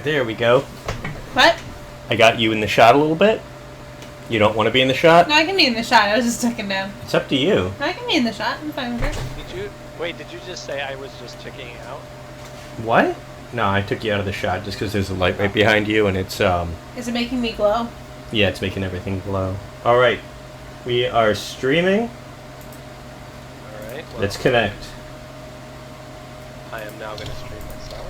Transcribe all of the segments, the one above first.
Alright, there we go. What? I got you in the shot a little bit. You don't want to be in the shot? No, I can be in the shot. I was just checking down. It's up to you. I can be in the shot. I'm fine with it. Did you just say I was just checking out? What? No, I took you out of the shot just because there's a light right behind you and it's, Is it making me glow? Yeah, it's making everything glow. Alright. We are streaming. Alright. Well, Let's connect. I am now going to stream myself.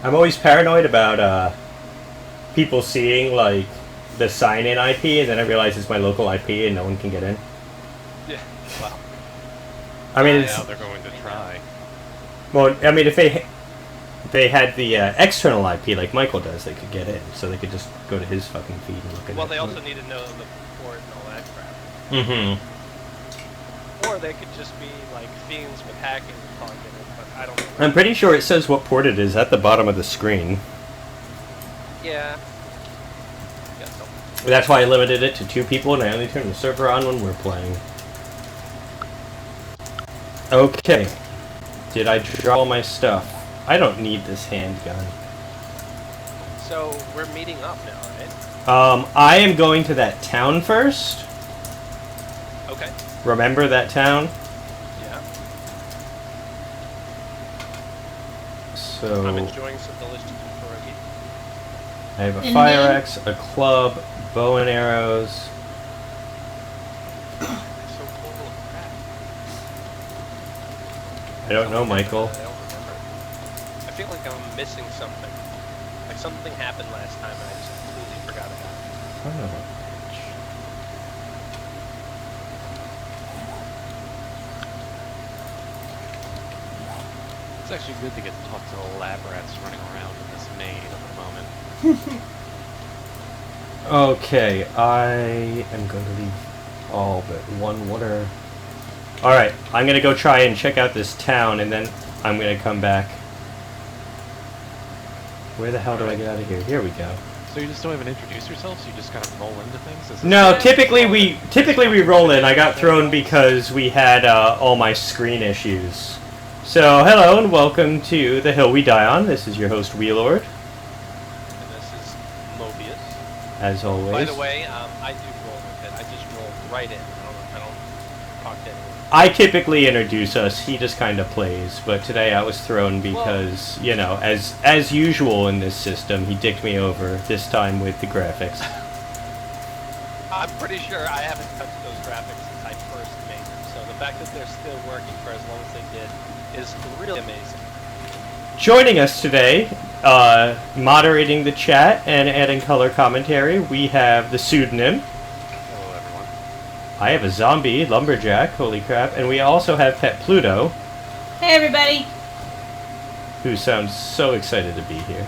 I'm always paranoid about, people seeing, like, the sign-in IP, and then I realize it's my local IP and no one can get in. Yeah, wow. I mean, it's... Now they're going to try. Well, I mean, if they had the external IP like Michael does, they could get in, so they could just go to his fucking feed and look at it. Well, they also need to know the port and all that crap. Mm-hmm. Or they could just be, like, fiends with hacking targeted, but I don't know. I'm pretty sure it says what port it is at the bottom of the screen. Yeah. So. That's why I limited it to 2 people, and I only turn the server on when we're playing. Okay. Did I draw all my stuff? I don't need this handgun. So, we're meeting up now, right? I am going to that town first. Okay. Remember that town? Yeah. So... I'm enjoying some delicious pierogi. I have a fire axe, a club, bow and arrows. It's so full of crap. I don't know, Michael. I don't remember. I feel like I'm missing something. Like something happened last time and I just completely forgot about it. Oh. It's actually good to get to talk to the lab rats running around in this maid at the moment. Okay, I am going to leave all but 1 water. Alright, I'm going to go try and check out this town, and then I'm going to come back. Where the hell do I get out of here? Here we go. So you just don't even introduce yourselves? You just kind of roll into things? No, typically we roll in. I got thrown because we had all my screen issues. So, hello and welcome to The Hill We Die On. This is your host, Wheelord. And this is Mobius. As always. By the way, I do roll with it. I just roll right in. I don't talk to anyone. I typically introduce us. He just kind of plays. But today I was thrown because, you know, as usual in this system, he dicked me over. This time with the graphics. I'm pretty sure I haven't touched those graphics since I first made them. So the fact that they're still working for as long as they did is really amazing. Joining us today, moderating the chat and adding color commentary, we have the pseudonym. Hello, everyone. I have a zombie, Lumberjack, holy crap, and we also have Pet Pluto, Hey, everybody. who sounds so excited to be here.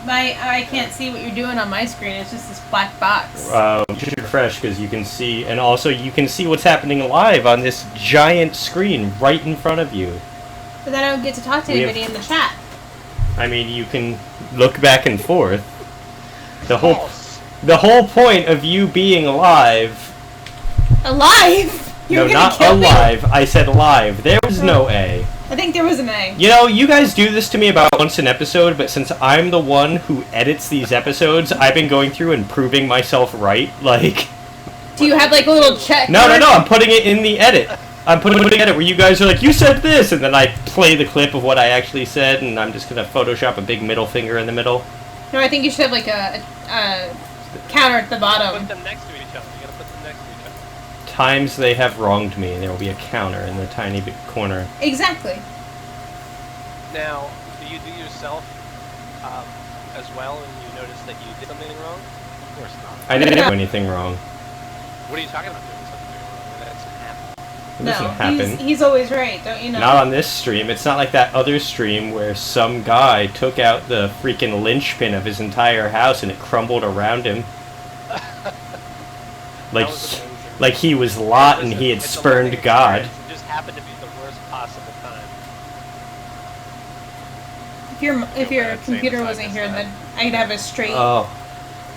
I can't see what you're doing on my screen. It's just this black box. You should refresh because you can see, and also you can see what's happening live on this giant screen right in front of you. But then I don't get to talk to anybody in the chat. I mean, you can look back and forth. The whole point of you being alive. Alive? You're No, gonna not kill me? alive. I said live. There was no A. I think there was an A. You know, you guys do this to me about once an episode, but since I'm the one who edits these episodes, I've been going through and proving myself right. Like, Do you have like a little check? no, I'm putting it in the edit. I'm putting it in the edit where you guys are like, you said this, and then I play the clip of what I actually said, and I'm just gonna Photoshop a big middle finger in the middle. No, I think you should have like a counter at the bottom. Put them next to each other. You gotta put them next to each other. Times they have wronged me, and there will be a counter in the tiny bit corner. Exactly. Now, do you do yourself as well and you notice that you did something wrong? Of course not. I didn't do anything wrong. What are you talking about doing something wrong? That doesn't happen. It doesn't No, happen. he's always right, don't you know? Not on this stream. It's not like that other stream where some guy took out the freaking linchpin of his entire house and it crumbled around him. Like he was Lot and he had spurned God. It just happened to be the worst possible time. If your computer wasn't here, then I'd have a straight. Oh.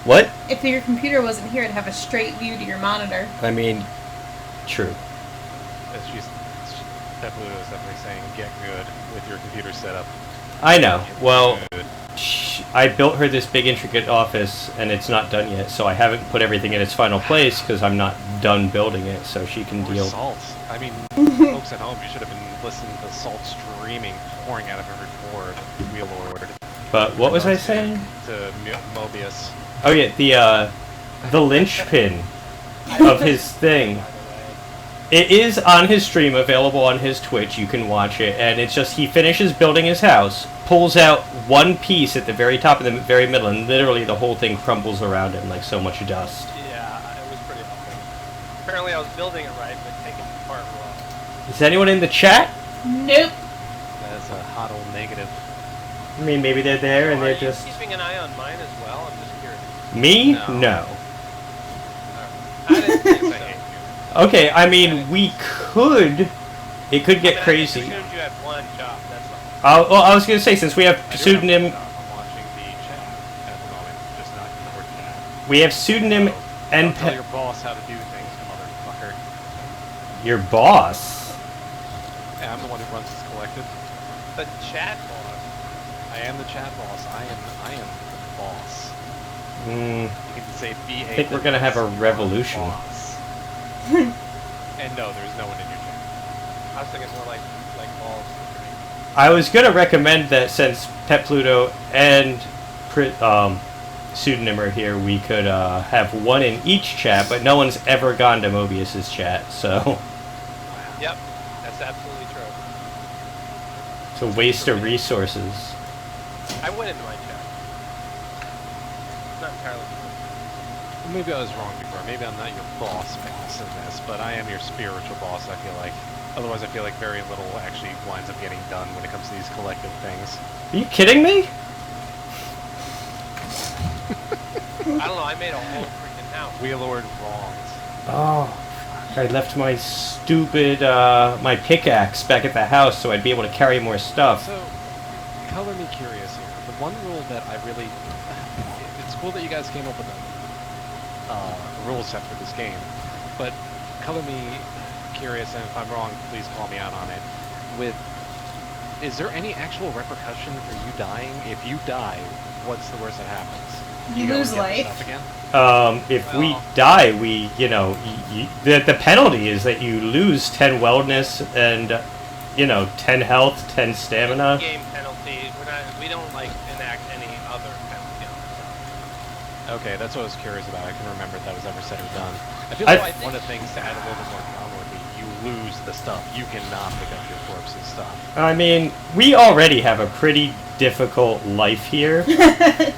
What? If your computer wasn't here, I'd have a straight view to your monitor. I mean, true. Pet Pluto is definitely saying get good with your computer setup. I know. Get Well, good. I built her this big intricate office, and it's not done yet, so I haven't put everything in its final place because I'm not done building it, so she can Or deal. salt. I mean, folks at home, you should have been listening to salt streaming, pouring out of every pore of Wheelord. But what was I saying? To Mobius. Oh yeah, the linchpin of his thing. It is on his stream, available on his Twitch. You can watch it, and it's just he finishes building his house, pulls out one piece at the very top and the very middle, and literally the whole thing crumbles around him like so much dust. Yeah, it was pretty awful. Apparently I was building it right, but taking it apart wrong. Is anyone in the chat? Nope. That's a hot old negative. I mean, maybe they're there and Are they're you just... keeping an eye on mine as well? I'm just curious. Me? No. No. I didn't think I so. hate you. Okay, I mean, we could... It could get I crazy. just assumed you had one job, that's all. Well, I was going to say, since we have I do have pseudonym... one job. I'm watching the chat at the moment, just not your chat. We have pseudonym So, and... don't tell your boss how to do things, motherfucker. Your boss? Yeah, I'm the one who runs this collective. The chat boss. I am the chat boss. I am the boss. Hmm, You can say B. I think we're going to have a revolution. And no, there's no one in your chat. I was thinking more like balls. I was going to recommend that since Pet Pluto and Pseudonym are here, we could have one in each chat, but no one's ever gone to Mobius's chat, so... Yep, that's absolutely true. It's a waste of resources. I went into my chat. Not entirely true. Maybe I was wrong before. Maybe I'm not your boss Max, in this, but I am your spiritual boss, I feel like. Otherwise, I feel like very little actually winds up getting done when it comes to these collective things. Are you kidding me? I don't know, I made a whole freaking house. Wheelord wrongs. Oh, I left my stupid, my pickaxe back at the house so I'd be able to carry more stuff. So, color me curious here. The one rule that I really... It's cool that you guys came up with a rule set for this game, but color me curious, and if I'm wrong, please call me out on it. Is there any actual repercussion for you dying? If you die, what's the worst that happens? You go lose and get the life. stuff again? If we die, we, the penalty is that you lose 10 wellness and, 10 health, 10 stamina. Game penalty. We don't like enact any other penalty on ourselves. Okay, that's what I was curious about. I can remember if that was ever said or done. I feel I like one of the things to add a little bit more drama would be you lose the stuff. You cannot pick up your corpse's stuff. I mean, we already have a pretty difficult life here. That's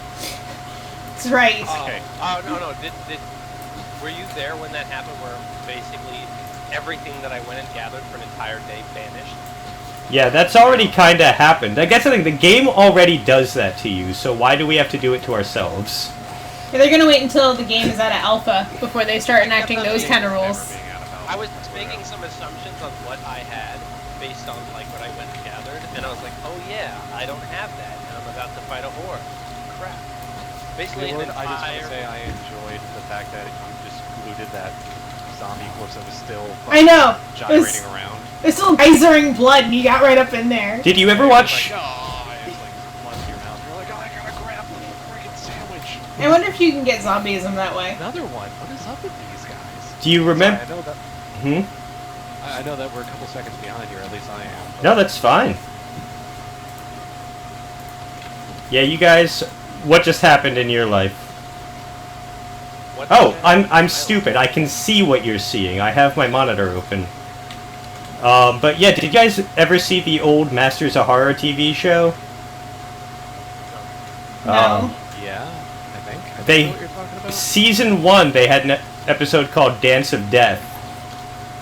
right. Okay. Oh, no. Were you there when that happened where basically everything that I went and gathered for an entire day vanished? Yeah, that's already kind of happened. I guess I think the game already does that to you, so why do we have to do it to ourselves? Yeah, they're gonna wait until the game is out of alpha before they start enacting those kind of rules. I was making some assumptions on what I had based on like what I went and gathered, and I was like, oh yeah, I don't have that, and I'm about to fight a horde. Crap. Basically, an Lord, I just want entire... to say I enjoyed the fact that you just looted that zombie corpse that was still I know. gyrating around. There's still geysering blood, and you got right up in there. Did you ever watch... Like, oh, it's like blood in your mouth. You're like, oh, I gotta grab the freaking sandwich. I wonder if you can get zombieism that way. Another one. What is up with these guys? Do you remember... Sorry, I know that. I know that we're a couple seconds behind here. At least I am. But... No, that's fine. Yeah, you guys... What just happened in your life? What Oh, the- I'm stupid. I can see what you're seeing. I have my monitor open. But yeah, did you guys ever see the old Masters of Horror TV show? No. Yeah, I think. I They- know what you're talking about. Season 1, they had an episode called Dance of Death.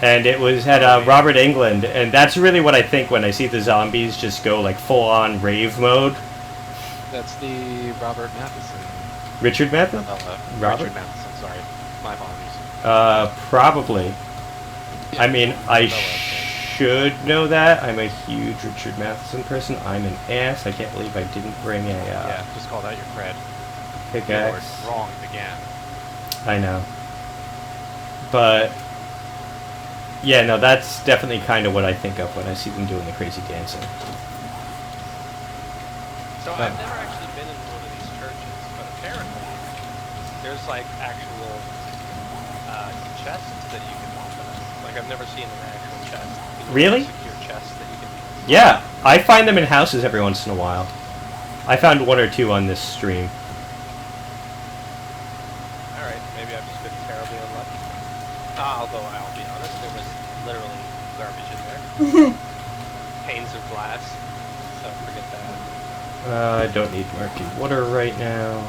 And it was had Robert Englund, and that's really what I think when I see the zombies just go like full-on rave mode. That's the Robert Matheson. Richard Matheson? Robert? Richard Matheson, sorry. My apologies. Probably. I mean, I Novella, should know that. I'm a huge Richard Matheson person. I'm an ass. I can't believe I didn't bring a Yeah, just call that your cred. pickaxe. Lord, wrong again. I know. But Yeah, no, that's definitely kind of what I think of when I see them doing the crazy dancing. So I've never actually been in one of these churches, but apparently there's like actual chests that you can open up. Like I've never seen an actual chest. You know, Really? Secure chests that you can. Yeah, I find them in houses every once in a while. I found 1 or 2 on this stream. All right, maybe I've just been terribly unlucky. Although I'll be honest, there was literally garbage in there. Panes of glass. So forget that. I don't need murky water right now.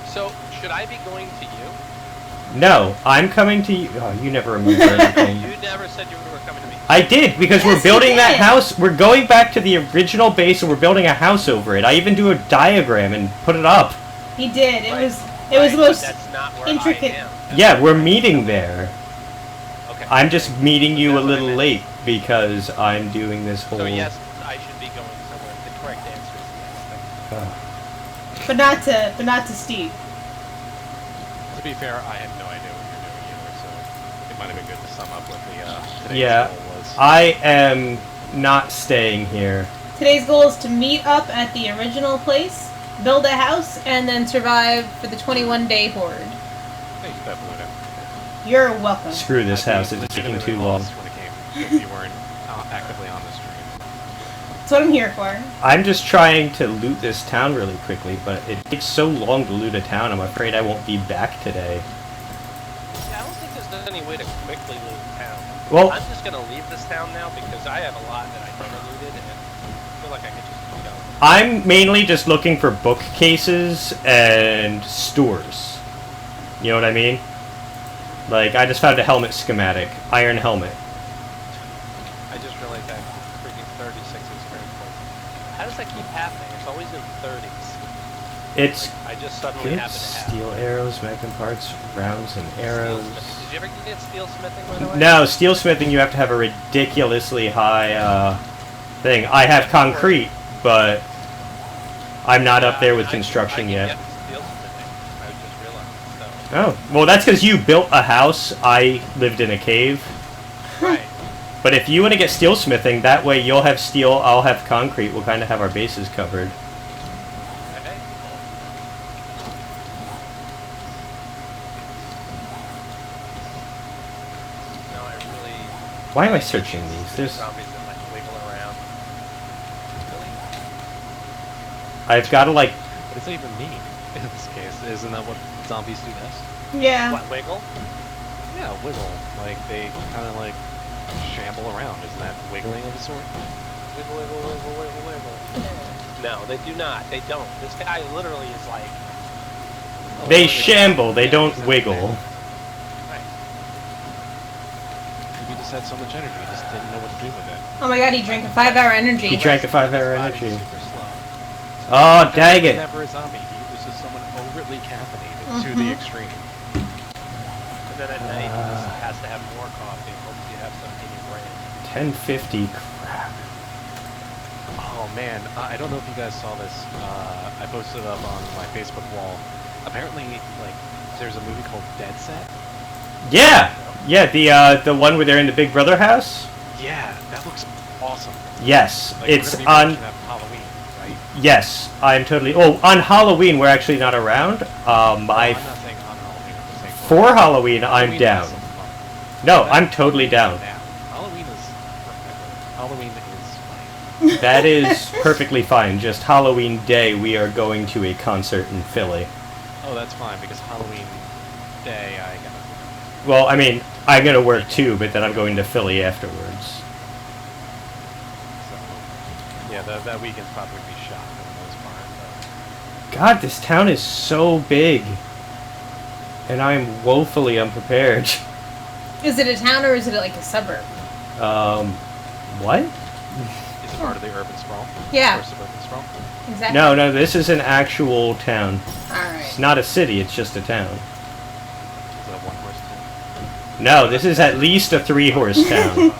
So should I be going to you? No, I'm coming to you. Oh, you never remember anything. You never said you were coming to me. I did, because Yes, we're building you that did. house. We're going back to the original base and we're building a house over it. I even do a diagram and put it up. He did. It Right. was Right, the but most that's not where intricate. I am. Yeah, we're meeting there. Okay. I'm just meeting you a That's what I little meant. late because I'm doing this whole... So yes, I should be going somewhere. The correct answer is yes. Ugh. But not to Steve. To be fair, I had no idea what you were doing either, so it might have been good to sum up what the today's Yeah. goal was. I am not staying here. Today's goal is to meet up at the original place, build a house, and then survive for the 21-day hoard. Thank you, Pep Luna. You're welcome. Screw this I'd be house, it's taking legitimately too long. lost when it came if you weren't actively on the stream. That's what I'm here for. I'm just trying to loot this town really quickly, but it takes so long to loot a town, I'm afraid I won't be back today. Yeah, I don't think there's any way to quickly loot town. Well- I'm just gonna leave this town now because I have a lot that I never looted, and I feel like I could just keep going. I'm mainly just looking for bookcases and stores. You know what I mean? Like, I just found a helmet schematic. Iron helmet. I just realized that freaking 36 is very cool. How does that keep happening? It's always in 30s. It's I just suddenly good. happen to have. Steel arrows, magnum parts, rounds, and arrows. Did you ever get steel smithing, by the way? No, steel smithing, you have to have a ridiculously high thing. I have concrete, but I'm not up there with construction yet. Steel smithing. I just realized. Oh, well, that's because you built a house. I lived in a cave. So. Right. But if you want to get steel smithing, that way you'll have steel, I'll have concrete. We'll kind of have our bases covered. Okay. No, I really. Why am I searching these? There's, Zombies that like wiggle around. Really? I've got to like, What does that even mean in this case? Isn't that what zombies do best? Yeah. What, wiggle? Yeah, wiggle. Like, they kind of like shamble around. Isn't that wiggling of a sort? Wiggle, wiggle, wiggle, wiggle, wiggle. No, they do not. They don't. This guy literally is like. they shamble, they don't wiggle. Right. You just had so much energy, you just didn't know what to do with it. Oh my god, he drank a 5-hour energy. He drank a 5-hour His body's energy. super slow. Oh, dang He was it. never a zombie. He was just someone overtly caffeinated to the extreme. And then at night, he just has to have more coffee and hopes you have something in your brain. 1050, crap. Oh man, I don't know if you guys saw this. I posted it up on my Facebook wall. Apparently, like, there's a movie called Dead Set. Yeah, the one where they're in the Big Brother house? Yeah, that looks awesome. Yes, Like, it's we're gonna be on, watching that for Halloween, right? yes, I'm totally, oh, on Halloween we're actually not around. I'm not saying on Halloween. I'm just saying For Halloween, I'm Halloween down. is some fun. No, That- I'm totally down. Halloween is Halloween is fine. That is perfectly fine. Just Halloween day, we are going to a concert in Philly. Oh, that's fine because Halloween day I gotta. Well, I mean, I'm gonna work too, but then I'm going to Philly afterwards. So yeah, that weekend's probably gonna be shot for the most part. God, this town is so big. And I'm woefully unprepared. Is it a town or is it like a suburb? What? Is it part of the urban sprawl? Yeah. Or suburban sprawl? Exactly. No, this is an actual town. It's Alright. not a city, it's just a town. Is it a one-horse town? No, this is at least a 3-horse town. Oh.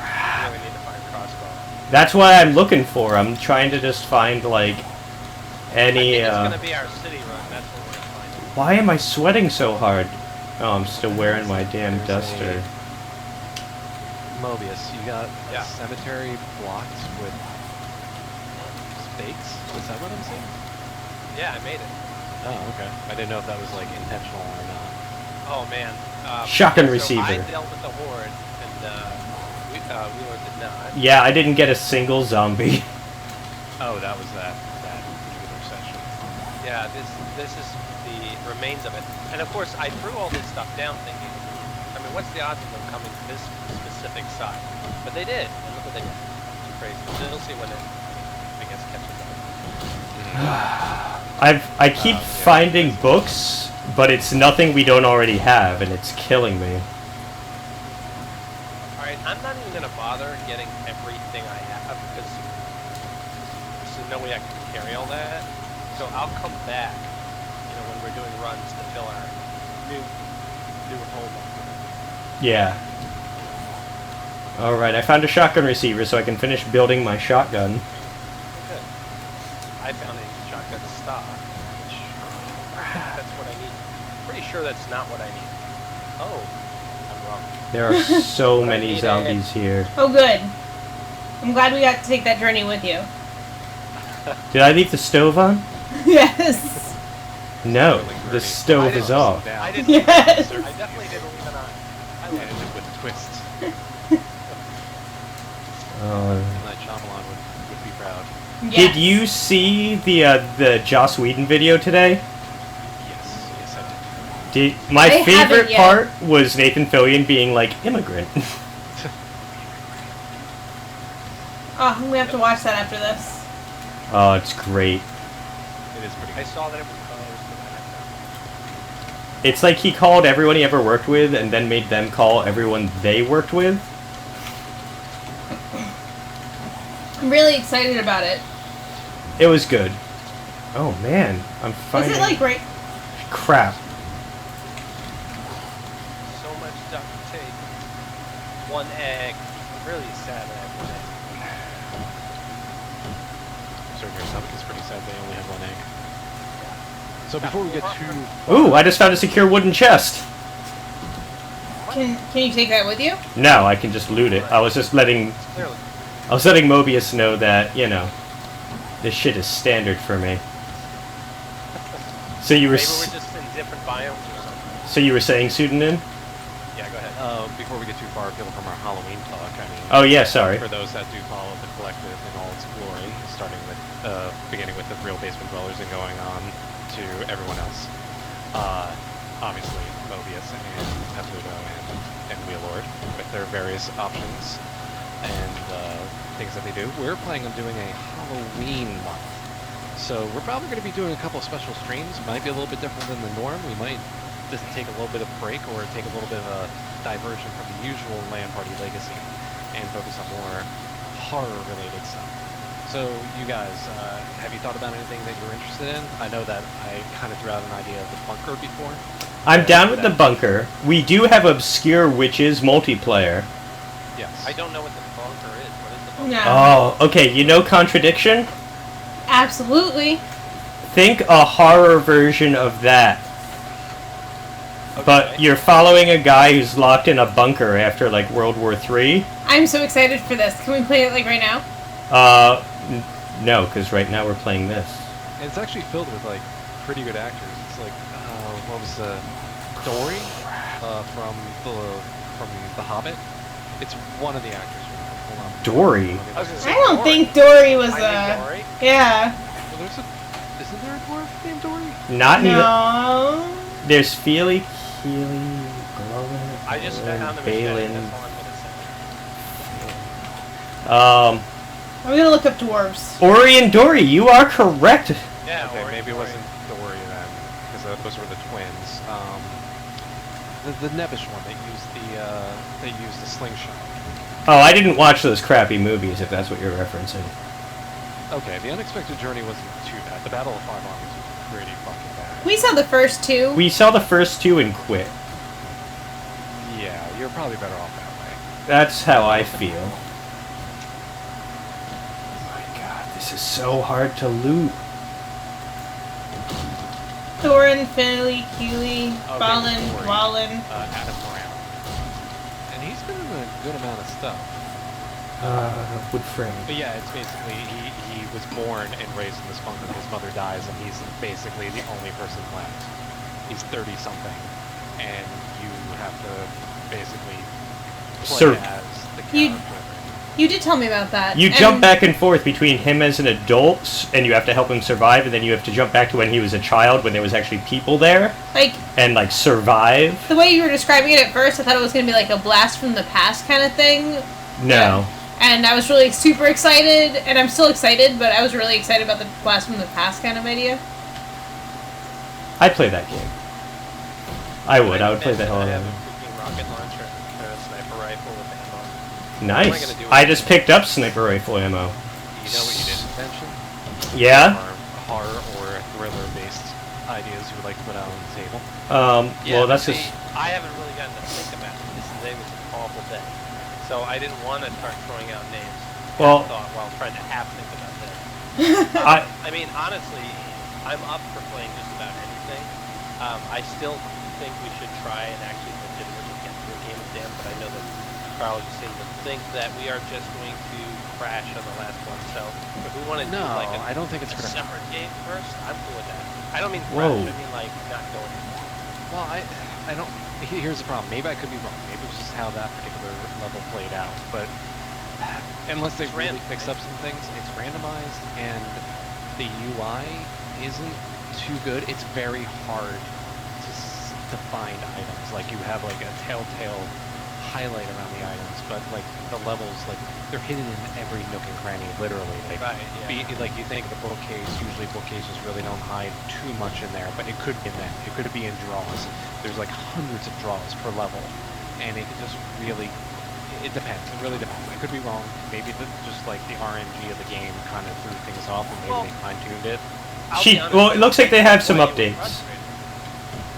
I really need to find crossbow. That's what I'm looking for. I'm trying to just find, like, I any, think it's gonna be our city run. That's what we're gonna find. Why am I sweating so hard? Oh, I'm still wearing my damn duster. Mobius, you got Yeah. a cemetery blocked with stakes? Is that what I'm seeing? Yeah, I made it. Oh, okay. I didn't know if that was like intentional or not. Oh man. Shotgun so receiver. I dealt with the horde, and Wheelord did not. Yeah, I didn't get a single zombie. Oh, that was that particular session. Yeah, this is the remains of it. And of course, I threw all this stuff down thinking, I mean, what's the odds of them coming to this specific side? But they did, and look what they did. It's crazy. So you'll see when it, I guess, catches up. I keep finding books, but it's nothing we don't already have, and it's killing me. Alright, I'm not even going to bother getting everything I have, because there's no way I can carry all that. So I'll come back, when we're doing runs to fill our new home up. Yeah. Alright, I found a shotgun receiver so I can finish building my shotgun. Good. I found a shotgun stock, which I think that's what I need. Pretty sure that's not what I need. Oh, I'm wrong. There are so But I many need zombies here. Oh, good. I'm glad we got to take that journey with you. Did I leave the stove on? Yes. No, the stove is off. I didn't. Yes. I definitely didn't leave it on. I Yeah, left it. with a twist. Night Shyamalan would be proud. Yes. Did you see the Joss Whedon video today? Yes, I Did my I haven't favorite yet. part was Nathan Fillion being like immigrant. Oh, we have to watch that after this. Oh, it's great. did. It is pretty I good. saw that it was closed, but I had to. It's like he called everyone he ever worked with and then made them call everyone they worked with. I'm really excited about it. It was good. Oh man, I'm Is finding it like right? crap. So much duct tape. One egg. I'm really sad that I have one egg. Serving your stomach is pretty sad they only have one egg. So before we get too Ooh, I just found a secure wooden chest. Can you take that with you? No, I can just loot it. I was just letting Clearly. Mobius know that, this shit is standard for me. So you were Maybe we're just in different biomes or something. so you were saying pseudonym? Yeah, go ahead. before we get too far afield from our Halloween talk, I mean, Oh yeah, sorry. for those that do follow the collective in all its glory, starting with beginning with the real basement dwellers and going on to everyone else. Obviously, Mobius and Pepluto and Wheelord with their various options and things that they do. We're planning on doing a Halloween month. So we're probably going to be doing a couple of special streams. Might be a little bit different than the norm. We might just take a little bit of break or take a little bit of a diversion from the usual LAN Party legacy and focus on more horror-related stuff. So you guys, have you thought about anything that you're interested in? I know that I kind of threw out an idea of the bunker before. I'm down with the bunker. We do have Obscure Witches multiplayer. Yes. I don't know what the bunker is. What is the bunker? No. Oh, okay, Contradiction? Absolutely. Think a horror version of that. But Okay. you're following a guy who's locked in a bunker after, like, World War III. I'm so excited for this. Can we play it like right now? No, because right now we're playing this. It's actually filled with like pretty good actors. It's like what was Dory from the Hobbit. It's one of the actors. Hold on. Dory? I was gonna say I don't Dory. think Dory was I think Dory. Yeah. Well, isn't there a dwarf named Dory? Not in the... No. There's Feely, Keely, Glover, I just found the machete. Balin. That's all I'm gonna say. I'm gonna look up dwarves. Ori and Dory, you are correct. Yeah. Okay, or- maybe it or- wasn't Dory then, because those were the twins. The Nebbish one that used the slingshot. Oh, I didn't watch those crappy movies, if that's what you're referencing. Okay, the Unexpected Journey wasn't too bad. The Battle of Five Armies was pretty fucking bad. We saw the first two. We saw the first two and quit. Yeah, you're probably better off that way. That's how I feel. Oh my god, this is so hard to loot. Thorin, Finley, Keeley, Okay, Balin, Thorin. Wallen. Adam Brown. And he's been in a good amount of stuff. Wood frame. But yeah, it's basically he was born and raised in this funk and his mother dies and he's basically the only person left. He's 30 something and you have to basically play as the character. You did tell me about that. You jump back and forth between him as an adult, and you have to help him survive, and then you have to jump back to when he was a child, when there was actually people there, Like, and, like, survive. the way you were describing it at first, I thought it was going to be like a blast from the past kind of thing. No. And I was really super excited, and I'm still excited, but I was really excited about the blast from the past kind of idea. I'd play that game. I would play the hell out I of have it. a freaking rocket launcher and a sniper rifle with ammo. Nice. gonna do I with just it? picked up sniper rifle ammo. You know what you didn't mention? Yeah? Horror or thriller-based ideas you would like to put out on the table. Well, that's see, just... I haven't really gotten to think about it. Today was an awful day. So I didn't want to start throwing out names. Well- I thought while trying to have think about this. I mean, honestly, I'm up for playing just about anything. I still think we should try and actually legitimately get through a game of Damn, but I know that Carl just seems to think that we are just going to crash on the last one. So if we want to do No, like I don't think it's a gonna separate game first, I'm cool with that. I don't mean crash, Whoa. I mean like not going. Well, I don't. Here's the problem. Maybe I could be wrong. Maybe it's just how that particular level played out. But unless they It's really random, fix right? up some things, it's randomized and the UI isn't too good. It's very hard to find items. Like you have like a telltale highlight around the items, but like the levels, like they're hidden in every nook and cranny, literally. Like, Right, yeah. like you think the bookcase, usually bookcases really don't hide too much in there, but it could be in that. It could be in draws. There's like hundreds of draws per level, and it just really, it depends. It really depends. I could be wrong. Maybe just like the RNG of the game kind of threw things off, and maybe Well, they fine-tuned it. I'll be honest Well, with it looks you, like they have I get some why you were updates. frustrated.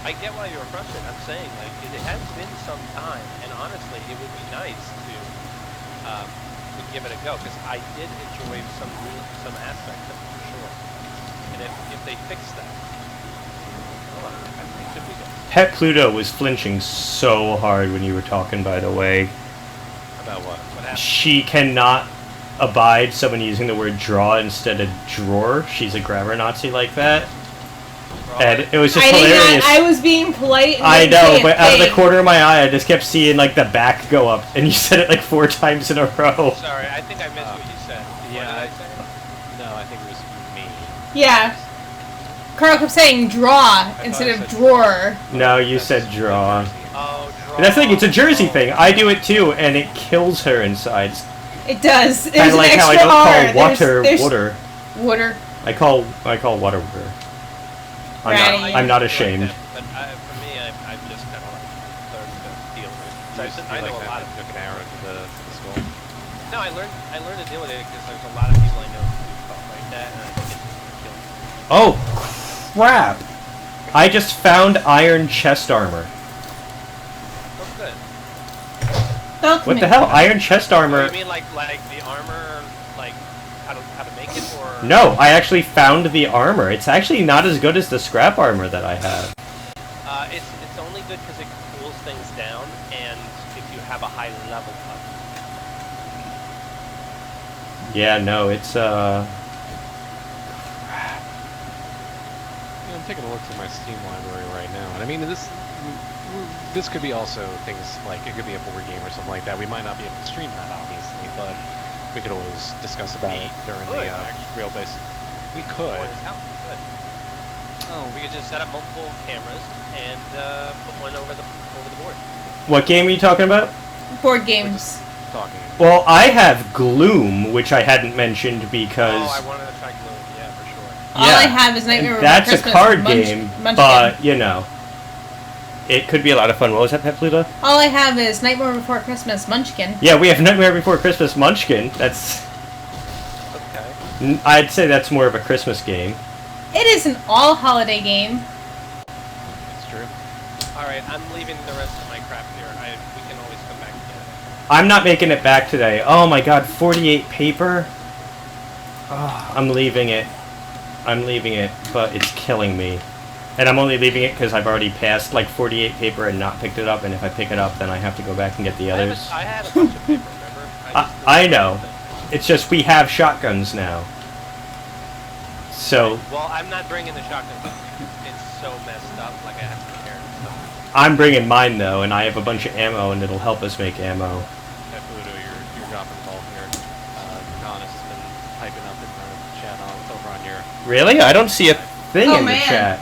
I get why you were frustrated. I'm saying, like, it has been some time, and honestly, it would be nice to give it a go, because I did enjoy some aspects of it, for sure. And if they fix that, well, I think it should be good. Pet Pluto was flinching so hard when you were talking, by the way. About what? What happened? She cannot abide someone using the word draw instead of drawer. She's a grammar Nazi like that. And it was just I did hilarious. not. I was being polite. And I didn't say know, a but out of the thing. corner of my eye, I just kept seeing like the back go up, and you said it like 4 times in a row. Sorry, I think I missed what you said. Yeah, What I- did I say? No, I think it was me. Yeah. Carl kept saying draw instead I of said drawer. No, you said draw. Oh, draw. And that's the thing, it's a Jersey thing. I do it too, and it kills her inside. It's It does. There's kind of an like how I extra don't R. call water There's water. Water. I call water water. Right. I'm not ashamed. But for me, I'm just kind of like learned to deal with it. So I know a lot of took an arrow to the skull. No, I learned to deal with it because there's a lot of people I know who do stuff like that, and I think it's killing. Oh, crap! I just found iron chest armor. Oh, good. Don't What the make- hell? Iron chest armor? You mean like the armor, like how to make it, or? No, I actually found the armor. It's actually not as good as the scrap armor that I have. It's only good because it cools things down, and if you have a high level of Yeah, no, it's Yeah, I'm taking a look through my Steam library right now, and I mean this could be also things like it could be a board game or something like that. We might not be able to stream that, obviously, but we could always discuss about it during the real base. We could. Good. Oh, We could just set up multiple cameras and put one over the board. what game are you talking about? Board games. talking. Well, I have Gloom, which I hadn't mentioned because Oh, I wanted to try Gloom, yeah, for sure. All I have is Nightmare and Before that's Christmas. a card Munch- game, Munchkin. but you know, it could be a lot of fun. What was that, Pet Pluto? All I have is Nightmare Before Christmas Munchkin. Yeah, we have Nightmare Before Christmas Munchkin. That's Okay. I'd say that's more of a Christmas game. It is an all holiday game. It's true. Alright, I'm leaving the rest of my crap here. We can always come back to it. I'm not making it back today. Oh my god, 48 paper? Oh, I'm leaving it. I'm leaving it, but it's killing me. And I'm only leaving it because I've already passed like 48 paper and not picked it up, and if I pick it up, then I have to go back and get the others. I had a bunch of paper, remember? I know. It's just we have shotguns now. So Well, I'm not bringing the shotgun. It's so messed up, like I have to repair it. So. I'm bringing mine though, and I have a bunch of ammo, and it'll help us make ammo. Hey, Pluto, you're dropping the ball here. Honest has been typing up in the chat over on your... Really? I don't see a thing Oh, in the man. chat.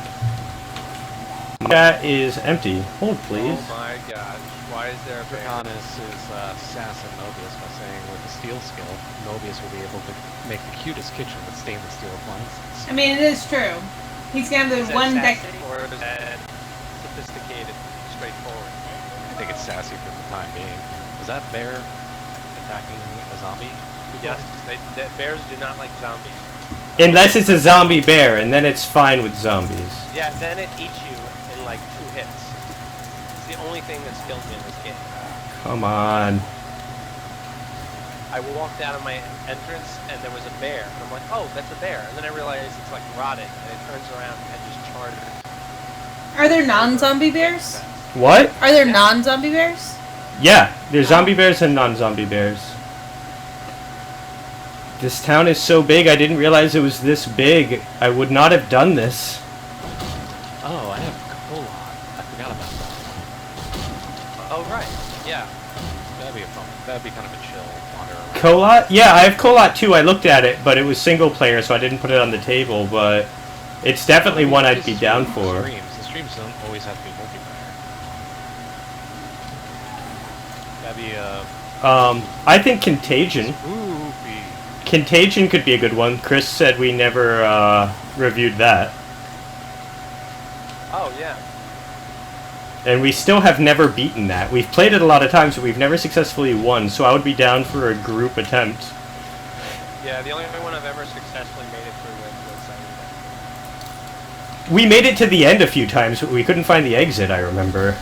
Chat is empty. Hold, please. Oh my gosh, why is there a bear? Draconis is sassing Mobius by saying with the steel skill, Mobius will be able to make the cutest kitchen with stainless steel appliances. I mean, it is true. He's gonna have Is the that one deck. sassy or is that sophisticated, straightforward? I think it's sassy for the time being. Was that bear attacking a zombie? Yes, bears do not like zombies. Unless it's a zombie bear, and then it's fine with zombies. Yeah, then it eats you in like 2 hits. It's the only thing that's killed me in this game. Come on. I walked out of my entrance and there was a bear. And I'm like, oh, that's a bear. And then I realized it's like rotted and it turns around and just charged. Are there non-zombie bears? What? Are there non-zombie bears? Yeah, there's zombie bears and non-zombie bears. This town is so big, I didn't realize it was this big. I would not have done this. Oh, I have Colon. I forgot about that. Oh, right. Yeah. That'd be a fun. That'd be kind of a chill wander around. Colot? Yeah, I have Colot too. I looked at it, but it was single player, so I didn't put it on the table, but it's definitely one I'd be down for. The streams don't always have to be multiplayer. That'd be I think Contagion. Spoopy. Contagion could be a good one. Chris said we never reviewed that. Oh, yeah. And we still have never beaten that. We've played it a lot of times, but we've never successfully won, so I would be down for a group attempt. Yeah, the only one I've ever successfully made it through with was We made it to the end a few times, but we couldn't find the exit, I remember.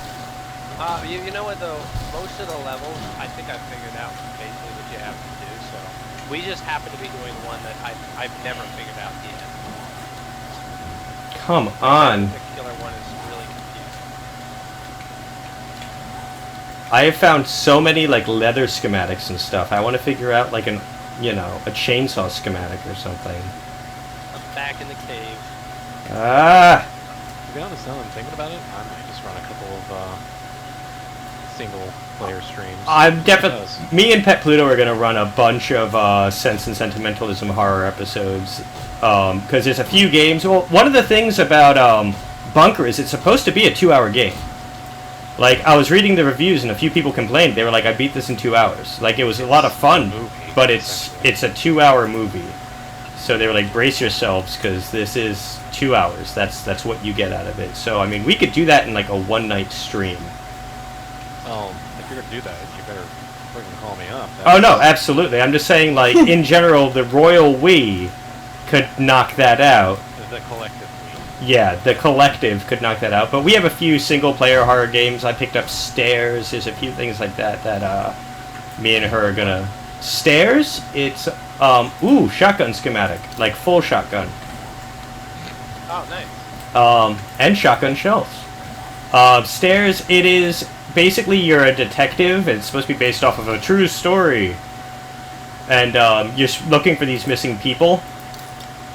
you know what, though? Most of the levels, I think I've figured out basically what you have to do, so... We just happen to be doing the one that I've never figured out the end. Come on. The killer one is really confusing. I have found so many, like, leather schematics and stuff. I want to figure out, like, a chainsaw schematic or something. I'm back in the cave. Ah! To be honest, now that I'm thinking about it, I might just run a couple of single-player streams. I'm definitely... Me and Pet Pluto are going to run a bunch of Sense and Sentimentalism horror episodes. Because there's a few games... Well, one of the things about Bunker is it's supposed to be a 2-hour game. Like, I was reading the reviews and a few people complained. They were like, I beat this in 2 hours. Like, it was a lot of fun, but it's a 2-hour movie. So they were like, brace yourselves, because this is 2 hours. That's what you get out of it. So, I mean, we could do that in, like, a one-night stream. If you're gonna do that, you better freaking call me up. Oh, no, absolutely. I'm just saying, like, in general, the Royal We could knock that out. The collective. Yeah, the collective could knock that out. But we have a few single-player horror games. I picked up Stairs. There's a few things like that that me and her are gonna... Stairs? It's, shotgun schematic. Like, full shotgun. Oh, nice. And shotgun shells. Stairs, it is... Basically, you're a detective. It's supposed to be based off of a true story. And, you're looking for these missing people.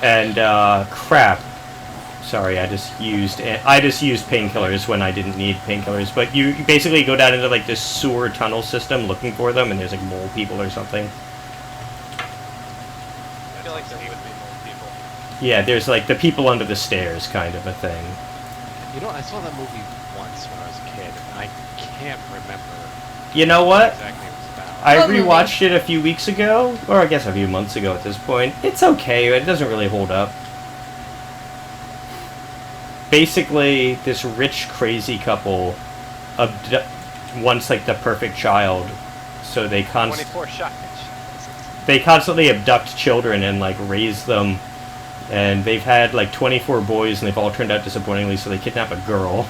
And, crap. Sorry, I just used painkillers when I didn't need painkillers. But you basically go down into, like, this sewer tunnel system looking for them, and there's, like, mole people or something. I feel like there would be more people. Yeah, there's, like, the people under the stairs kind of a thing. You know, I saw that movie once when I was a kid, and I can't remember You know what? exactly what it was about. I What movie? rewatched it a few weeks ago, or I guess a few months ago at this point. It's okay, it doesn't really hold up. Basically, this rich, crazy couple wants, like, the perfect child, so they 24 shotguns. constantly abduct children and, like, raise them, and they've had, like, 24 boys, and they've all turned out disappointingly, so they kidnap a girl.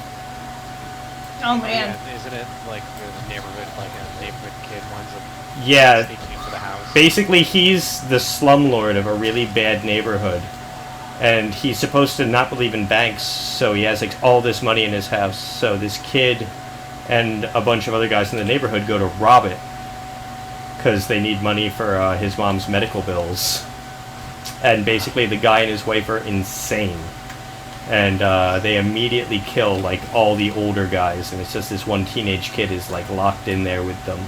Oh man. Yeah, isn't it like the neighborhood, like a neighborhood kid winds up Yeah, sneaking into the house? basically he's the slumlord of a really bad neighborhood. and he's supposed to not believe in banks, so he has like all this money in his house. So this kid and a bunch of other guys in the neighborhood go to rob it because they need money for his mom's medical bills. And basically the guy and his wife are insane, and they immediately kill like all the older guys, and it's just this one teenage kid is like locked in there with them.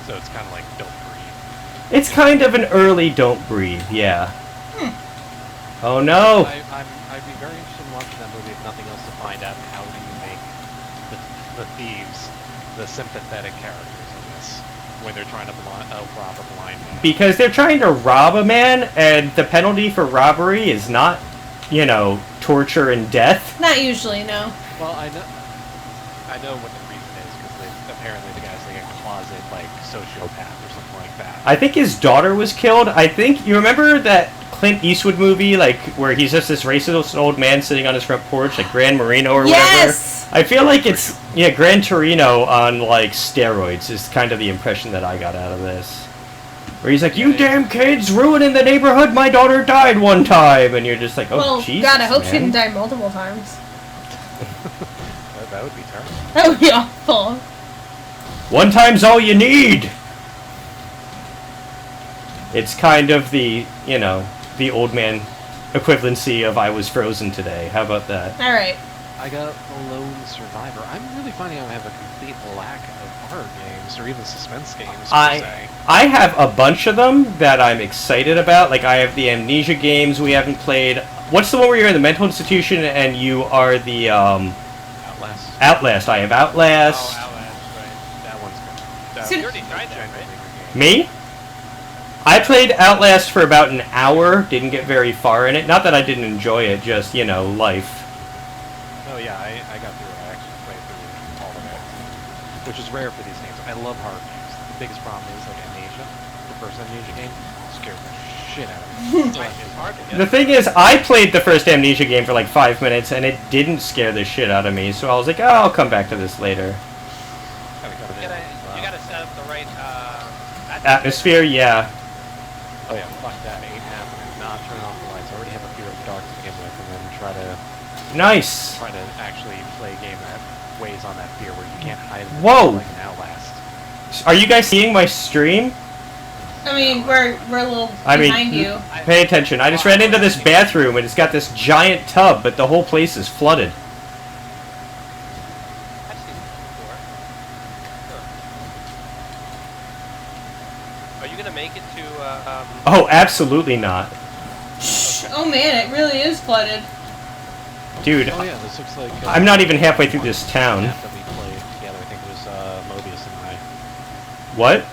So it's kind of like Don't Breathe. It's kind of an early Don't Breathe, yeah. Oh no! I'd be very interested in watching that movie if nothing else to find out how do you make the thieves the sympathetic characters in this when they're trying to rob a blind man. Because they're trying to rob a man, and the penalty for robbery is not, you know, torture and death. Not usually, no. Well, I know what the reason is, because apparently the guy's like a closet, like, sociopath or something like that. I think his daughter was killed. I think, you remember that Clint Eastwood movie, like, where he's just this racist old man sitting on his front porch, like Gran Marino or Yes! whatever? I feel like it's, yeah, Gran Torino on, like, steroids is kind of the impression that I got out of this. Where he's like, you damn kids ruining the neighborhood, my daughter died one time! And you're just like, oh, well, Jesus, God, I hope man. she didn't die multiple times. That would be terrible. That would be awful. One time's all you need! It's kind of the, you know, the old man equivalency of I was frozen today. How about that? Alright. I got The Lone Survivor. I'm really finding out I have a complete lack of horror games or even suspense games, per se. I have a bunch of them that I'm excited about. Like, I have the Amnesia games we haven't played. What's the one where you're in the mental institution and you are the, Outlast. Outlast. I have Outlast. Oh, Outlast, right. That one's good. So- You already tried that, right? Me? I played Outlast for about an hour, didn't get very far in it. Not that I didn't enjoy it, just, you know, life. Oh yeah, I got through it. I actually played through all of it, which is rare for these games. I love horror games. The biggest problem is like Amnesia, the first Amnesia game, scared the shit out of me. Like, it's hard to get. The thing is, I played the first Amnesia game for like 5 minutes, and it didn't scare the shit out of me, so I was like, oh, I'll come back to this later. You gotta set up the right Atmosphere, yeah. Oh yeah, fuck that. Ain't happening. Not turn off the lights. I already have a fear of the dark to begin with, and then try Nice. to actually play a game that weighs on that fear where you can't hide in Whoa. like an Outlast. Are you guys seeing my stream? I mean, we're a little I mean, behind you. Pay attention. I just ran into this bathroom, and it's got this giant tub, but the whole place is flooded. I've seen it before. Huh. Are you gonna make it to, Oh, absolutely not. Oh man, it really is flooded. Dude, Oh yeah, this looks like. I'm not even halfway through this town. Map that we played together. I think it was Mobius and I. What?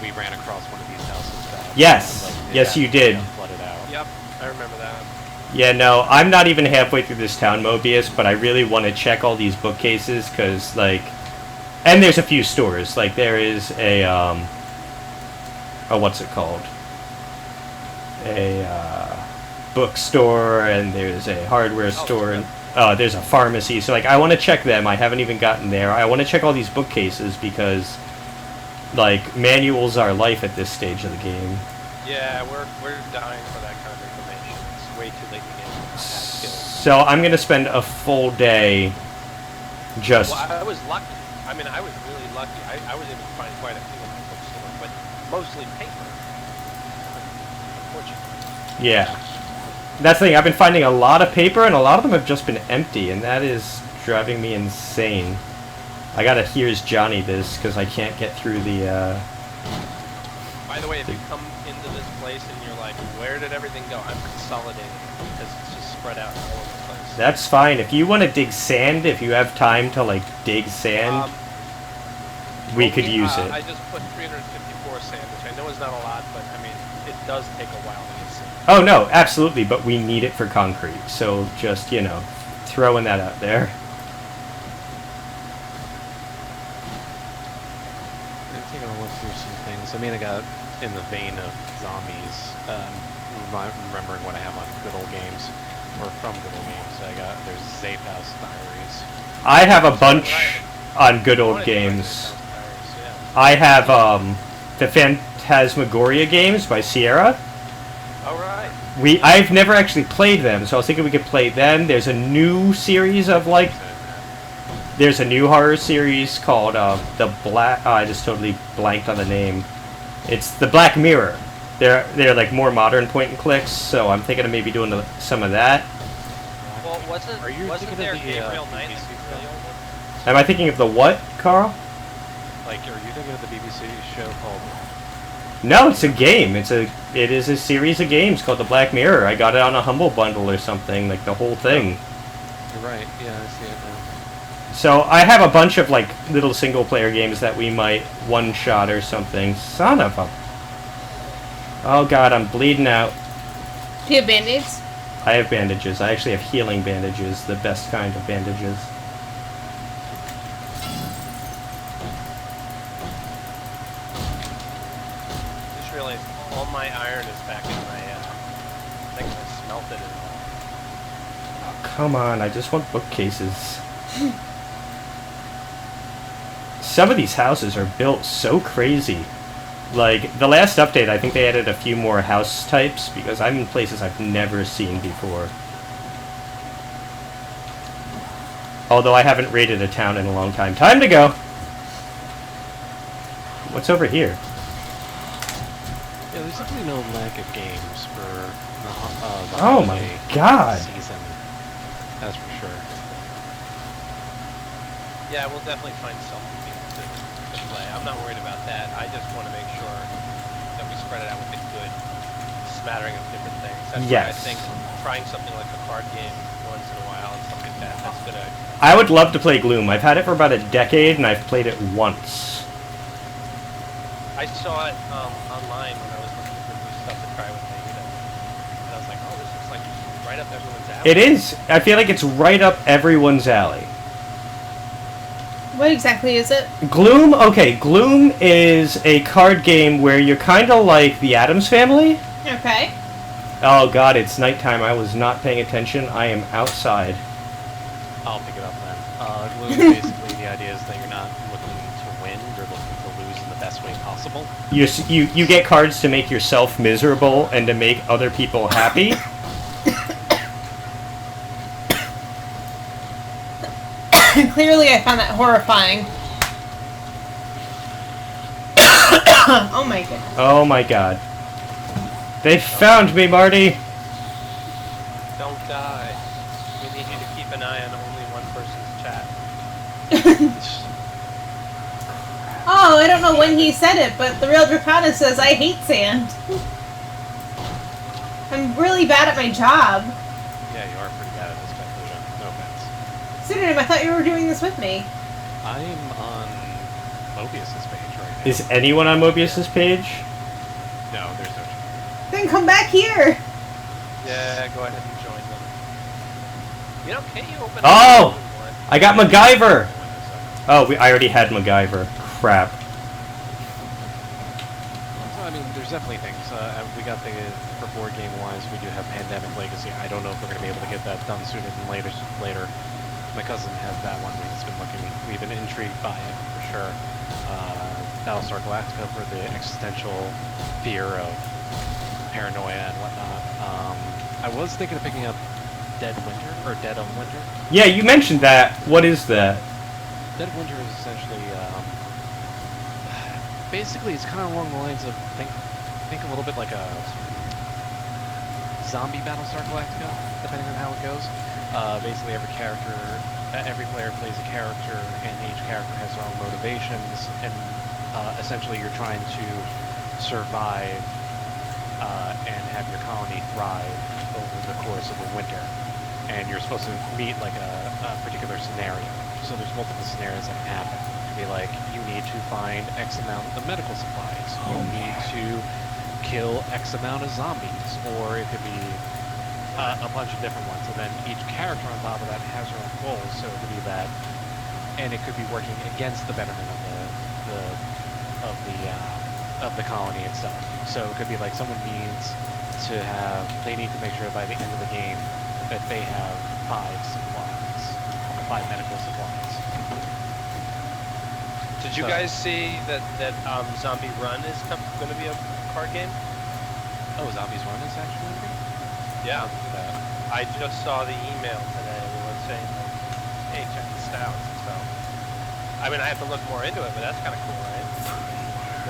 We ran across one of these houses that. Yes. like, Yes, you did. got flooded out. Yep, I remember that. Yeah, no, I'm not even halfway through this town, Mobius, but I really want to check all these bookcases, because, like... And there's a few stores. Like, there is a, oh, what's it called? A, bookstore, and there's a hardware store, and there's a pharmacy. So, like, I want to check them. I haven't even gotten there. I want to check all these bookcases, because, like, manuals are life at this stage of the game. Yeah, we're dying for that kind of information. It's way too late in the game to have skills. So I'm going to spend a full day just... Well, I was lucky. I mean, I was really lucky. I was able to find quite a few in my bookstore, but mostly paper. Unfortunately. Yeah. That's the thing, I've been finding a lot of paper, and a lot of them have just been empty, and that is driving me insane. I gotta Here's Johnny this, because I can't get through the, By the way, if you come into this place and you're like, where did everything go? I'm consolidating it because it's just spread out all over the place. That's fine. If you want to dig sand, if you have time to, like, dig sand, we could use it. I just put 354 sand, which I know is not a lot, but I mean, it does take a while to get sand. Oh, no, absolutely, but we need it for concrete, so just, you know, throwing that out there. I'm taking a look through some things. I mean, I got in the vein of zombies, remembering what I have on Good Old Games, or from Good Old Games. There's Zape House Diaries. I have a bunch on Good Old Games. I have, the Phantasmagoria games by Sierra. All right. I've never actually played them, so I was thinking we could play them. There's a new series of like, there's a new horror series called the Black. Oh, I just totally blanked on the name. It's the Black Mirror. They're like more modern point and clicks, so I'm thinking of maybe doing some of that. Well, wasn't there Gabriel Knight? Am I thinking of the what, Carl? Like, are you thinking of the BBC show called? No, it's a game. It is a series of games called the Black Mirror. I got it on a Humble Bundle or something, like the whole thing. You're right. Yeah, I see it now. So I have a bunch of like little single player games that we might one shot or something. Son of a. Oh god, I'm bleeding out. Do you have band-aids? I have bandages. I actually have healing bandages, the best kind of bandages. Just realized all my iron is back in my. I think I smelted it all. Oh, come on, I just want bookcases. Some of these houses are built so crazy. Like, the last update, I think they added a few more house types, because I'm in places I've never seen before. Although I haven't raided a town in a long time. Time to go! What's over here? Yeah, there's definitely no lack of games for the Oh my holiday god! season. That's for sure. Yeah, we'll definitely find something to play. I'm not worried about that. I just want to make sure that we spread it out with a good smattering of different things. That's why I think trying something like a card game once in a while and something like that, that's gonna... I would love to play Gloom. I've had it for about a decade, and I've played it once. I saw it online when I was looking for new stuff to try with Magneto. And I was like, oh, this looks like right up everyone's alley. It is. I feel like it's right up everyone's alley. What exactly is it? Gloom? Okay, Gloom is a card game where you're kind of like the Addams Family. Okay. Oh god, it's nighttime. I was not paying attention. I am outside. I'll pick it up then. Gloom, basically, the idea is that you're not looking to win, you're looking to lose in the best way possible. You get cards to make yourself miserable and to make other people happy. Clearly, I found that horrifying. Oh my goodness. Oh my god. They found me, Marty! Don't die. We need you to keep an eye on only one person's chat. Oh, I don't know when he said it, but the real Dracana says, I hate sand. I'm really bad at my job. Yeah, you are pretty bad at this type of no offense. Pseudonym, I thought you were doing this with me. I'm on Mobius's page right now. Is anyone on Mobius's page? No, there's no... Then come back here. Yeah, go ahead and join them. You know, can't you open Oh! one? I got MacGyver! Oh, I already had MacGyver. Crap. So, I mean, there's definitely things. We got the, for board game wise, we do have Pandemic Legacy. I don't know if we're going to be able to get that done sooner than later. My cousin has that one. He's been looking. We've been intrigued by it for sure. Battlestar Galactica for the existential fear of paranoia and whatnot. I was thinking of picking up Dead Winter or Dead of Winter. Yeah, you mentioned that. What is that? Dead Winter is essentially basically it's kind of along the lines of think a little bit like a zombie Battlestar Galactica, depending on how it goes. Basically, every player plays a character, and each character has their own motivations, and essentially you're trying to survive and have your colony thrive over the course of a winter. And you're supposed to meet like a particular scenario. So there's multiple scenarios that can happen. It could be like, you need to find X amount of medical supplies. You need to kill X amount of zombies. Or it could be a bunch of different ones. And then each character on top of that has their own goals. So it could be that, and it could be working against the betterment of the colony itself. So it could be like someone needs to have, they need to make sure by the end of the game that they have 5 medical supplies. Did you guys see that Zombie Run is going to be a card game? Oh, Zombies Run is actually a game? Yeah. I just saw the email today. It was saying, like, hey, check the stouts. So, I mean, I have to look more into it, but that's kind of cool, right?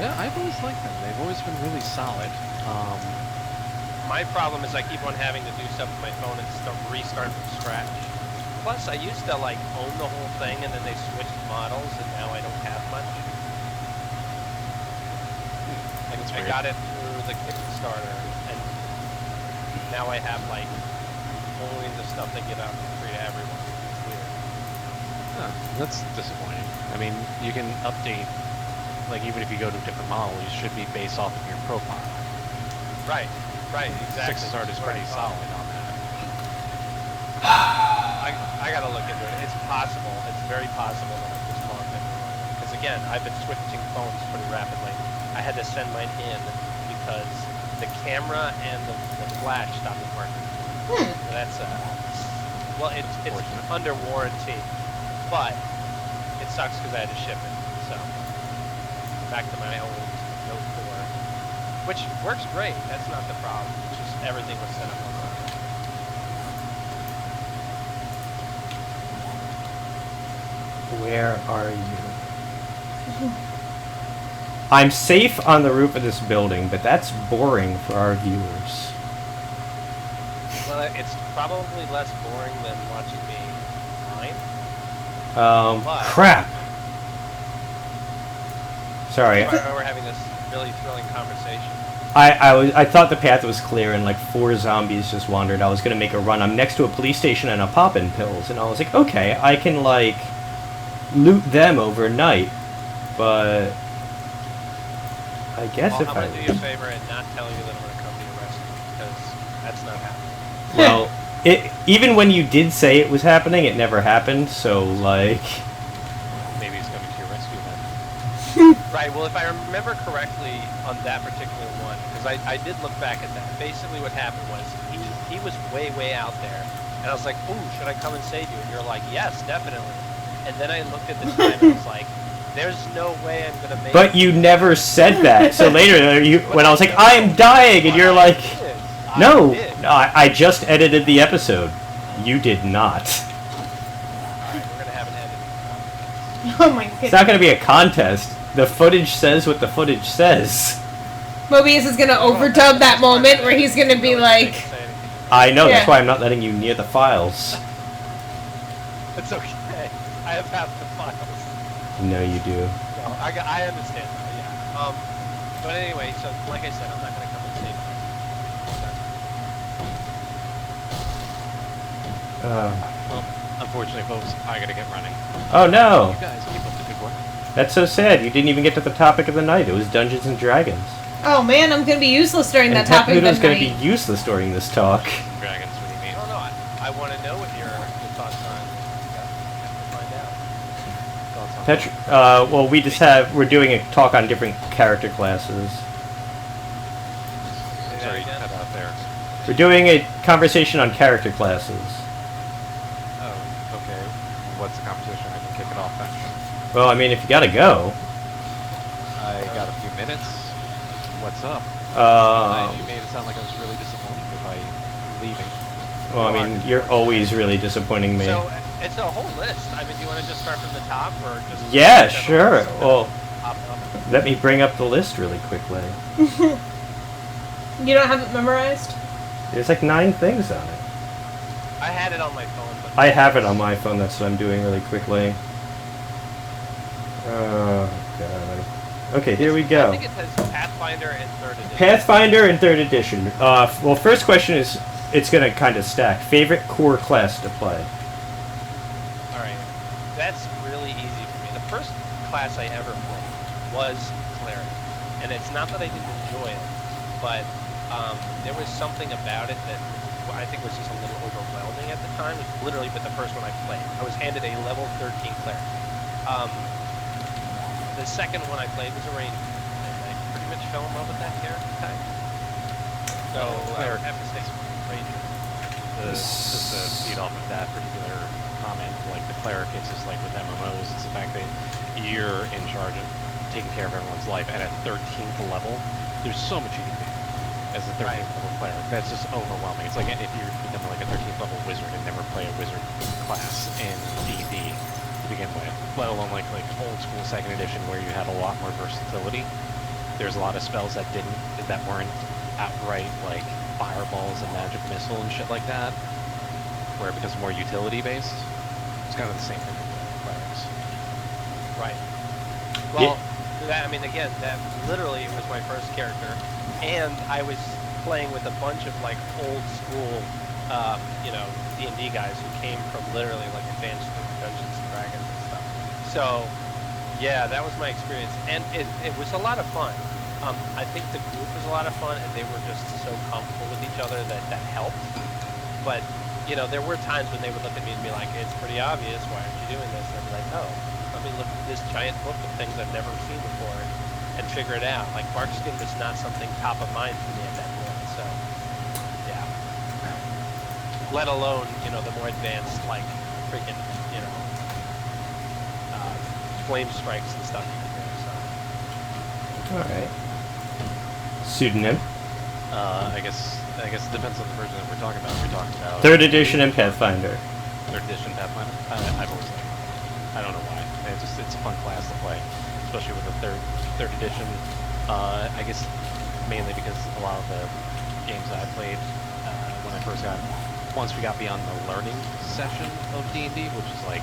Yeah, I've always liked them. They've always been really solid. My problem is I keep on having to do stuff with my phone and restart from scratch. Plus, I used to, like, own the whole thing, and then they switched models, and now I don't have much. I got it through the Kickstarter, and now I have, like, only the stuff they give out for free to everyone. It's weird. Huh, that's disappointing. I mean, you can update, like, even if you go to a different model, you should be based off of your profile. Right, exactly. Six's art is pretty solid on that. I gotta look into it. It's possible. It's very possible that I'm just logged in wrong. Because again, I've been switching phones pretty rapidly. I had to send mine in because the camera and the flash stopped working. So that's well, it's under warranty, but it sucks because I had to ship it. So back to my old Note 4, which works great. That's not the problem. It's just everything was set up on that. Where are you? I'm safe on the roof of this building, but that's boring for our viewers. Well, it's probably less boring than watching me mine. Crap. Sorry. We're having this really thrilling conversation. I thought the path was clear and like 4 zombies just wandered. I was gonna make a run. I'm next to a police station and a poppin' pills, and I was like, okay, I can like loot them overnight, but I guess well, if I'm gonna do you a favor and not tell you that I'm gonna come to your rescue, because that's not happening. Well, even when you did say it was happening, it never happened. So like, Maybe he's coming to your rescue then. Right, well, if I remember correctly on that particular one, because I did look back at that, basically what happened was he was way out there, and I was like, ooh, should I come and save you? And you're like, yes, definitely. And then I looked at the time and was like, there's no way I'm going to make but you never said that. So later, when I was like, I'm dying, and you're like, no, I just edited the episode. You did not. Alright, we're going to have an edit. Oh my goodness. It's not going to be a contest. The footage says what the footage says. Mobius is gonna overdub that moment where he's gonna be like, I know, that's Yeah. why I'm not letting you near the files. It's okay. I have half the files. No, you do. No, I understand now, yeah. But anyway, so like I said, I'm not going to come and save you. Uh, Well, unfortunately, folks, I gotta get running. oh no! You guys keep up the good work. That's so sad. You didn't even get to the topic of the night. It was Dungeons and Dragons. oh man, I'm gonna be useless during And that topic of the Technoodle's going to night. be useless during this talk. Dragons, what do you mean? I don't know. I want to know what your thoughts are. Have to find out. Thoughts on Well, we're doing a talk on different character classes. Sorry, cut out there. We're doing a conversation on character classes. Oh, okay. What's the competition? I can kick it off then. Well, I mean, if you gotta go. I got a few minutes. What's up? You made it sound like I was really disappointed by leaving. Well, I mean, you're always really disappointing me. So it's a whole list. I mean, do you want to just start from the top or just? Yeah, sure. Well, Pop up? let me bring up the list really quickly. You don't have it memorized? There's like 9 things on it. I had it on my phone, but I have it on my phone, that's what I'm doing really quickly. Oh, God. Okay, here we I go. think it says Pathfinder and 3rd edition. Pathfinder and 3rd edition. Well, first question is, it's going to kind of stack. Favorite core class to play? Alright, that's really easy for me. The first class I ever played was Cleric. And it's not that I didn't enjoy it, but there was something about it that I think was just a little overwhelming at the time. It was literally but the first one I played. I was handed a level 13 Cleric. The second one I played was a Ranger, and I pretty much fell in love with that character type. So I would have to say Ranger. Just to feed off of that particular comment, like the cleric, it's just like with MMOs, it's the fact that you're in charge of taking care of everyone's life, and at 13th level, there's so much you can do. as a 13th level player. That's just overwhelming. It's like if you become like a 13th level wizard and never play a wizard class in D&D to begin with, let alone like old school second edition where you had a lot more versatility. There's a lot of spells that weren't outright like fireballs and magic missile and shit like that, where it becomes more utility based. It's kind of the same thing with clerics. Right. Well, that, I mean, again, that literally was my first character, and I was playing with a bunch of like old school, you know, D&D guys who came from literally like advanced Dungeons and Dragons and stuff. So, yeah, that was my experience, and it was a lot of fun. I think the group was a lot of fun, and they were just so comfortable with each other that helped. But, you know, there were times when they would look at me and be like, it's pretty obvious, why aren't you doing this? And I'd be like, oh, let me look at this giant book of things I've never seen before and figure it out. Like, Barkskin was not something top of mind for me at that point, so, yeah. Let alone, you know, the more advanced, like, freaking, you know, flame strikes and stuff you can do, so. Alright. Pseudonym? I guess it depends on the version that we're talking about. We're talking about 3rd edition and Pathfinder. 3rd edition Pathfinder. I've always liked it. I don't know why. It's a fun class to play, especially with the third edition. I guess mainly because a lot of the games that I played when I first got, once we got beyond the learning session of D&D, which is like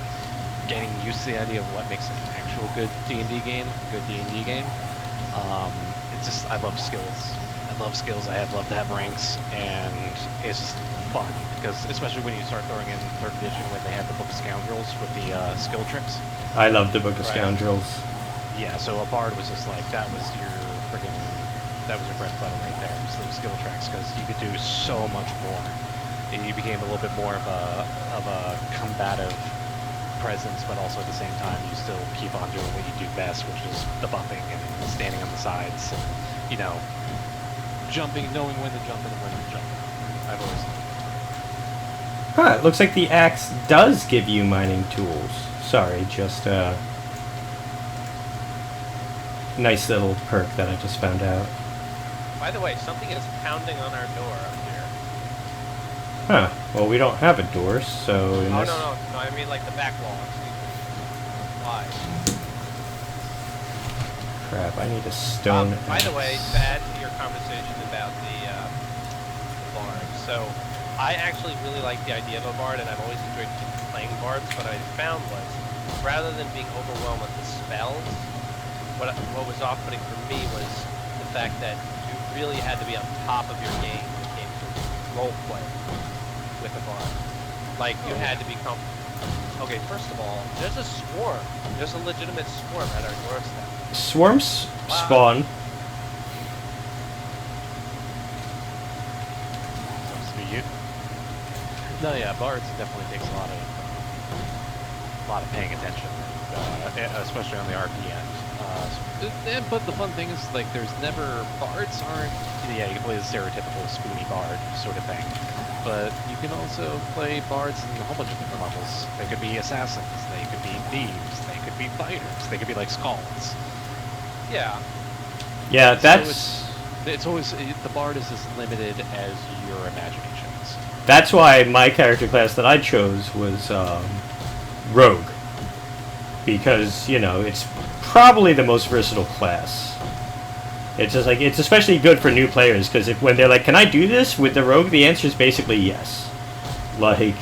getting used to the idea of what makes an actual good D&D game, it's just, I love skills. I love to have ranks, and it's just fun, because especially when you start throwing in 3rd edition when they have the Book of Scoundrels with the skill tricks. I love the Book of Scoundrels. Yeah, so a bard was just like, that was your bread and butter right there, just those skill tracks, because you could do so much more. And you became a little bit more of a combative presence, but also at the same time you still keep on doing what you do best, which is the buffing and standing on the sides, and, you know, jumping, knowing when to jump and when to jump. I've always Huh, it looks like the axe does give you mining tools. Sorry, just a nice little perk that I just found out. By the way, something is pounding on our door up here. Huh, well we don't have a door, so in this... No, I mean like the back wall, excuse me. Why? Crap, I need a stone By the axe. way, to add to your conversation about the bard, so I actually really like the idea of a bard, and I've always enjoyed playing bards. What I found was, rather than being overwhelmed with the spells, what was off-putting for me was the fact that you really had to be on top of your game when it came to role play with a bard. Like, you had to be comfortable. Okay, first of all, there's a swarm. There's a legitimate swarm at our doorstep. Swarms spawn. Supposed to be you. No, yeah, bards definitely takes a lot of paying attention, especially on the RP end. But the fun thing is, like, bards aren't, yeah, you can play the stereotypical spoony bard sort of thing, but you can also play bards in a whole bunch of different levels. They could be assassins, they could be thieves, they could be fighters, they could be like skalds. Yeah. Yeah, that's... So it's always, the bard is as limited as your imagination is. That's why my character class that I chose was Rogue. Because, you know, it's probably the most versatile class. It's just like, it's especially good for new players, because when they're like, can I do this with the Rogue? The answer is basically yes. Like...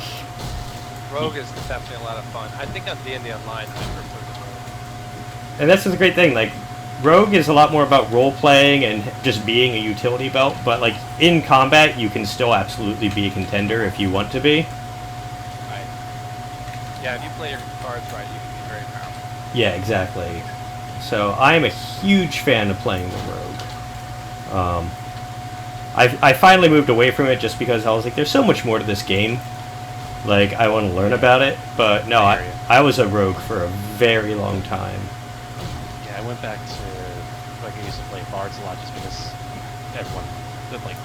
Rogue is definitely a lot of fun. I think on D&D Online, I prefer the Rogue. And that's the great thing, like, Rogue is a lot more about role-playing and just being a utility belt, but, like, in combat, you can still absolutely be a contender if you want to be. Right. Yeah, if you play your cards right, you can be very powerful. Yeah, exactly. So, I'm a huge fan of playing the Rogue. I finally moved away from it just because I was like, there's so much more to this game. Like, I want to learn about it, but no, I was a Rogue for a very long time. I went back to, like, I used to play bards a lot just because everyone, like,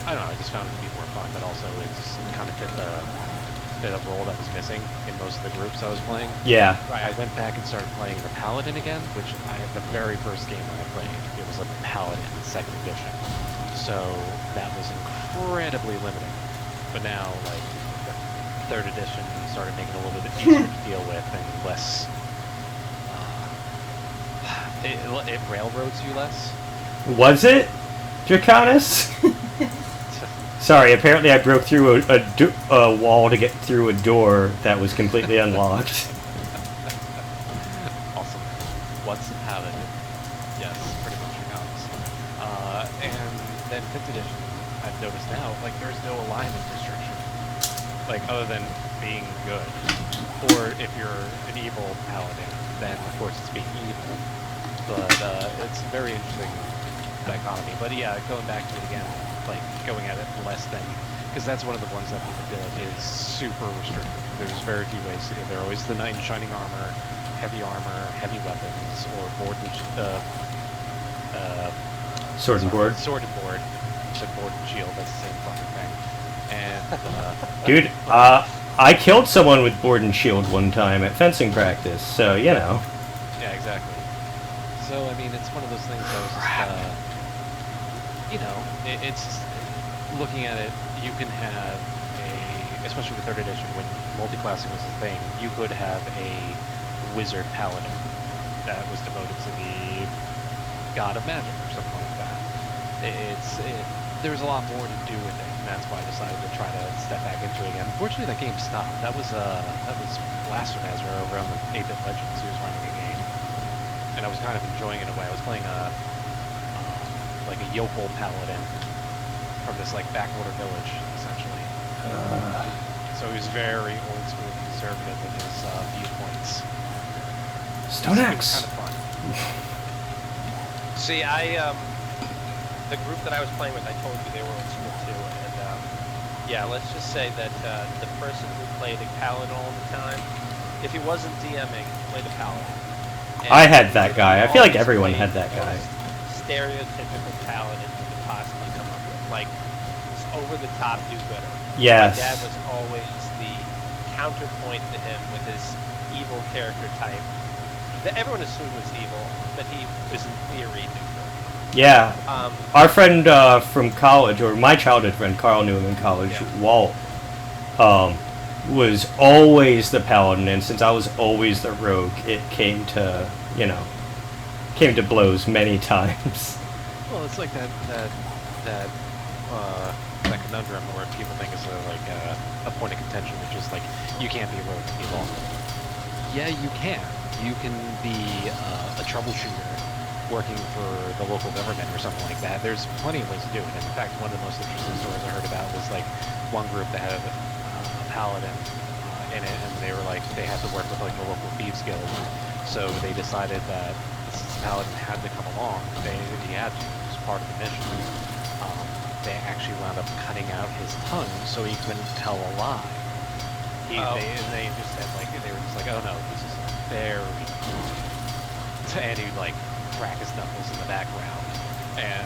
I don't know, I just found it to be more fun, but also it just kind of fit the role that was missing in most of the groups I was playing. Yeah. Right. I went back and started playing the Paladin again, which the very first game I played, it was a Paladin 2nd edition. So that was incredibly limiting. But now, like, 3rd edition started making it a little bit easier to deal with and less. It railroads you less. Was it, Draconis? Sorry, apparently I broke through a wall to get through a door that was completely unlocked. Awesome. What's the paladin? Yes, pretty much Draconis. And then 5th edition, I've noticed now, like, there's no alignment restriction. Like, other than being good. Or if you're an evil paladin, then of course it's being evil. But it's a very interesting dichotomy. But yeah, going back to it again, like going at it less than, because that's one of the ones that people feel like is super restricted. There's very few ways to do it. There are always the knight in shining armor, heavy weapons, or board and Sword and board. Sword and board. I said board and shield. That's the same fucking thing. And Dude, I killed someone with board and shield one time at fencing practice, so you know. Yeah, exactly. So, I mean, it's one of those things that was just, you know, it's looking at it, you can have especially with 3rd edition, when multi-classing was a thing, you could have a wizard paladin that was devoted to the god of magic or something like that. There's a lot more to do with it, and that's why I decided to try to step back into it again. Unfortunately, that game stopped. That was Blastermaster over on the 8-Bit Legends who was running the game. And I was kind of enjoying it in a way. I was playing like a yokel paladin from this like backwater village, essentially. So he was very old school conservative in his viewpoints. Stone It was Axe. kind of fun. See, the group that I was playing with, I told you they were old school too, and yeah, let's just say that the person who played a paladin all the time, if he wasn't DMing, he played a paladin. And I had that guy. I feel like always everyone played had that the guy. most stereotypical paladin you could possibly come up with, like this over-the-top do-gooder. Yes. My dad was always the counterpoint to him with his evil character type. That everyone assumed was evil, but he was in theory neutral. Yeah. Our friend from college, or my childhood friend, Carl knew him in college, Yeah. Walt, was always the paladin, and since I was always the rogue, it came to, blows many times. Well, it's like that conundrum where people think it's a point of contention, which is like, you can't be a rogue and be lawful. Yeah, you can. You can be a troubleshooter working for the local government or something like that. There's plenty of ways to do it. And in fact, one of the most interesting stories I heard about was like one group that had a paladin in it, and they were like, they had to work with like the local thieves guild. So they decided that since the paladin had to come along, he had to. It was part of the mission. They actually wound up cutting out his tongue so he couldn't tell a lie. They just said like, they were just like, oh no, this is very, and he'd like crack his knuckles in the background, and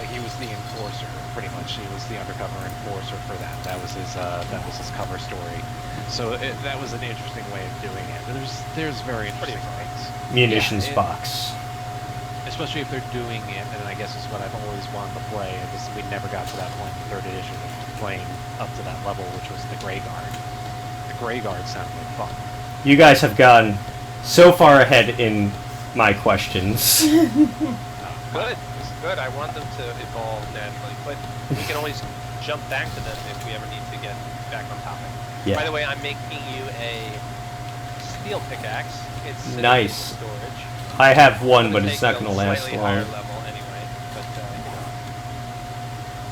he was the enforcer, pretty much. He was the undercover enforcer for that. That was his cover story. So that was an interesting way of doing it. There's very interesting things. Munitions box. Especially if they're doing it, and I guess it's what I've always wanted to play. We never got to that point in 3rd edition of playing up to that level, which was the Grey Guard. The Grey Guard sounded like fun. You guys have gone so far ahead in my questions. Good. It's good. I want them to evolve naturally, but we can always jump back to them if we ever need to get back on topic. Yeah. By the way, I'm making you a steel pickaxe. It's sitting Nice. in storage. I have one, I'm but gonna it's not take going to a last slightly higher long. level anyway,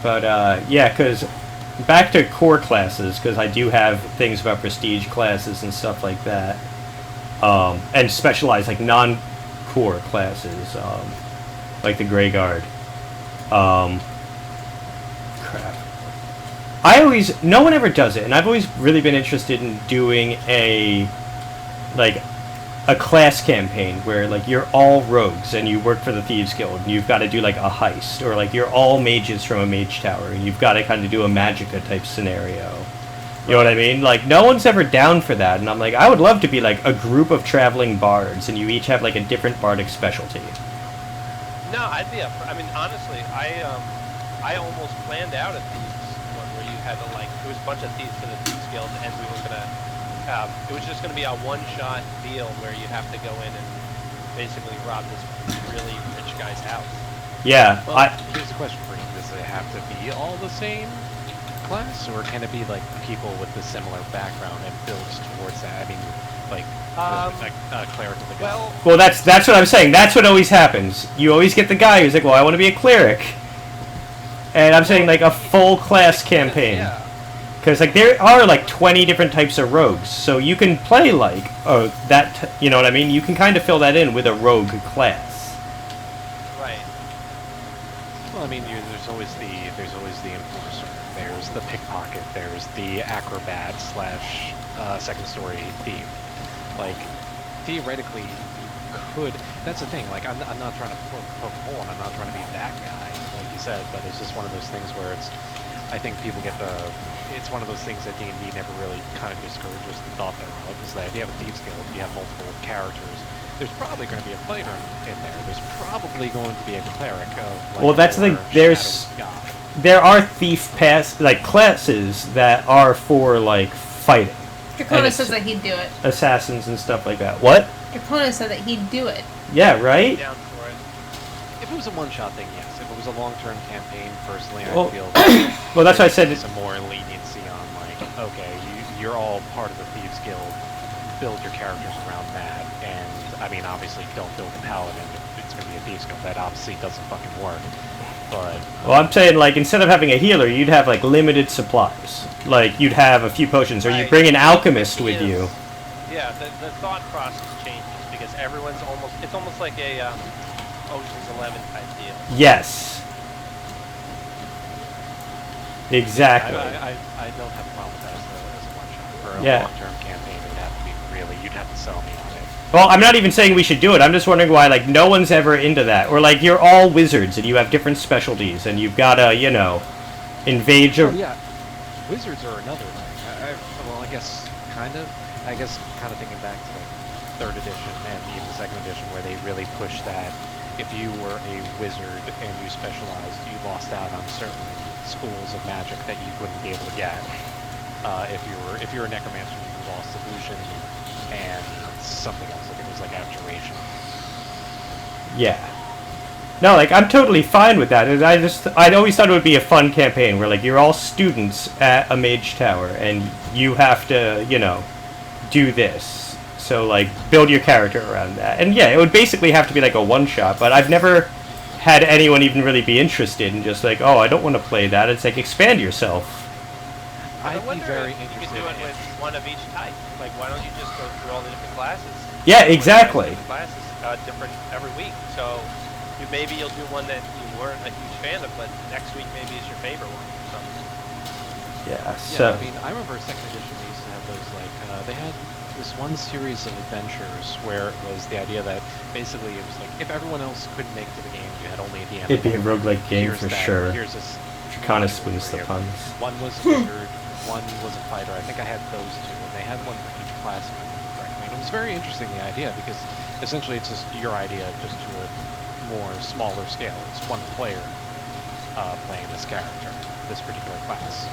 But yeah, because back to core classes, because I do have things about prestige classes and stuff like that, and specialized like non-core classes, like the Grey Guard. Crap. No one ever does it, and I've always really been interested in doing a class campaign where like you're all rogues and you work for the Thieves Guild and you've got to do like a heist, or like you're all mages from a mage tower and you've got to kind of do a Magicka type scenario. You know what I mean? Like no one's ever down for that, and I'm like, I would love to be like a group of traveling bards and you each have like a different bardic specialty. No, I'd be up for, I mean, honestly, I almost planned out a Thieves one where you had to like, it was a bunch of Thieves in the Thieves Guild, and we were gonna, it was just gonna be a one-shot deal where you have to go in and basically rob this really rich guy's house. Yeah, Well, here's the question for you: does it have to be all the same class, or can it be like people with a similar background and builds towards that? I mean, like cleric of the god. Well, that's what I'm saying. That's what always happens. You always get the guy who's like, well, I want to be a cleric. And I'm saying like a full class campaign. Yeah. Because like there are like 20 different types of rogues, so you can play like you know what I mean? You can kind of fill that in with a rogue class. Right. Well, I mean, there's always the enforcer. There's the pickpocket. There's the acrobat slash second story thief. Like, theoretically, you could. That's the thing. Like, I'm not trying to poke a hole, and I'm not trying to be that guy, like you said. But it's just one of those things where I think people get it's one of those things that D&D never really kind of discourages the thought thereof. Is that if you have a thieves guild, you have multiple characters. There's probably going to be a fighter in there. There's probably going to be a cleric of. Like, well, that's the thing. There are thief classes that are for like fighting. Dracona says that he'd do it. Assassins and stuff like that. What? Dracona said that he'd do it. Yeah, right? Down for it. If it was a one-shot thing, yes. If it was a long-term campaign, personally, Well, I feel well, that's why I said some more leniency on, like, okay, you're all part of the Thieves Guild, build your characters around that, and, I mean, obviously, don't build a paladin if it's going to be a Thieves Guild. That obviously doesn't fucking work. But, well, I'm saying, like, instead of having a healer, you'd have, like, limited supplies. Like, you'd have a few potions, or you bring an alchemist with you. Yeah, the thought process changes, because it's almost like a Ocean's 11 type deal. Yes. Exactly. I don't have a problem with that as a one-shot. For a long-term campaign, it would have to be really, you'd have to sell me on it. Well, I'm not even saying we should do it. I'm just wondering why, like, no one's ever into that. Or, like, you're all wizards, and you have different specialties, and you've gotta, you know, invade your... Oh, yeah. Wizards are another thing. I guess, kind of. I guess, kind of thinking back to, like, 3rd edition and even the 2nd edition, where they really pushed that if you were a wizard and you specialized, you lost out on certain schools of magic that you wouldn't be able to get. If you were a necromancer, you lost illusion and something else. I think it was like abjuration. Yeah. No, like, I'm totally fine with that. I'd always thought it would be a fun campaign where, like, you're all students at a mage tower, and you have to, you know, do this. So, like, build your character around that. And, yeah, it would basically have to be, like, a one-shot, but I've never had anyone even really be interested in just, like, oh, I don't want to play that. It's like, expand yourself. I I'd be wonder very if you interested could do it in with one of each type. Like, why don't you just go through all the different classes? Yeah, exactly. Different classes, different every week. So maybe you'll do one that you weren't a huge fan of, but next week maybe is your favorite one or something. Yeah, Yeah, so... I mean, I remember 2nd edition, they used to have those, like, they had this one series of adventures where it was the idea that basically it was like, if everyone else couldn't make it to the game, you had only a DM. It'd be a roguelike game for sure. Here's this... Dracona wins the puns. One was a wizard, one was a fighter. I think I had those two, and they had one for each class, if I remember correctly. And it was very interesting, the idea, because essentially it's just your idea just to a more smaller scale. It's one player playing this character, this particular class.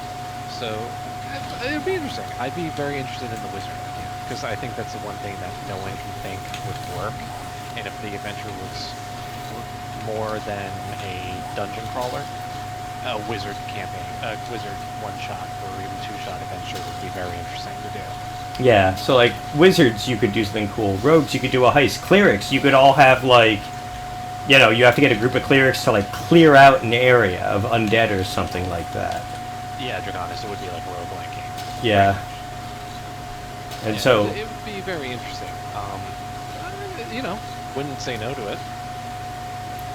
So it'd be interesting. I'd be very interested in the wizard idea, because I think that's the one thing that no one can think would work. And if the adventure was more than a dungeon crawler, a wizard campaign, a wizard one-shot or even two-shot adventure would be very interesting to do. Yeah, so like wizards, you could do something cool. Rogues, you could do a heist. Clerics, you could all have like, you know, you have to get a group of clerics to like clear out an area of undead or something like that. Yeah, Dragonis, it would be like a roguelike game. Yeah. And yeah, so it would be very interesting. You know, wouldn't say no to it.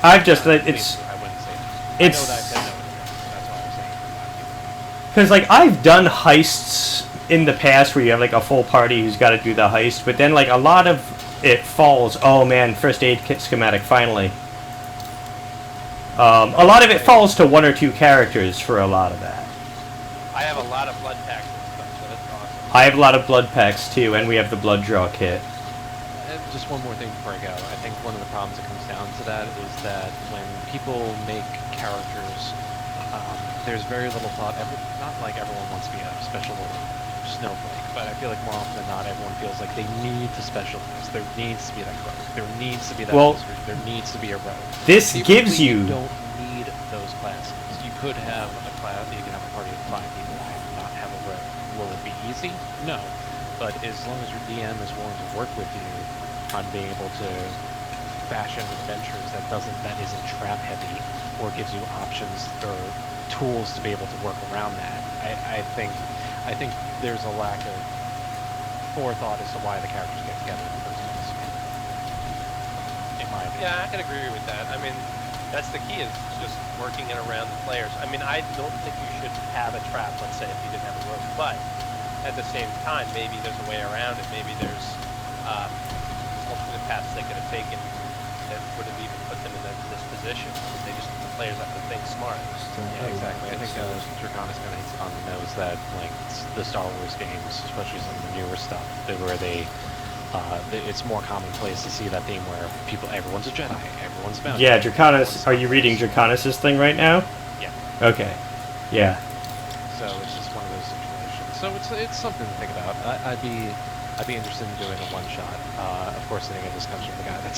I've just it's I wouldn't say no. it's I know that I said no to it. That's all I'm saying. because like I've done heists in the past where you have like a full party who's got to do the heist, but then like a lot of it falls. Oh man, first aid kit schematic finally. A lot of it falls to one or two characters for a lot of that. I have a lot of blood packs and stuff, so that's awesome. I have a lot of blood packs too, and we have the blood draw kit. Just one more thing before I go. I think one of the problems that comes down to that is that when people make characters There's very little thought. Not like everyone wants to be a special little snowflake, but I feel like more often than not, everyone feels like they need to specialize. There needs to be that cleric. There needs to be that wizard. There needs to be a rogue. This gives You you... don't need those classes. You could have a class. You can have a party of 5 people and not have a rogue. Will it be easy? No. But as long as your DM is willing to work with you on being able to fashion adventures that isn't trap heavy, or gives you options or tools to be able to work around that, I think there's a lack of forethought as to why the characters get together in the first place. In my opinion. Yeah, I can agree with that. I mean, that's the key, is just working it around the players. I mean, I don't think you should have a trap, let's say, if you didn't have a rope, but at the same time, maybe there's a way around it. Maybe there's alternate paths they could have taken that would have even put them in this position. The players have to think smart. Yeah, exactly. I think Draconis kind of hits it on the nose that, like, the Star Wars games, especially some of the newer stuff, where it's more commonplace to see that theme where everyone's a Jedi, everyone's bound. Yeah, Draconis. Are you reading Draconis' thing right now? Yeah. Okay. Yeah. So it's just one of those situations. So it's something to think about. I'd be interested in doing a one shot. Of course, then again, this comes from the guy that I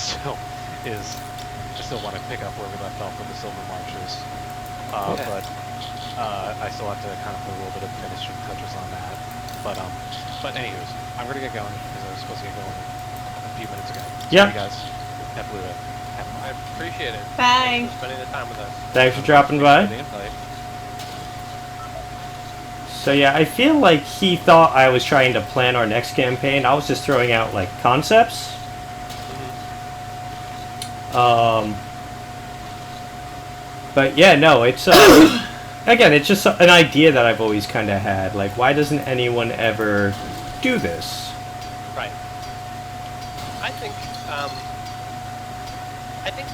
still want to pick up where we left off with the Silver Marches. But I still have to kind of put a little bit of finishing touches on that. But anyways, I'm gonna get going because I was supposed to get going a few minutes ago. Yeah. So you guys have Pluto. Have fun. I appreciate it. Bye. Thanks for spending the time with us. Thanks for dropping by. The invite. So yeah, I feel like he thought I was trying to plan our next campaign. I was just throwing out, like, concepts. But yeah, no, it's again, it's just an idea that I've always kind of had. Like, why doesn't anyone ever do this? Right. I think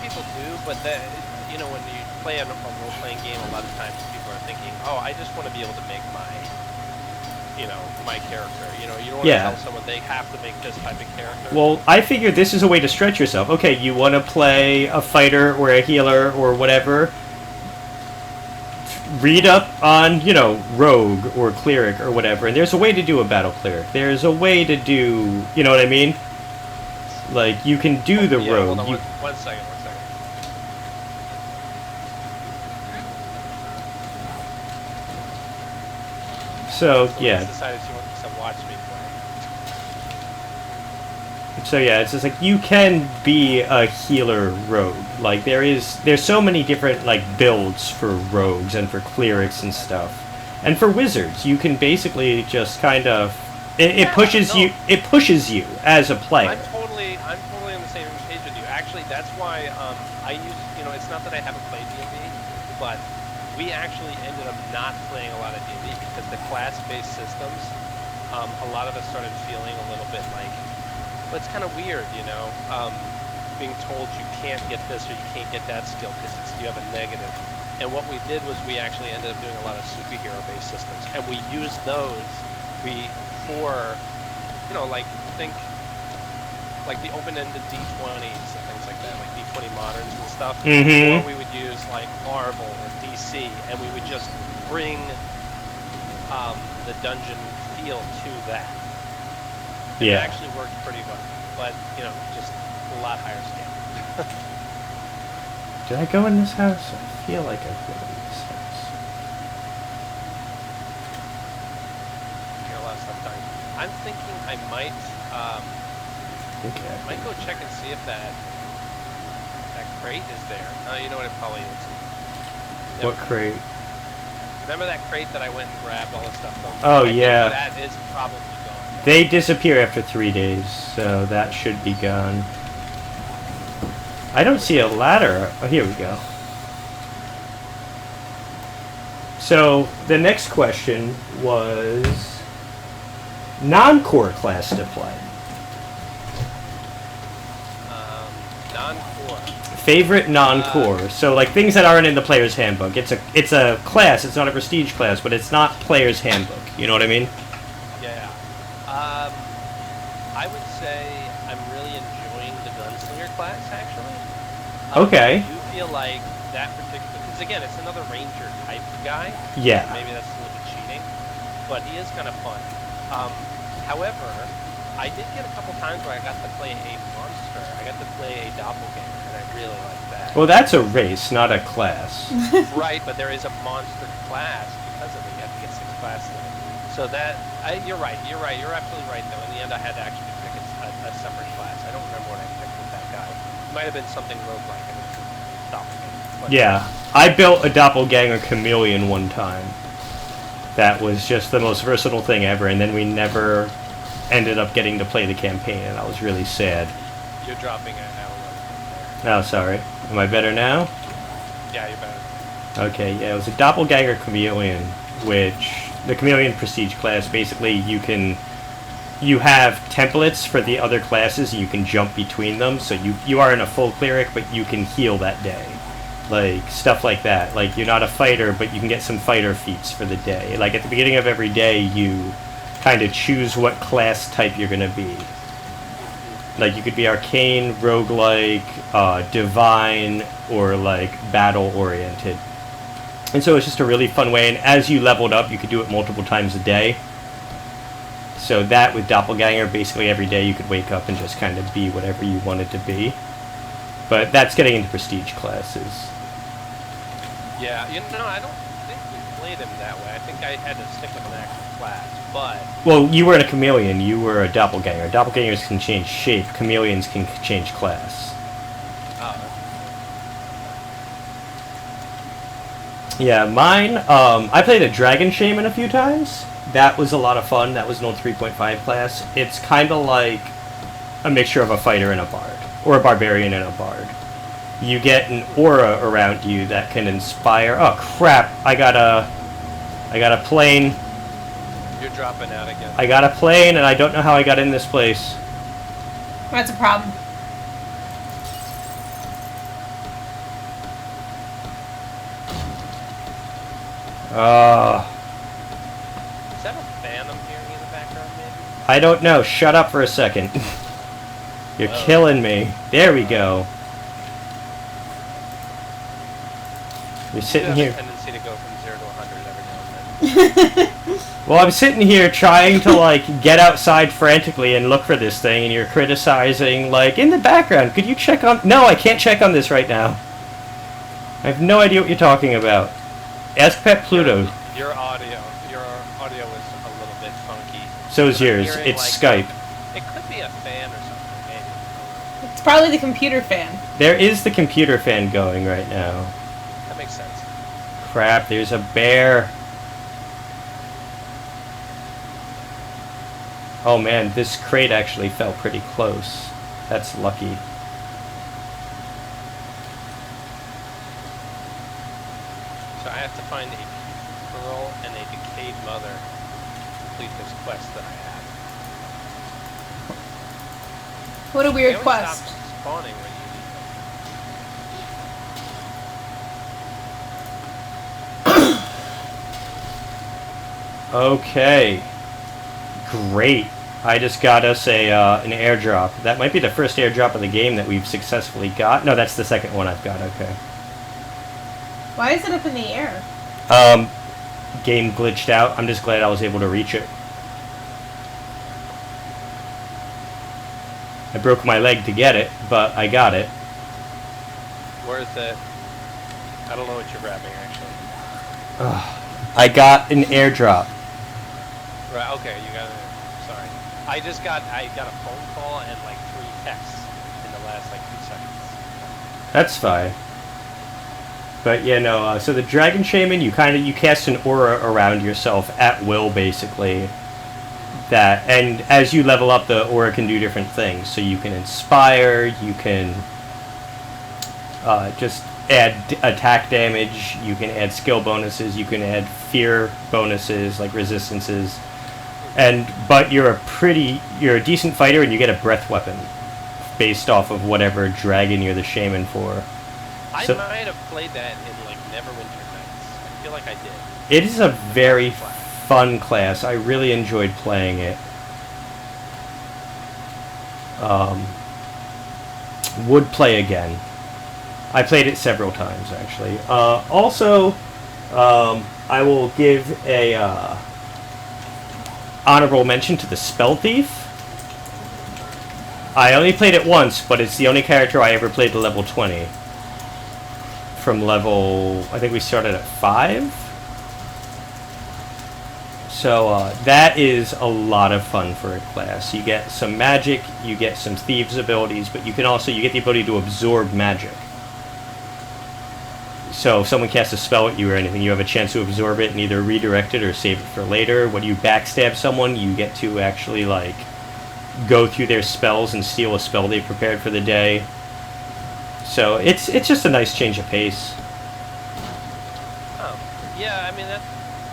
people do, but when you play a role-playing game, a lot of times people are thinking, oh, I just want to be able to make my character. You don't want to tell someone they have to make this type of character. Well, I figure this is a way to stretch yourself. Okay, you want to play a fighter or a healer or whatever. Read up on, rogue or cleric or whatever, and there's a way to do a battle cleric. There's a way to do, you know what I mean? Like, you can do the rogue. Hold on, one second. So, yeah. Decided she wants to watch me play. So yeah, it's just like you can be a healer rogue. Like there's so many different like builds for rogues and for clerics and stuff. And for wizards, you can basically just kind of it pushes you as a player. I'm totally on the same page with you. Actually, that's why I use, it's not that I haven't played D&D, but we actually ended up not playing a lot of D&D because the class-based systems, a lot of us started feeling a little bit like, well, it's kind of weird, being told you can't get this or you can't get that skill because you have a negative. And what we did was we actually ended up doing a lot of superhero-based systems, and we used those think like the open-ended D20s and things like that, like D20 moderns and stuff. Mm-hmm. Or we would use like Marvel or DC, and we would just bring the dungeon feel to that. And Yeah. It actually worked pretty well, but just a lot higher scale. Did I go in this house? I feel like I've been in this house. Get a lot of stuff done. I'm thinking I might go check and see if that crate is there. You know what, it probably is. What crate? Remember that crate that I went and grabbed all the stuff from? Oh, I think yeah. that is probably gone. They disappear after 3 days, so that should be gone. I don't see a ladder. Oh, here we go. So, the next question was non-core class to play. Non-core. Favorite non-core. So, like, things that aren't in the player's handbook. It's a class, it's not a prestige class, but it's not player's handbook. You know what I mean? Yeah. I would say I'm really enjoying the gunslinger class, actually. Okay. I do feel like that particular, Because again, it's another ranger type guy. Yeah. Maybe that's a little bit cheating, but he is kind of fun. However, I did get a couple times where I got to play a monster. I got to play a doppelganger, and I really liked that. Well, that's a race, not a class. Right, but there is a monster class because of it. You have to get 6 classes in it. So that, you're right. You're absolutely right, though. In the end, I had to actually pick a separate class. I don't remember what I picked with that guy. It might have been something roguelike. I mean, doppelganger. But Yeah, I built a doppelganger chameleon one time. That was just the most versatile thing ever, and then we never ended up getting to play the campaign, and I was really sad. You're dropping it now. There. Oh, sorry. Am I better now? Yeah, you're better. Okay, yeah, it was a doppelganger chameleon, which the chameleon prestige class, basically you have templates for the other classes, and you can jump between them, so you are in a full cleric, but you can heal that day. Like, stuff like that. Like, you're not a fighter, but you can get some fighter feats for the day. Like, at the beginning of every day, you kind of choose what class type you're going to be. Like, you could be arcane, roguelike, divine, or, like, battle-oriented. And so it's just a really fun way, and as you leveled up, you could do it multiple times a day. So that, with Doppelganger, basically every day you could wake up and just kind of be whatever you wanted to be. But that's getting into prestige classes. Yeah, I don't think we played him that way. I think I had to stick with an actual class, but... Well, you weren't a chameleon, you were a doppelganger. Doppelgangers can change shape, chameleons can change class. Oh. Yeah, mine, I played a dragon shaman a few times. That was a lot of fun. That was an old 3.5 class. It's kind of like a mixture of a fighter and a bard, or a barbarian and a bard. You get an aura around you that can inspire... Oh, crap. I got a plane. You're dropping out again. I got a plane, and I don't know how I got in this place. That's a problem. Is that a fan I'm hearing in the background, maybe? I don't know. Shut up for a second. You're killing me. There we go. You're sitting You here. have a tendency to go from 0 to 100 every now and then. Well, I'm sitting here trying to, like, get outside frantically and look for this thing, and you're criticizing, like, in the background. Could you check on... No, I can't check on this right now. I have no idea what you're talking about. Ask Pet Pluto. Your audio is a little bit funky. So is I'm yours. hearing, It's like, Skype. It could be a fan or something, maybe. It's probably the computer fan. There is the computer fan going right now. That makes sense. Crap, there's a bear. Oh man, this crate actually fell pretty close. That's lucky. So I have to find a pearl and a decayed mother to complete this quest that I have. What a They weird always quest. stop spawning when you Okay. Great. I just got us an airdrop. That might be the first airdrop of the game that we've successfully got. No, that's the second one I've got. Okay. Why is it up in the air? Game glitched out. I'm just glad I was able to reach it. I broke my leg to get it, but I got it. Where's it? I don't know what you're grabbing, actually. I got an airdrop. Right, okay, you got it. Sorry. I got a phone call and like 3 texts in the last like 2 seconds. That's fine. But yeah, no. So the Dragon Shaman, you cast an aura around yourself at will, basically. And as you level up, the aura can do different things. So you can inspire. You can just add attack damage. You can add skill bonuses. You can add fear bonuses like resistances. But you're a decent fighter, and you get a breath weapon based off of whatever dragon you're the shaman for. I So- might have played that in like Neverwinter Nights. I feel like I did. It is a very fun class. I really enjoyed playing it. Would play again. I played it several times, actually. Also, I will give a honorable mention to the Spell Thief. I only played it once, but it's the only character I ever played to level 20. From level... I think we started at 5? So, that is a lot of fun for a class. You get some magic, you get some thieves' abilities, but you get the ability to absorb magic. So if someone casts a spell at you or anything, you have a chance to absorb it and either redirect it or save it for later. When you backstab someone, you get to actually, like, go through their spells and steal a spell they prepared for the day. So it's just a nice change of pace. Oh, yeah, I mean,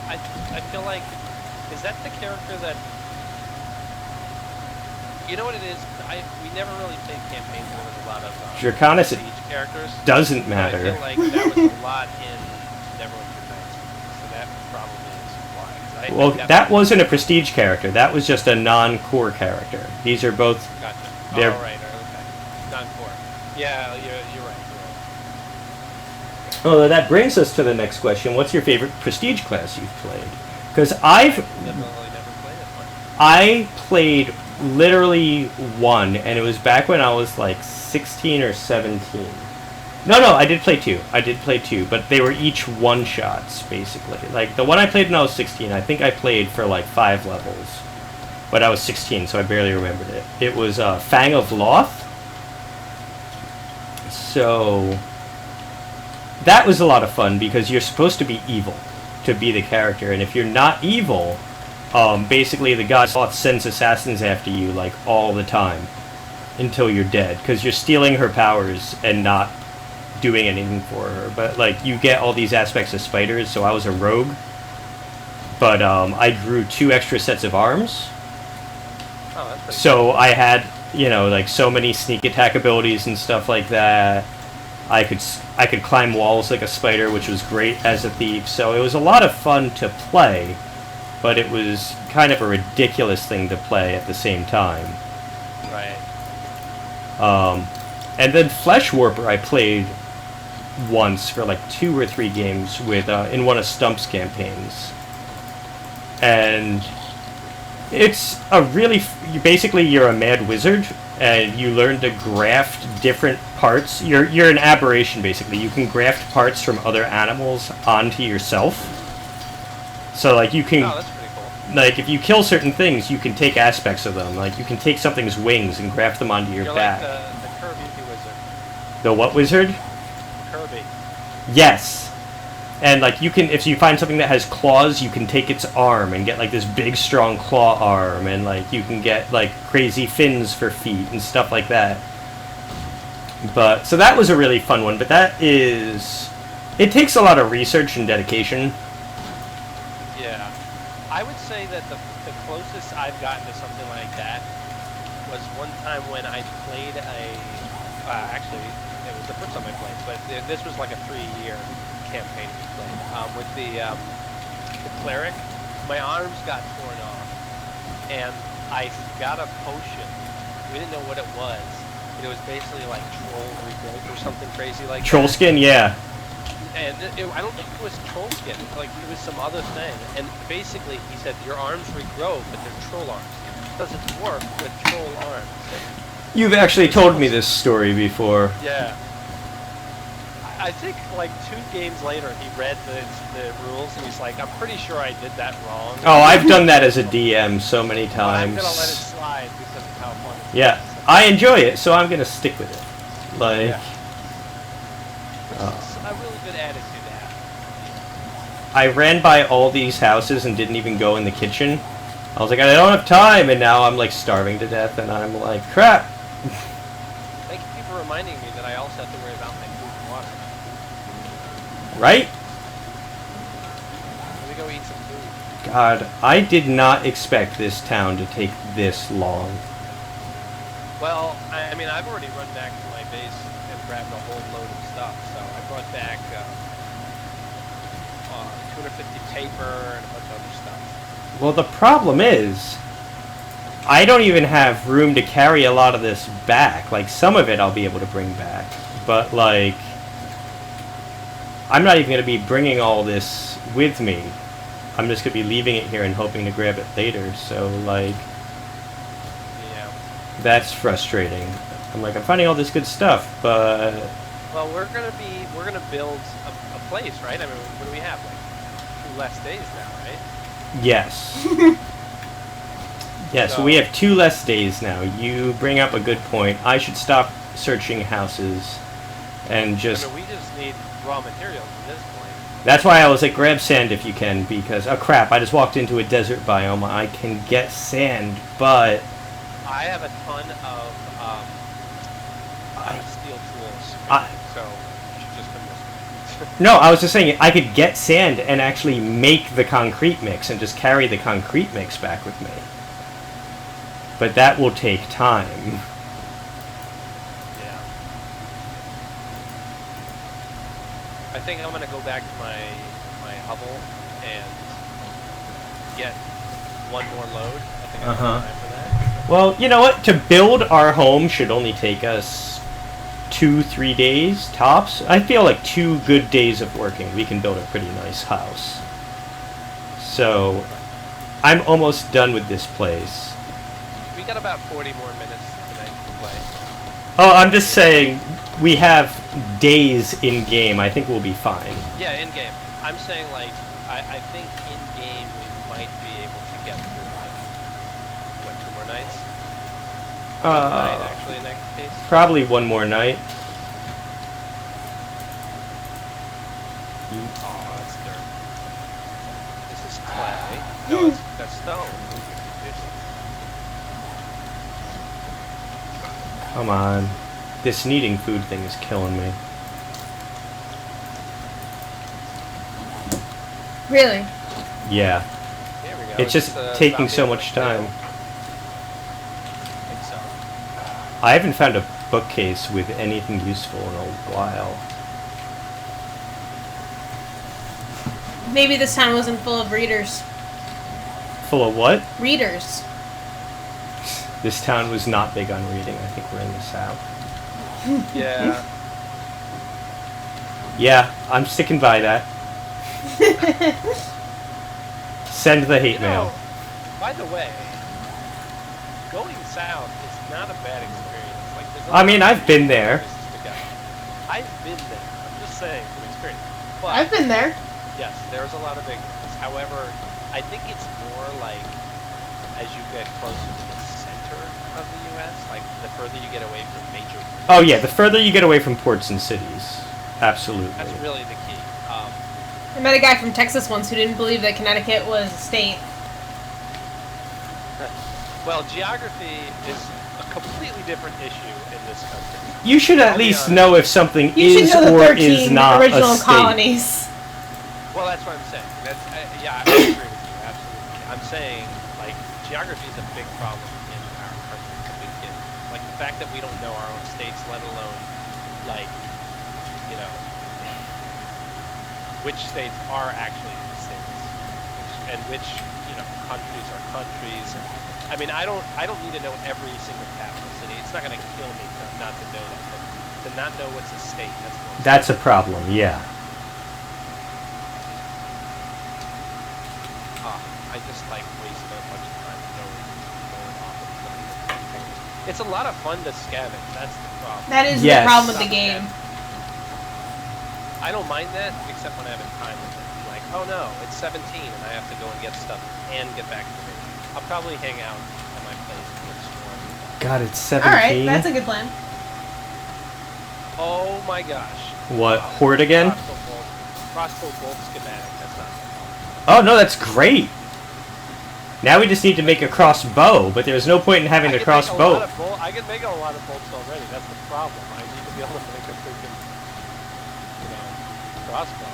I feel like, is that the character that, you know what it is? We never really played campaigns where there was a lot of Draconis siege characters. doesn't matter. But I feel like that was a lot in Neverwinter Nights, so that probably is why. 'Cause Well, that wasn't a prestige character. That was just a non-core character. These are both... Gotcha. They're- Oh, right, okay. Non-core. Yeah, you're right. Oh, that brings us to the next question. What's your favorite prestige class you've played? Because I've... Definitely never played it one. I played literally one, and it was back when I was like 16 or 17. No, I did play two. But they were each one-shots, basically. Like, the one I played when I was 16, I think I played for like 5 levels. But I was 16, so I barely remembered it. It was Fang of Loth. So... that was a lot of fun, because you're supposed to be evil to be the character, and if you're not evil, basically the god Sloth sends assassins after you, like, all the time, until you're dead, because you're stealing her powers and not doing anything for her. But, like, you get all these aspects of spiders, so I was a rogue, but I grew 2 extra sets of arms, Oh, that's pretty so I had, like, so many sneak attack abilities and stuff like that. I could climb walls like a spider, which was great as a thief. So it was a lot of fun to play, but it was kind of a ridiculous thing to play at the same time. Right. And then Flesh Warper I played once for like 2 or 3 games with in one of Stump's campaigns. And it's a really... basically you're a mad wizard, and you learn to graft different parts. You're an aberration, basically. You can graft parts from other animals onto yourself. So, like, you can... Oh, that's pretty cool. like, if you kill certain things, you can take aspects of them. Like, you can take something's wings and graft them onto your You're back. like the Kirby wizard. The what wizard? Kirby. Yes. And, like, you can... if you find something that has claws, you can take its arm and get, like, this big, strong claw arm. And, like, you can get, like, crazy fins for feet and stuff like that. But... so that was a really fun one. But that is... it takes a lot of research and dedication. Yeah. I would say that the closest I've gotten to something like that was one time when I played actually, it was the first time I played, but this was like a 3-year campaign we played. With the cleric, my arms got torn off, and I got a potion. We didn't know what it was, but it was basically like troll regrowth or something crazy like Troll that. skin, yeah. And I don't think it was troll skin. Like, it was some other thing. And basically, he said, your arms regrow, but they're troll arms. It doesn't work with troll arms. You've actually told me this story before. Yeah. I think, like, 2 games later, he read the rules, and he's like, I'm pretty sure I did that wrong. Oh, I've done that as a DM so many But times. I'm gonna let it slide because of how fun it is. Yeah, I enjoy it, so I'm gonna stick with it. Like... Yeah. It's a really good attitude to have. I ran by all these houses and didn't even go in the kitchen. I was like, I don't have time, and now I'm like starving to death, and I'm like, crap. Thank you for reminding me that I also have to worry about my food and water. Right? Let me go eat some food. God, I did not expect this town to take this long. Well, I mean, I've already run back to my base and grabbed a whole load of stuff, so I brought back 250 paper and a bunch of other stuff. Well, the problem is, I don't even have room to carry a lot of this back. Like, some of it I'll be able to bring back, but like, I'm not even going to be bringing all this with me. I'm just going to be leaving it here and hoping to grab it later. So, like, Yeah. that's frustrating. I'm finding all this good stuff, but Well, we're gonna build a place, right? I mean, what do we have? Like 2 less days now, right? yes. Yeah, so we have 2 less days now. You bring up a good point. I should stop searching houses and just... I mean, we just need raw materials at this point. That's why I was like, grab sand if you can, because... Oh, crap, I just walked into a desert biome. I can get sand, but... I have a ton of steel tools, so you should just come this way. No, I was just saying, I could get sand and actually make the concrete mix and just carry the concrete mix back with me. But that will take time. Yeah. I think I'm gonna go back to my hovel and get one more load. I think I have time for that. Well, you know what? To build our home should only take us 2-3 days, tops. I feel like 2 good days of working, we can build a pretty nice house. So, I'm almost done with this place. We got about 40 more minutes tonight to play. Oh, I'm just saying, we have days in-game. I think we'll be fine. Yeah, in game. I'm saying like I think in game we might be able to get through like what 2 more nights? Night, actually, in that case. Probably one more night. Oh, that's dirt. This is clay. No, that's stone. Come on. This needing food thing is killing me. Really? Yeah. Here we go. It's just taking so much time. I think so. I haven't found a bookcase with anything useful in a while. Maybe this town wasn't full of readers. Full of what? Readers. This town was not big on reading. I think we're in the South. Yeah. Yeah, I'm sticking by that. Send the hate mail. By the way, going south is not a bad experience. Like, there's a I mean, I've been there. places to go. I've been there. I'm just saying from experience. But I've been there. yes, there's a lot of ignorance. However, I think it's more like as you get closer to the center of the U.S., like the further you get away from major. Oh yeah, the further you get away from ports and cities. Absolutely. That's really the key. I met a guy from Texas once who didn't believe that Connecticut was a state. Well, geography is a completely different issue in this country. You should at I'll be least honest. know if something You should is know the or 13 is not original a state. colonies. Well, that's what I'm saying. That's yeah, I agree with you absolutely. I'm saying like geography is a big problem in our country. It's a big deal. Like the fact that we don't know our own states, let alone like you know which states are actually states, and which you know countries are countries. And, I mean, I don't need to know every single capital city. It's not going to kill me not to know that. But to not know what's a state, That's a problem, yeah. I just like wasting a bunch of time going off of things. It's a lot of fun to scavenge. That's the problem. That is Yes. the problem with the game. I don't mind that, except when I have a time limit. Like, oh no, it's 17 and I have to go and get stuff and get back to the base. I'll probably hang out at my place and explore. God, it's 17. Alright, that's a good plan. Oh my gosh. What, Hoard again? Crossbow bolt schematic, that's not Oh no, that's great! Now we just need to make a crossbow, but there's no point in having the crossbow. I can make a lot of bolts already, that's the problem. I need to be able to make a freaking, crossbow.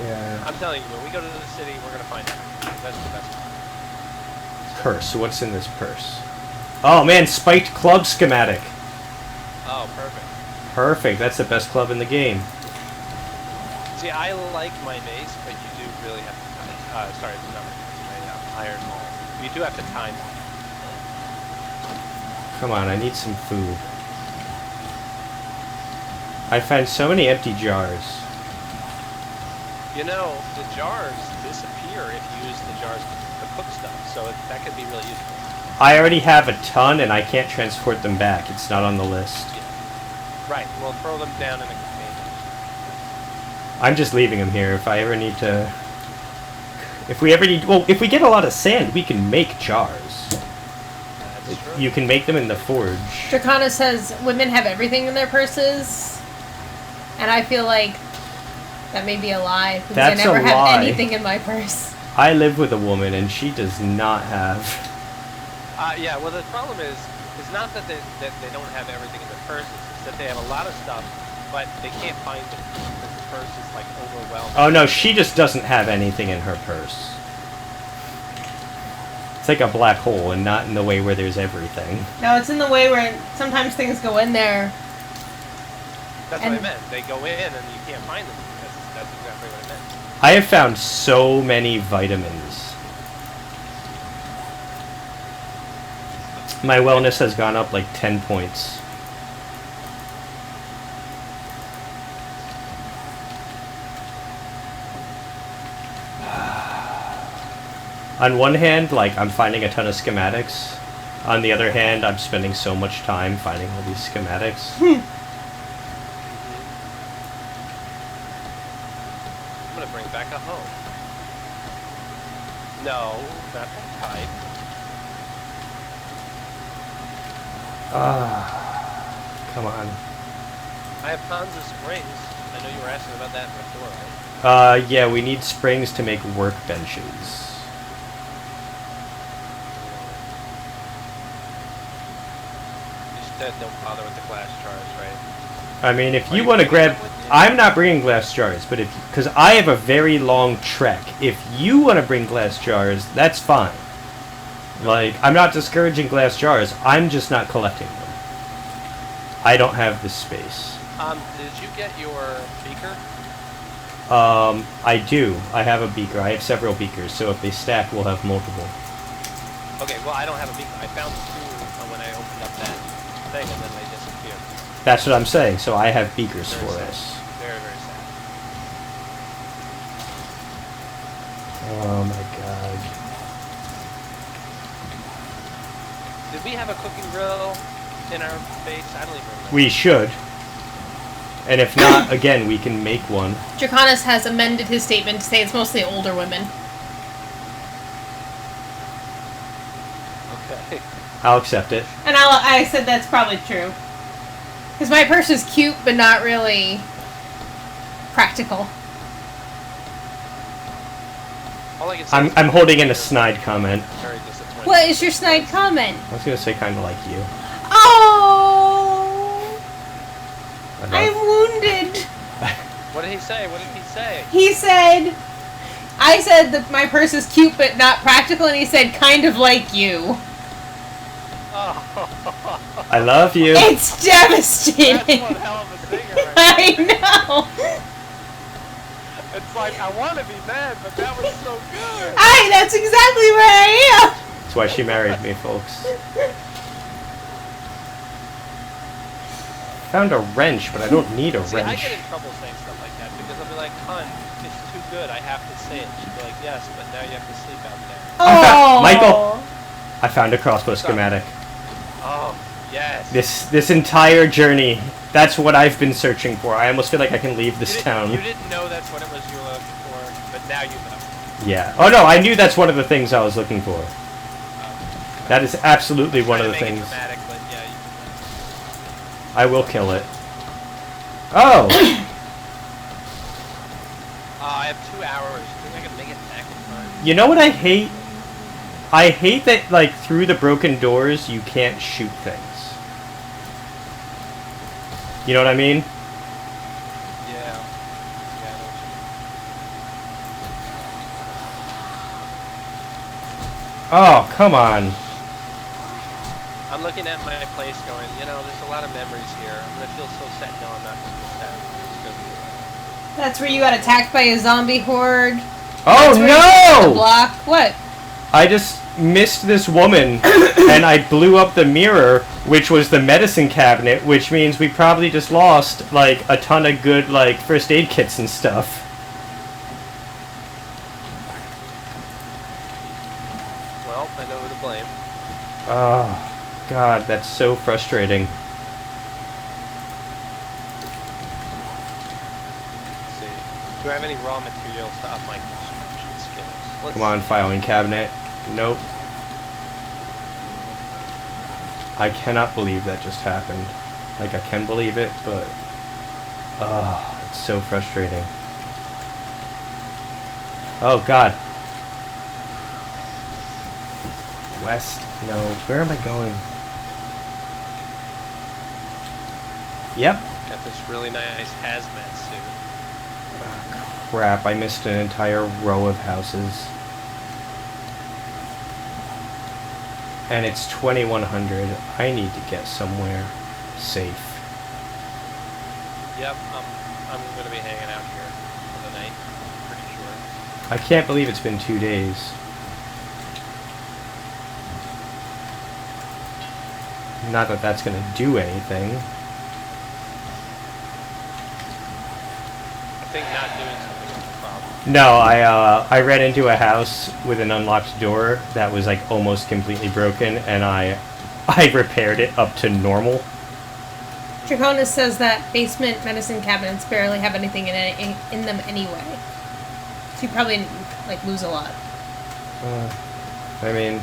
Yeah. I'm telling you, when we go to the city, we're gonna find everything. That's the best part. Purse, what's in this purse? Oh man, spiked club schematic. Oh, perfect. Perfect, that's the best club in the game. See, I like my mace, but you do really have to sorry, it's not my iron ball. You do have to time it. Come on, I need some food. I found so many empty jars. You know, the jars disappear if you use the jars to cook stuff, so that could be really useful. I already have a ton, and I can't transport them back. It's not on the list. Yeah. Right, we'll throw them down in a container. I'm just leaving them here. If I ever need to... If we ever need... Well, if we get a lot of sand, we can make jars. That's true. You can make them in the forge. Dracana says women have everything in their purses, and I feel like that may be a lie because That's I never a have lie. anything in my purse. I live with a woman, and she does not have... Yeah, well, the problem is not that they don't have everything in their purses. It's that they have a lot of stuff, but they can't find it because the purse is, like, overwhelmed. Oh, no, she just doesn't have anything in her purse. It's like a black hole, and not in the way where there's everything. No, it's in the way where sometimes things go in there. That's what I meant. They go in and you can't find them. That's exactly what I meant. I have found so many vitamins. My wellness has gone up like 10 points. On one hand, like, I'm finding a ton of schematics. On the other hand, I'm spending so much time finding all these schematics. I'm gonna bring back a hoe. No, not that type. Come on. I have tons of springs. I know you were asking about that before, right? Yeah, we need springs to make workbenches. You said don't bother with the glass jars, right? I mean, if Are you you want to bringing grab... them with you? I'm not bringing glass jars, but if... Because I have a very long trek. If you want to bring glass jars, that's fine. Like, I'm not discouraging glass jars. I'm just not collecting them. I don't have the space. Did you get your beaker? I do. I have a beaker. I have several beakers, so if they stack, we'll have multiple. Okay, well, I don't have a beaker. I found two when I opened up that thing, and then they disappeared. That's what I'm saying, so I have beakers Very for sad. us. Very, very sad. Oh my god. Did we have a cooking grill in our base? I don't even remember. We should. And if not, again, we can make one. Draconis has amended his statement to say it's mostly older women. Okay. I'll accept it. And I said that's probably true. Because my purse is cute, but not really practical. All I can say is I'm holding in a snide comment. very disappointed. What is your snide comment? I was gonna say kind of like you. Oh! I'm wounded. What did he say? What did he say? He said... I said that my purse is cute, but not practical, and he said, kind of like you. Oh. I love you. It's devastating. That's one hell of a singer right I know. there. It's like, I want to be mad, but that was so good. That's exactly where I am. That's why she married me, folks. Found a wrench, but I don't need a See, I wrench. get in trouble saying stuff like that because I'll be like, "Hun, it's too good. I have to say it." She'll be like, "Yes, but now you have to sleep out there." Oh, Michael! I found a crossbow schematic. Oh, yes. This entire journey, that's what I've been searching for. I almost feel like I can leave this town. You didn't know that's what it was you were looking for, but now you know. Yeah. Oh no, I knew that's one of the things I was looking for. That is absolutely one of the Trying to make things. it dramatic, but yeah, I will kill it. Oh! I have 2 hours. Do you think I can make it back in time? You know what I hate? I hate that, like, through the broken doors, you can't shoot things. You know what I mean? Yeah. Yeah, I know what you mean. Oh, come on. I'm looking at my place going, you know, there's a lot of memories here. I'm going to feel so sad. No, I'm not going to feel sad. It's going to be That's where you got attacked by a zombie horde. Oh That's where you hit the no! block. What? I just missed this woman, and I blew up the mirror, which was the medicine cabinet, which means we probably just lost, like, a ton of good, like, first aid kits and stuff. Well, I know who to blame. Oh, God, that's so frustrating. Let's see. Do I have any raw materials to up my construction skills? Let's Come on, see. filing cabinet. Nope. I cannot believe that just happened. Like, I can believe it, but... Oh, it's so frustrating. Oh, God. West. No. Where am I going? Yep. Got this really nice hazmat suit. Oh, crap, I missed an entire row of houses. And it's 2100. I need to get somewhere safe. Yep, I'm gonna be hanging out here for the night. Pretty sure. I can't believe it's been 2 days. Not that that's gonna do anything. I think not doing something is the problem. No, I ran into a house with an unlocked door that was like almost completely broken, and I repaired it up to normal. Draconis says that basement medicine cabinets barely have anything in them anyway. So you probably like lose a lot. I mean,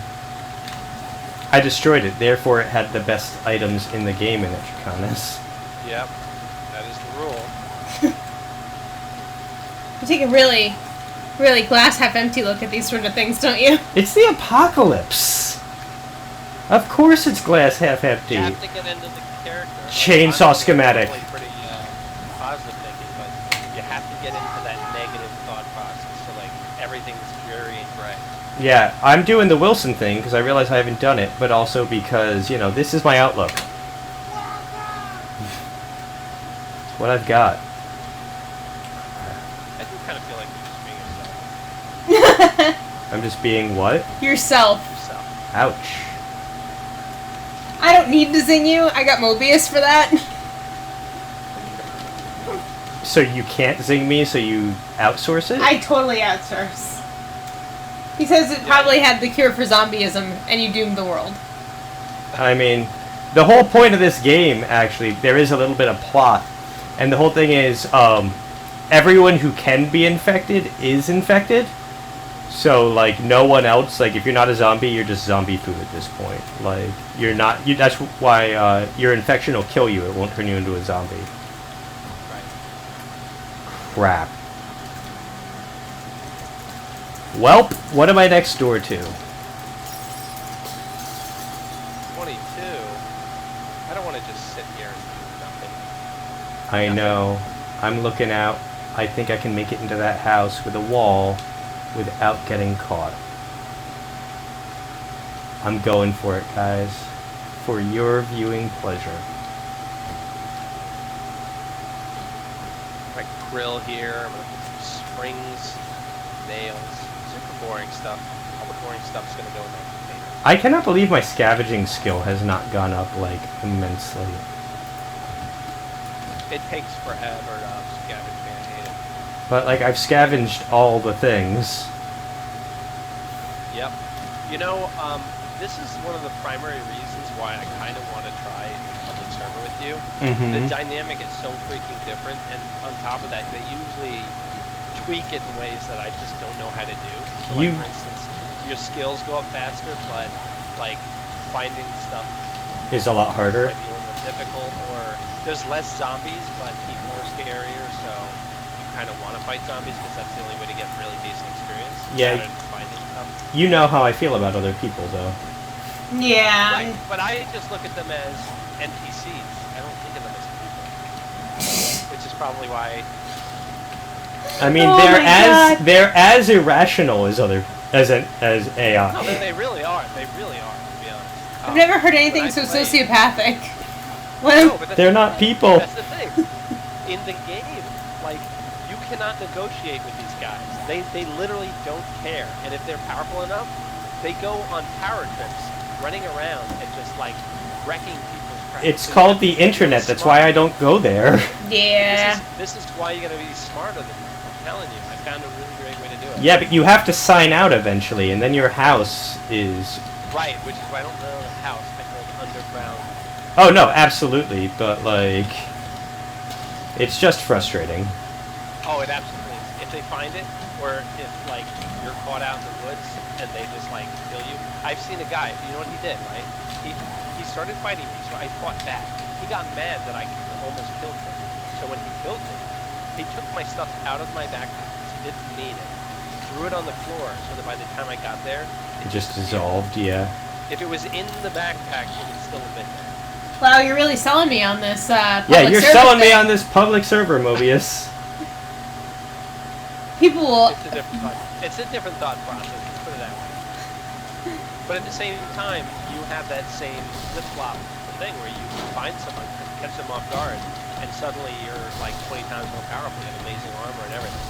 I destroyed it, therefore it had the best items in the game in it, Draconis. Yep, that is the rule. You take a really, really glass half empty look at these sort of things, don't you? It's the apocalypse! Of course it's glass half empty. You have to get into the character. Chainsaw I'm schematic. Really pretty positive thinking, but you have to get into that negative thought process. So like everything's dreary and gray. Yeah, I'm doing the Wilson thing because I realize I haven't done it, but also because, you know, this is my outlook. It's what I've got. I do kind of feel like you're just being yourself. I'm just being what? Yourself. Yourself. Ouch. I don't need to zing you. I got Mobius for that. So you can't zing me, so you outsource it? I totally outsource. He says it probably had the cure for zombieism, and you doomed the world. I mean, the whole point of this game, actually, there is a little bit of plot. And the whole thing is, everyone who can be infected is infected. So, like, no one else, like, if you're not a zombie, you're just zombie food at this point. Like, you're not, that's why, your infection will kill you, it won't turn you into a zombie. Right. Crap. Welp, what am I next door to? 22. I don't want to just sit here and do nothing. I know. I'm looking out. I think I can make it into that house with a wall without getting caught. I'm going for it, guys. For your viewing pleasure. My grill here. I'm gonna put some springs, nails, super boring stuff. All the boring stuff's gonna go in that container. I cannot believe my scavenging skill has not gone up, like, immensely. It takes forever to scavenge, man. I hate it. But, like, I've scavenged all the things. Yep. You know, this is one of the primary reasons why I kind of want to try a public server with you. The Mm-hmm. dynamic is so freaking different, and on top of that, they usually tweak it in ways that I just don't know how to do. So, like, for instance, your skills go up faster, but, like, finding stuff Is a lot harder. might be a little more difficult, or there's less zombies, but people are scarier, so you kind of want to fight zombies because that's the only way to get really decent experience. Yeah. Rather than finding stuff. You know how I feel about other people, though. Yeah. Right, but I just look at them as NPCs. I don't think of them as people. Which is probably why. I mean, Oh my God. they're as irrational as as AI. No, they really are. They really are, to be honest. I've never heard anything but I so play- sociopathic. No, but that's They're the not thing. people. That's the thing. In the game, like, you cannot negotiate with these guys. They literally don't care. And if they're powerful enough, they go on power trips, running around and just, like, wrecking people's crap. It's So you called have to the be really internet. That's smart. why I don't go there. Yeah. This is why you gotta be smarter than them. telling you, I found a really great way to do it. Yeah, but you have to sign out eventually, and then your house is... Right, which is why I don't know the house. I build underground. Oh, no, absolutely, but, like... It's just frustrating. Oh, it absolutely is. If they find it, or if, like, you're caught out in the woods, and they just, like, kill you. I've seen a guy, you know what he did, right? He started fighting me, so I fought back. He got mad that I almost killed him. So when he killed me, he took my stuff out of my backpack. He didn't need it. Threw it on the floor, so that by the time I got there... It just dissolved, yeah. If it was in the backpack, it would still have been there. Wow, you're really selling me on this. Yeah, you're selling me on this public server, Mobius. People will. It's a different thought process. Let's put it that way. But at the same time, you have that same flip-flop thing where you find someone, catch them off guard, and suddenly you're like 20 times more powerful. You have amazing armor and everything.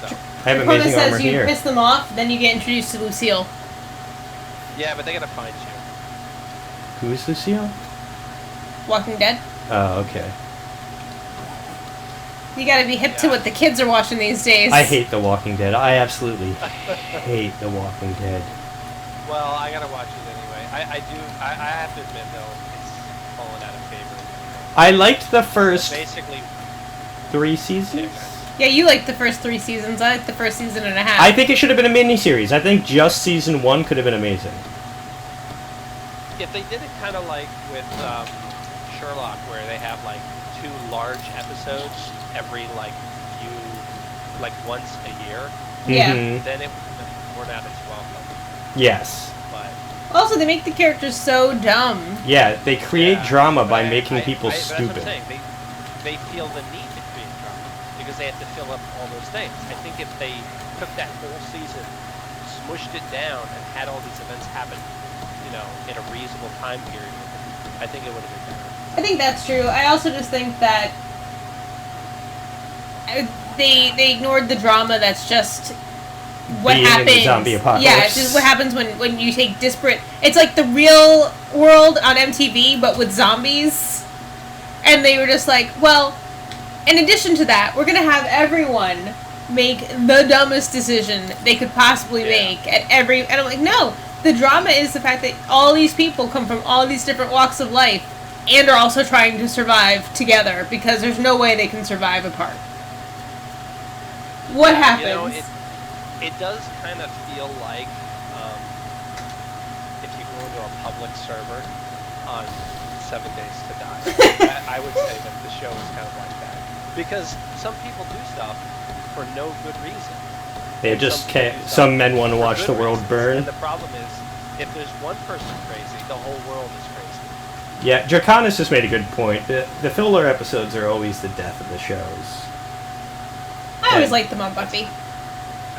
So. I have Dakota amazing says armor you here. piss them off, then you get introduced to Lucille. Yeah, but they gotta find you. Who's Lucille? Walking Dead. Oh, okay. You gotta be hip to what the kids are watching these days. I hate The Walking Dead. I absolutely hate The Walking Dead. Well, I gotta watch it anyway. I have to admit though, it's fallen out of favor. I liked the first Basically, 3 seasons. Yeah, you like the first 3 seasons. I like the first season and a half. I think it should have been a miniseries. I think just season 1 could have been amazing. if they did it kind of like with Sherlock, where they have like 2 large episodes every like once a year, Yeah. Mhm. then it would have worn out its welcome. Yes. But Also, they make the characters so dumb. Yeah, they create yeah, drama but by making people that's what I'm stupid. saying. They feel the need to create drama because they have to fill up all those things. I think if they took that whole season, smushed it down, and had all these events happen, in a reasonable time period, I think it would have been better. I think that's true. I also just think that they ignored the drama that's just what Being in the happens. zombie apocalypse. Yeah, it's just what happens when you take disparate. It's like the real world on MTV, but with zombies. And they were just like, well, in addition to that, we're gonna have everyone make the dumbest decision they could possibly make at every. And I'm like, no. The drama is the fact that all these people come from all these different walks of life and are also trying to survive together because there's no way they can survive apart. What happens? It does kind of feel like if you go into a public server on 7 Days to Die. I would say that the show is kind of like that. Because some people do stuff for no good reason. They just can't. Some men want to watch the world burn. And the problem is, if there's one person crazy, the whole world is crazy. Yeah, Draconis just made a good point. The filler episodes are always the death of the shows. I always liked them on Buffy.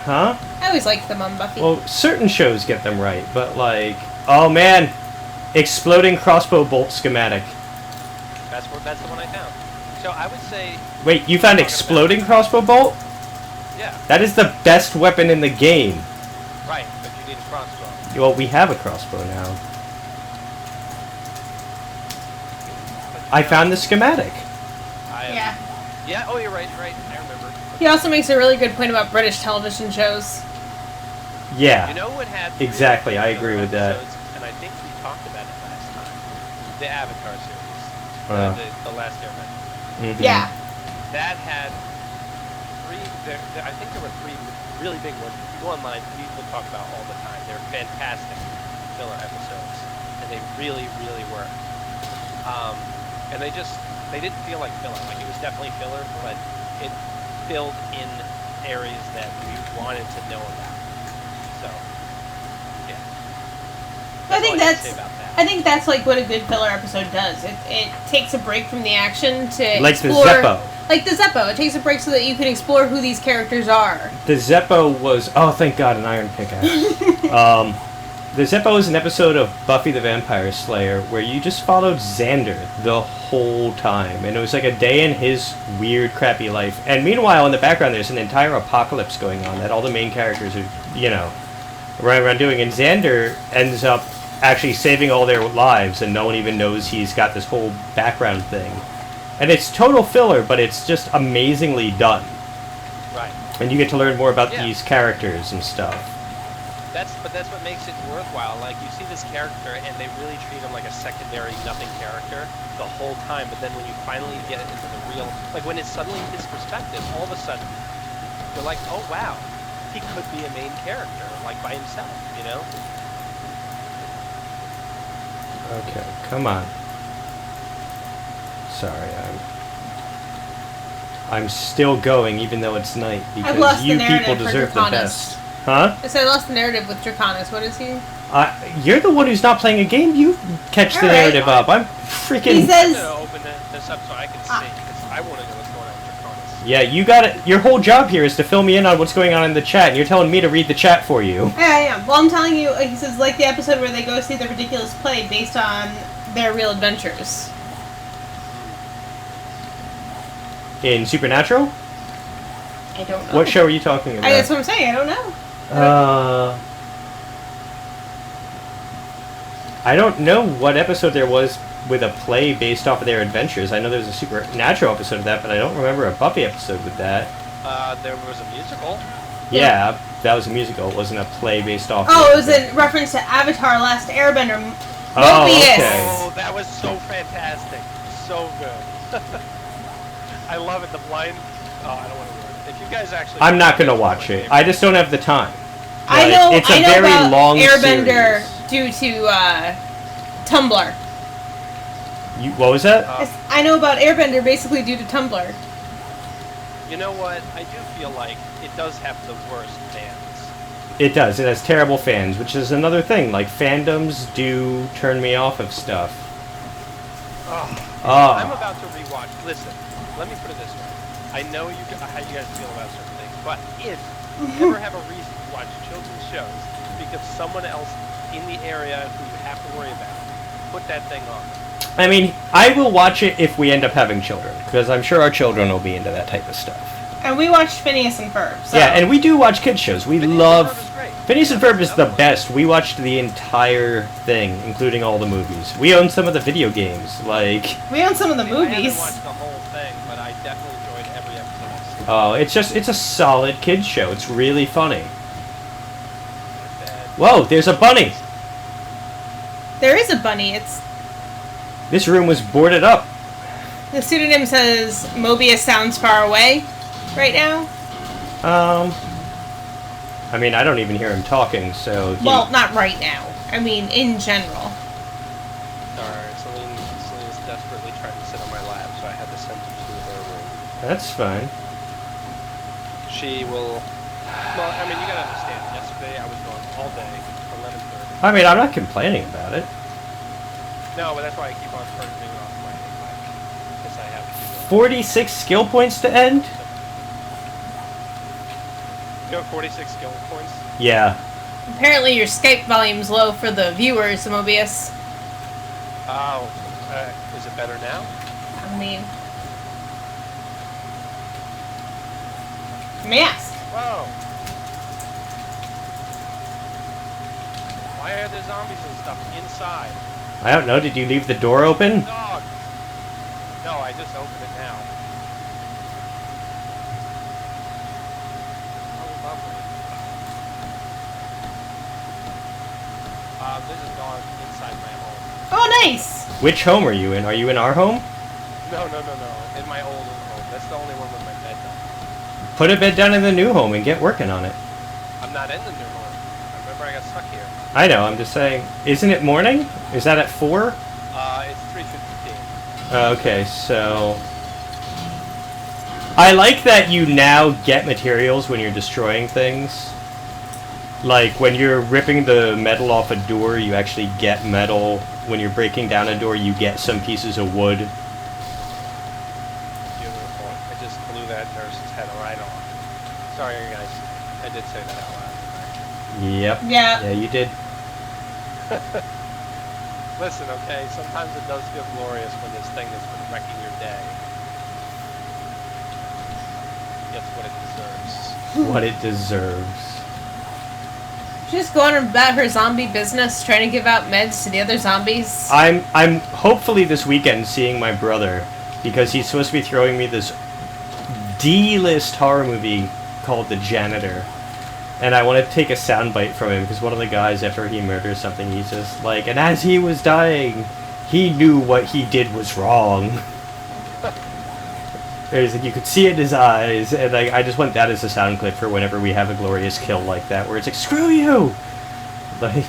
Huh? I always liked them on Buffy. Well, certain shows get them right, but like, oh man, exploding crossbow bolt schematic. That's the one I found. So I would say. Wait, you found exploding crossbow bolt? Yeah. That is the best weapon in the game. Right, but you need a crossbow. Well, we have a crossbow now. I found the schematic. Yeah. Yeah. Oh, you're right. I remember. He also makes a really good point about British television shows. Yeah. You know what had Exactly, really I agree with that. episodes, and I think we talked about it last time. The Avatar series, the last Airbender. Mhm. Yeah. That had 3. I think there were 3 really big ones. If you go online, people talk about all the time. They're fantastic filler episodes, and they really, really were. And they didn't feel like filler. Like it was definitely filler, but it filled in areas that we wanted to know about. So, yeah. I think that's like what a good filler episode does. It takes a break from the action to Like explore, the Zeppo. Like the Zeppo. It takes a break so that you can explore who these characters are. The Zeppo was... Oh, thank God, an iron pickaxe. The Zeppo was an episode of Buffy the Vampire Slayer where you just followed Xander the whole time. And it was like a day in his weird, crappy life. And meanwhile, in the background, there's an entire apocalypse going on that all the main characters are, running around doing. And Xander ends up actually saving all their lives, and no one even knows he's got this whole background thing. And it's total filler, but it's just amazingly done. Right. And you get to learn more about Yeah. these characters and stuff. But that's what makes it worthwhile. Like, you see this character, and they really treat him like a secondary nothing character the whole time. But then when you finally get into the real, like when it's suddenly his perspective, all of a sudden you're like, oh wow, he could be a main character, like by himself, you know? Okay, come on. Sorry, I'm still going even though it's night I've lost because you the people narrative for deserve the Draconis. best. Huh? I said I lost the narrative with Draconis. What is he? You're the one who's not playing a game. You catch the All right. narrative up. I'm He freaking. I'm says, gonna open this up so I can see, because I want to know what's going on with Draconis. Yeah, you got it. Your whole job here is to fill me in on what's going on in the chat, and you're telling me to read the chat for you. yeah, I am. Well, I'm telling you, he says, like the episode where they go see the ridiculous play based on their real adventures. In Supernatural? I don't know. What show are you talking about? That's what I'm saying. I don't know. I don't know what episode there was with a play based off of their adventures. I know there was a Supernatural episode of that, but I don't remember a Buffy episode with that. There was a musical. Yeah, that was a musical. It wasn't a play based off. Oh, of it was in reference to Avatar: Last Airbender. Oh, Mobius. okay. Oh, that was so fantastic. So good. I love it. The blind. Oh, I don't want to ruin it. If you guys actually. I'm not gonna watch it. I just don't have the time. I Like, know. It's a I know very about long Airbender series. due to Tumblr. What was that? I know about Airbender basically due to Tumblr. You know what? I do feel like it does have the worst fans. It does. It has terrible fans, which is another thing. Like, fandoms do turn me off of stuff. I'm about to rewatch. Listen, let me put it this way. I know how you guys feel about certain things, but if you ever have a reason to watch children's shows because someone else in the area who you have to worry about, put that thing on. I mean, I will watch it if we end up having children, because I'm sure our children will be into that type of stuff. And we watched Phineas and Ferb. So. Yeah, and we do watch kids shows. We Phineas and love... Ferb is great. Phineas and Ferb is the best. We watched the entire thing, including all the movies. We own some of the video games, like... We own some of the I haven't movies. watched the whole thing, but I definitely enjoyed every episode I've seen. Oh, it's a solid kids show. It's really funny. And Whoa, there's a bunny! There is a bunny. It's This room was boarded up. the pseudonym says Mobius sounds far away right now. I mean, I don't even hear him talking, so... Well, not right now. I mean, in general. Sorry, Celine's desperately trying to sit on my lap, so I had to send her to her room. That's fine. She will. Well, I mean, you gotta understand. Yesterday I was gone all day, 11:30. I mean, I'm not complaining about it. No, but that's why I keep on turning off my mic, because I have to. 46 skill points to end? You have 46 skill points. Yeah. Apparently your Skype volume's low for the viewers, Mobius. Oh, is it better now? I mean... Let me ask. Whoa! Why are there zombies and stuff inside? I don't know, did you leave the door open? Dog! No, I just opened it now. Oh, lovely. There's a dog inside my home. Oh, nice! Which home are you in? Are you in our home? No. In my old home. That's the only one with my bed done. Put a bed down in the new home and get working on it. I'm not in the new home. I remember I got stuck here. I know, I'm just saying. Isn't it morning? Is that at 4? It's 3:15. Okay, so... I like that you now get materials when you're destroying things. Like, when you're ripping the metal off a door, you actually get metal. When you're breaking down a door, you get some pieces of wood. Beautiful. I just blew that nurse's head right off. Sorry, guys. I did say that out loud. Yep. Yeah. Yeah, you did. Listen, okay? Sometimes it does feel glorious when this thing has been wrecking your day gets what it deserves. What it deserves. She's just going about her zombie business, trying to give out meds to the other zombies. I'm hopefully this weekend seeing my brother, because he's supposed to be throwing me this D-list horror movie called The Janitor. And I want to take a soundbite from him, because one of the guys, after he murders something, he's just like, and as he was dying, he knew what he did was wrong. There's like, you could see it in his eyes, and like, I just want that as a sound clip for whenever we have a glorious kill like that, where it's like, screw you! Like...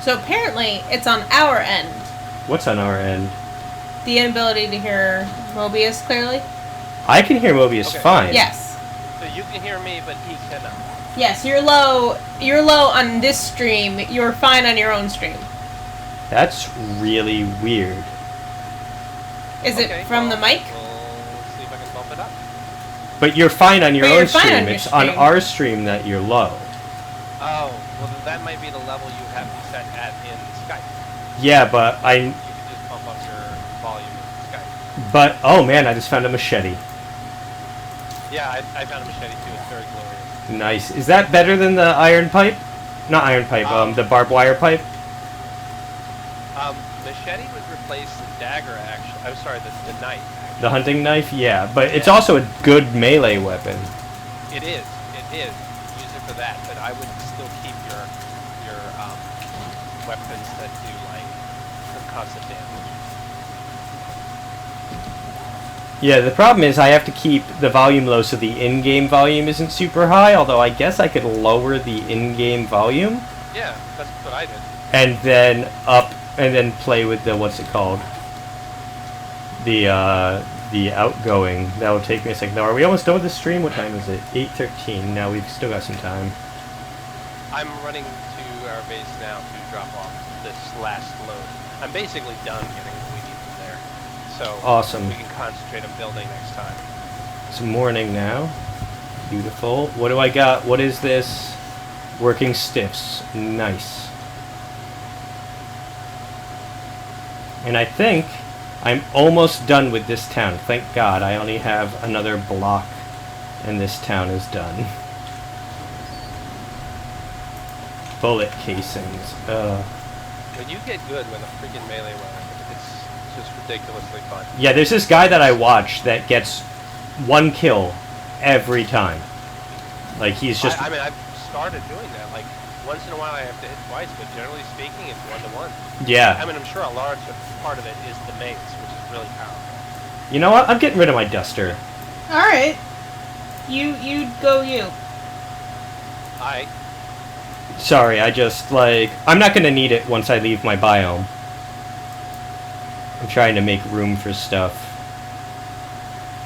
So apparently, it's on our end. What's on our end? The inability to hear Mobius clearly. I can hear Mobius Okay. fine. Yes. So you can hear me, but he cannot. Yes, you're low. You're low on this stream. You're fine on your own stream. That's really weird. Is Okay, it from well, the mic? We'll see if I can bump it up. But you're fine on your But own you're fine stream. on your It's on stream. our stream that you're low. Oh, well then that might be the level you have set at in Skype. Yeah, but You can just bump up your volume in Skype. But, oh man, I just found a machete. Yeah, I found a machete too. It's very glorious. Nice. Is that better than the iron pipe? Not iron pipe, the barbed wire pipe? Machete would replace the dagger, actually. I'm sorry, the knife. Actually. The hunting knife? Yeah, but it's Yeah. also a good melee weapon. It is. It is. Use it for that, but I would still keep your weapons that do like concussive damage. Yeah, the problem is I have to keep the volume low so the in-game volume isn't super high, although I guess I could lower the in-game volume Yeah, that's what I did. and then up and then play with the, what's it called? The outgoing. That will take me a second. Now, are we almost done with the stream? What time is it? 8:13. Now we've still got some time. I'm running to our base now to drop off this last load. I'm basically done getting what we need from there. So Awesome. we can concentrate on building next time. It's morning now. Beautiful. What do I got? What is this? Working stiffs. Nice. And I think I'm almost done with this town. Thank God. I only have another block and this town is done. Bullet casings. When you get good with a freaking melee weapon, it's just ridiculously fun. Yeah, there's this guy that I watch that gets one kill every time. Like, he's just... I mean, I've started doing that. Like, once in a while I have to hit twice, but generally speaking, it's 1-to-1. Yeah. I mean, I'm sure a large part of it is the mace, which is really powerful. You know what? I'm getting rid of my duster. All right. You go. You. Sorry, I just, like... I'm not gonna need it once I leave my biome. I'm trying to make room for stuff.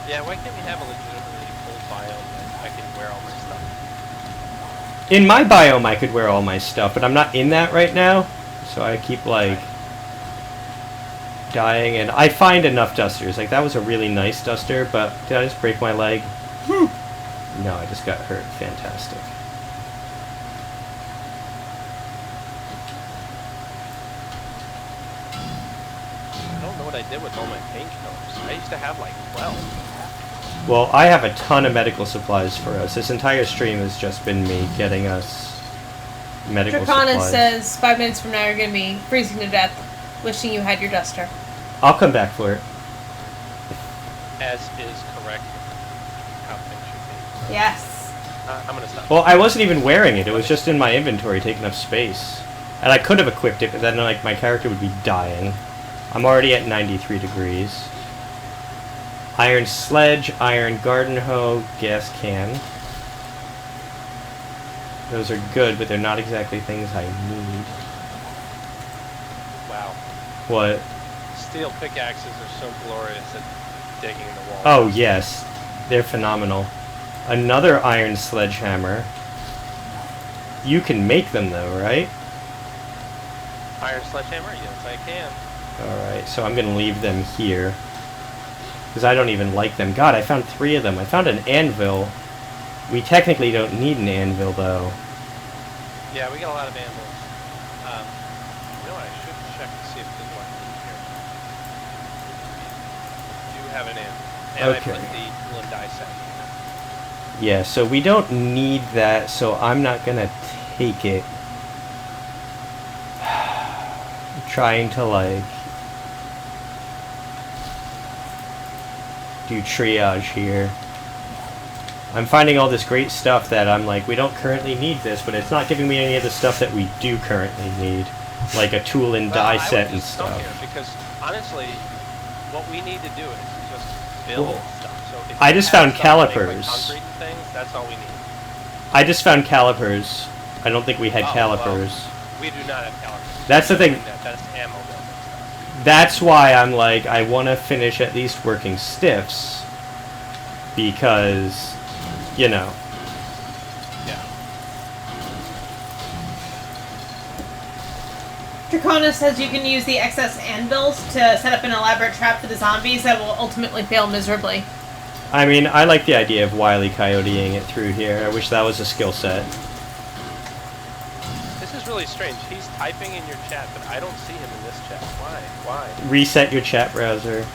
Yeah, why can't we have a legitimately full biome that I can wear all my stuff? In my biome, I could wear all my stuff, but I'm not in that right now. So I keep, like... dying, and I find enough dusters. Like, that was a really nice duster, but did I just break my leg? No, I just got hurt. Fantastic. I don't know what I did with all my painkillers. I used to have like 12. Well, I have a ton of medical supplies for us. This entire stream has just been me getting us medical Dracona supplies. says 5 minutes from now you're gonna be freezing to death, wishing you had your duster. I'll come back for it. As is correct how things should Yes. be. I'm gonna stop. Well, I wasn't even wearing it. It was just in my inventory, taking up space. And I could have equipped it, but then, like, my character would be dying. I'm already at 93 degrees. Iron sledge, iron garden hoe, gas can. Those are good, but they're not exactly things I need. Wow. What? Steel pickaxes are so glorious at digging the wall. Oh, yes. They're phenomenal. Another iron sledgehammer. You can make them, though, right? Iron sledgehammer? Yes, I can. Alright, so I'm going to leave them here. Because I don't even like them. God, I found 3 of them. I found an anvil. We technically don't need an anvil, though. Yeah, we got a lot of anvils. You know what? I should check to see if there's one in here. We do have an anvil. And Okay. I put the tool and die set. Yeah, so we don't need that, so I'm not going to take it. I'm trying to, like... do triage here. I'm finding all this great stuff that I'm like, we don't currently need this, but it's not giving me any of the stuff that we do currently need. Like a tool and die set and stuff. Here because honestly, what we need to do is just build stuff. So if I you just have found stuff to make, like, calipers. concrete things, that's all we need. I just found calipers. I don't think we had Oh, calipers. well, we do not have calipers. That's the thing. That's ammo building stuff. That's why I'm like, I want to finish at least working stiffs. Because, you know. Yeah. Dracona says you can use the excess anvils to set up an elaborate trap for the zombies that will ultimately fail miserably. I mean, I like the idea of Wile E. Coyoteing it through here. I wish that was a skill set. This is really strange. He's typing in your chat, but I don't see him in this chat. Why? Reset your chat browser.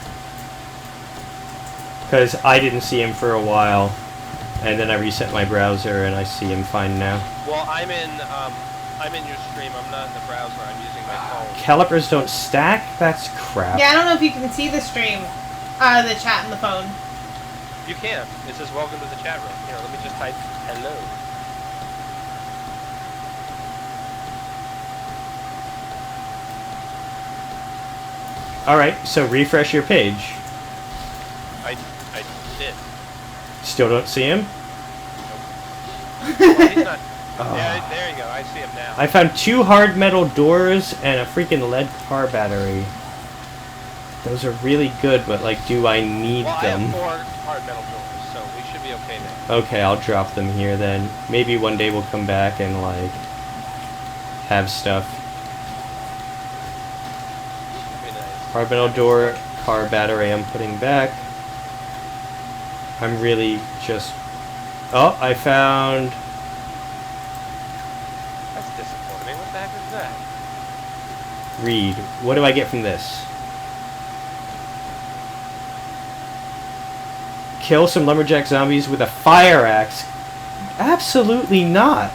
Because I didn't see him for a while. And then I reset my browser and I see him fine now. Well, I'm in your stream. I'm not in the browser. I'm using my phone. Calipers don't stack? That's crap. Yeah, I don't know if you can see the stream, the chat on the phone. You can. It says welcome to the chat room. Here, let me just type hello. Alright, so refresh your page. I did. Still don't see him? Well, he's not. Yeah, there you go. I see him now. I found 2 hard metal doors and a freaking lead car battery. Those are really good, but like, do I need well, them? I have 4 hard metal doors, so we should be okay now. Okay, I'll drop them here then. Maybe one day we'll come back and like have stuff. That'd be nice. Hard metal door, car battery I'm putting back. I'm really just... Oh, I found... That's disappointing. What the heck is that? Read. What do I get from this? Kill some lumberjack zombies with a fire axe? Absolutely not.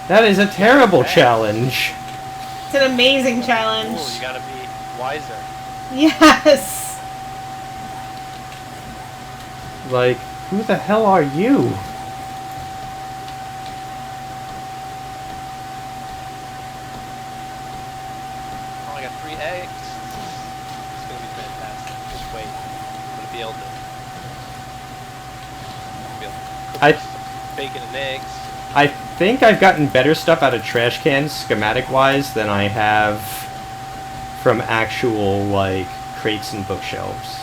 That is a terrible challenge. It's an amazing challenge. Ooh, you gotta be wiser. Yes. Like, who the hell are you? Oh, I got 3 eggs. It's gonna be fantastic. Just wait. I'm gonna be able to I cook bacon and eggs. I think I've gotten better stuff out of trash cans, schematic-wise, than I have from actual, like, crates and bookshelves.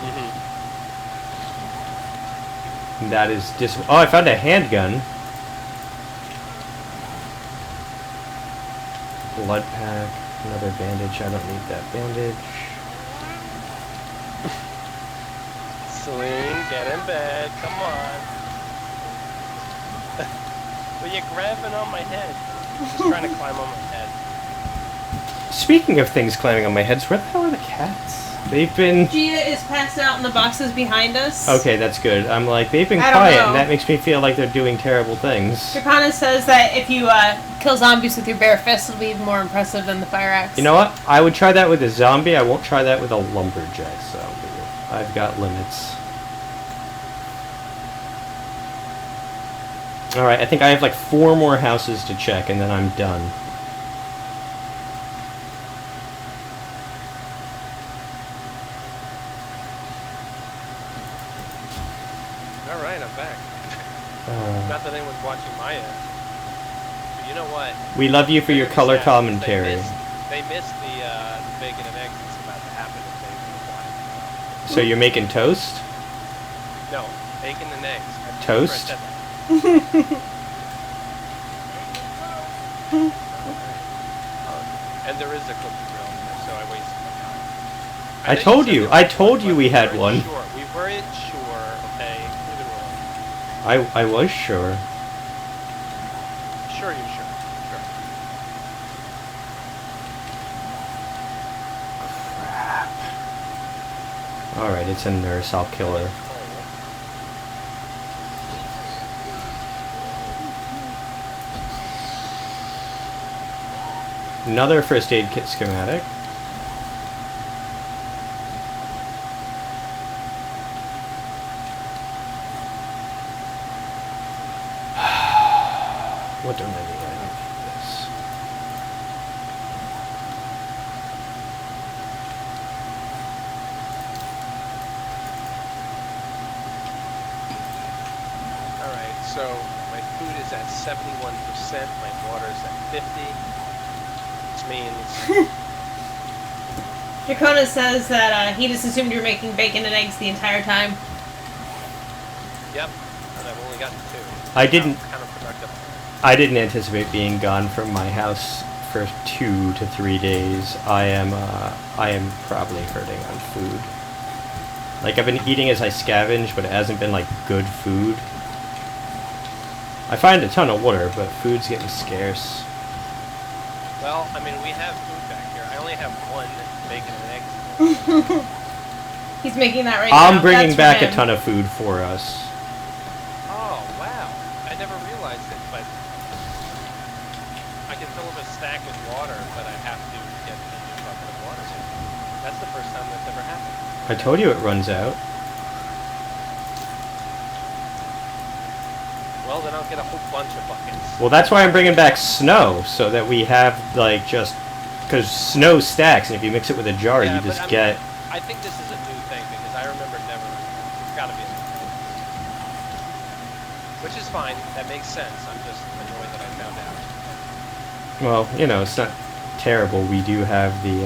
Mm-hmm. That is Oh, I found a handgun. Blood pack. Another bandage. I don't need that bandage. Celine, get in bed. Come on. Well, you're grabbing on my head. Just trying to climb on my head. Speaking of things climbing on my head, where the hell are the cats? They've been... Gia is passed out in the boxes behind us. Okay, that's good. I'm like, they've been I don't quiet, know. and that makes me feel like they're doing terrible things. Dracona says that if you kill zombies with your bare fist, it'll be even more impressive than the fire axe. You know what? I would try that with a zombie. I won't try that with a lumberjack zombie. I've got limits. Alright, I think I have like 4 more houses to check, and then I'm done. Alright, I'm back. Not that anyone's watching my end. But you know what? We love you for your They're color gonna be sad commentary. because They missed the bacon and eggs that's about to happen if they were So you're making toast? No, bacon and eggs. I'm Toast? sure I said that. And there is a cookie grill, so I wasted my time. I know you told said you. there I was told one, you but we had weren't one. Sure. We weren't sure, okay? Leave it alone. I was sure. Sure, you're sure. Sure. Alright, it's a nurse. I'll kill her. Another first aid kit schematic. What don't I need? I need this. Alright, so my food is at 71%, my water is at 50, which means Dracona says that he just assumed you were making bacon and eggs the entire time. yep, and I've only gotten 2. I didn't- Kind of productive. I didn't anticipate being gone from my house for 2 to 3 days. I am probably hurting on food. Like, I've been eating as I scavenge, but it hasn't been, like, good food. I find a ton of water, but food's getting scarce. Well, I mean, we have food back here. I only have 1 bacon and eggs. He's making that right now. I'm bringing That's back for a him. ton of food for us. Oh, wow. I never realized it, but I can fill up a stack with water, but I have to get a new bucket of water. That's the first time that's ever happened. I told you it runs out. Well, then I'll get a whole bunch of buckets. Well, that's why I'm bringing back snow, so that we have, like, just... Because snow stacks, and if you mix it with a jar, Yeah, you but just I mean, get... I think this is a new thing, because I remember never... It's gotta be a new thing. Which is fine. That makes sense. I'm just annoyed that I found out. Well, you know, it's not terrible. We do have the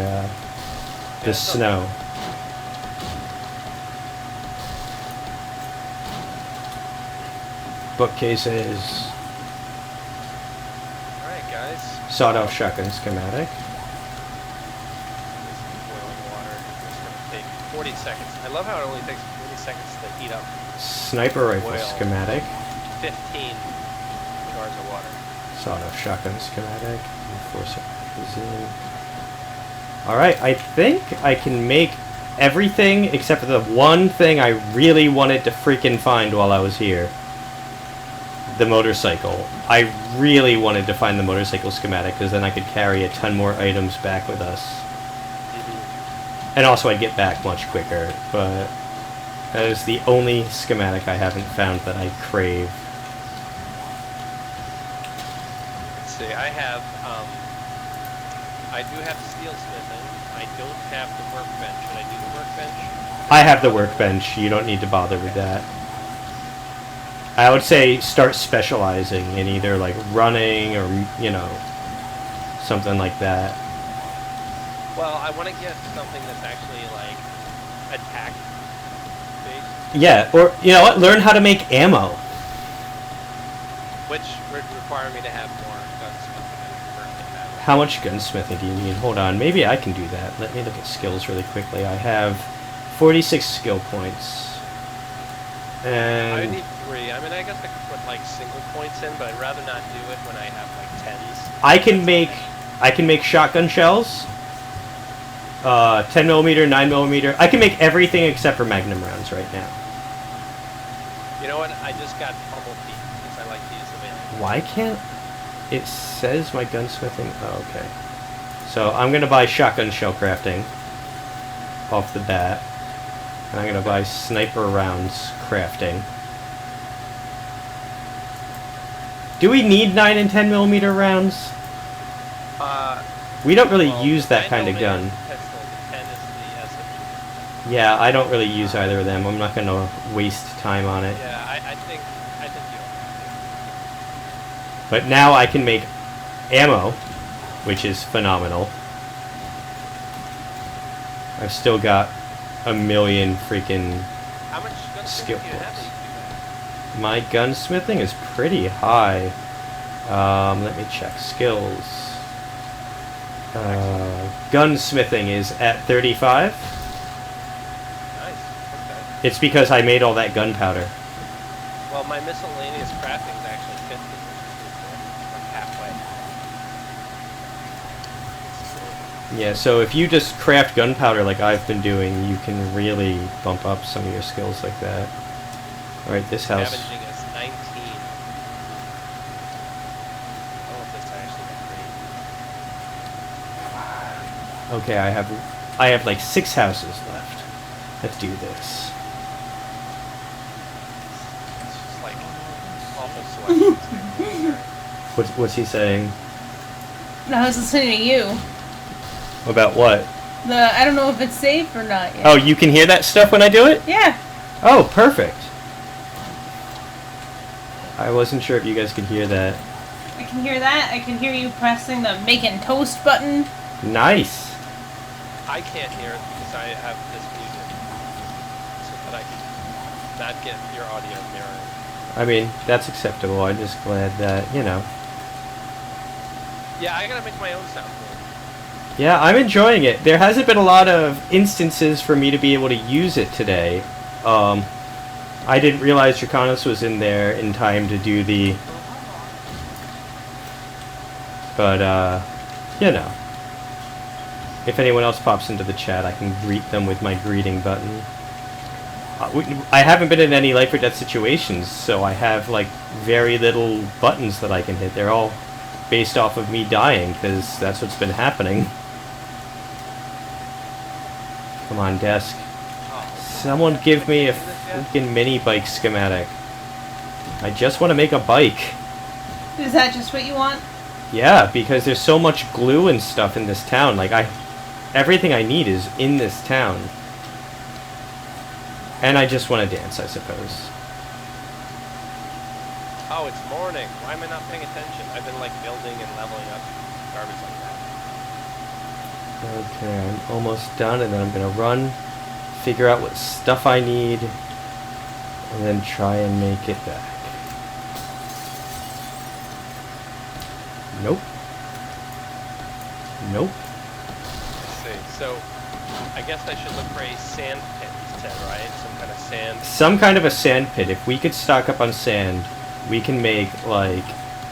it's not- snow. Bookcases, Alright, guys. sawed-off shotgun schematic. This is boiling water. It's gonna take 40 seconds. I love how it only takes 40 seconds to heat up Sniper rifle Boil. schematic. 15 jars of water. Sawed-off shotgun schematic. Enforcer magazine. Alright, I think I can make everything except for the one thing I really wanted to freaking find while I was here. The motorcycle. I really wanted to find the motorcycle schematic because then I could carry a ton more items back with us. And also I'd get back much quicker, but that is the only schematic I haven't found that I crave. Let's see, I do have steel smithing. I don't have the workbench. Should I do the workbench? I have the workbench, you don't need to bother with that. I would say start specializing in either like running or, you know, something like that. Well, I want to get something that's actually like attack based, Yeah, or, you know what, learn how to make ammo. which would require me to have more gunsmithing than I currently have. How much gunsmithing do you need? Hold on, maybe I can do that. Let me look at skills really quickly. I have 46 skill points. I And need 3. I mean, I guess I could put like single points in, but I'd rather not do it when I have like 10s. I can make shotgun shells. 10mm, 9mm. I can make everything except for magnum rounds right now. You know what? I just got pummel feet because I like to use the melee. Why can't... It says my gunsmithing... Oh, okay. So I'm going to buy shotgun shell crafting off the bat. And I'm going to buy sniper rounds crafting. Do we need 9 and 10mm rounds? We don't really Well, use that the kind of 9mm gun. is the pistol, the 10 is the SMG. Yeah, I don't really use either of them. I'm not going to waste time on it. Yeah, I think you But now I can make ammo, which is phenomenal. I've still got a million freaking... How much Skill gunsmithing do you have points. that you can do that? My gunsmithing is pretty high. Let me check skills. Gunsmithing is at 35. Nice. Okay. It's because I made all that gunpowder. Well, my miscellaneous crafting is actually 50, which is like halfway. Yeah, so if you just craft gunpowder like I've been doing, you can really bump up some of your skills like that. Alright, this house... Scavenging is 19. I don't know if that's actually that great. Okay, I have like 6 houses left. Let's do this. It's just like awful selections. What's he saying? No, I was listening to you. About what? I don't know if it's safe or not yet. Oh, you can hear that stuff when I do it? Yeah. Oh, perfect. I wasn't sure if you guys could hear that. I can hear that. I can hear you pressing the making toast button. Nice. I can't hear it because I have this music, so that I can not get your audio mirroring. I mean, that's acceptable. I'm just glad that, you know. Yeah, I gotta make my own soundboard. Yeah, I'm enjoying it. There hasn't been a lot of instances for me to be able to use it today. I didn't realize Draconis was in there in time to do the... But, you know. If anyone else pops into the chat, I can greet them with my greeting button. I haven't been in any life or death situations, so I have, like, very little buttons that I can hit. They're all based off of me dying, because that's what's been happening. Come on, desk. Someone give me a freaking mini bike schematic. I just want to make a bike. Is that just what you want? Yeah, because there's so much glue and stuff in this town. Like, everything I need is in this town. And I just want to dance, I suppose. Oh, it's morning. Why am I not paying attention? I've been like building and leveling up garbage like that. Okay, I'm almost done, and then I'm gonna run, figure out what stuff I need, and then try and make it back. Nope. Nope. Let's see. So, I guess I should look for a sand pit instead, right? Some kind of sand. Some kind of a sand pit. If we could stock up on sand, we can make, like,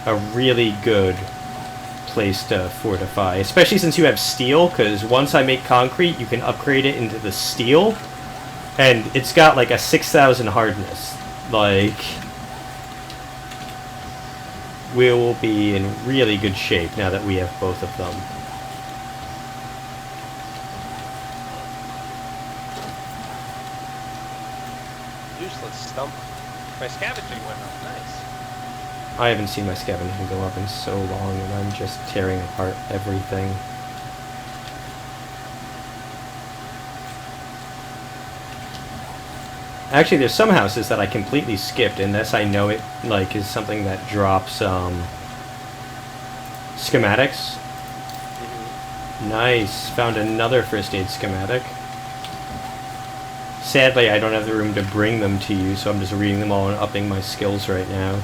a really good place to fortify. Especially since you have steel, because once I make concrete, you can upgrade it into the steel. And it's got, like, a 6,000 hardness. Like, we will be in really good shape now that we have both of them. Useless stump. My scavenging went up. Nice. I haven't seen my scavenging go up in so long, and I'm just tearing apart everything. Actually, there's some houses that I completely skipped, unless I know it, like, is something that drops, schematics. Nice. Found another first aid schematic. Sadly, I don't have the room to bring them to you, so I'm just reading them all and upping my skills right now.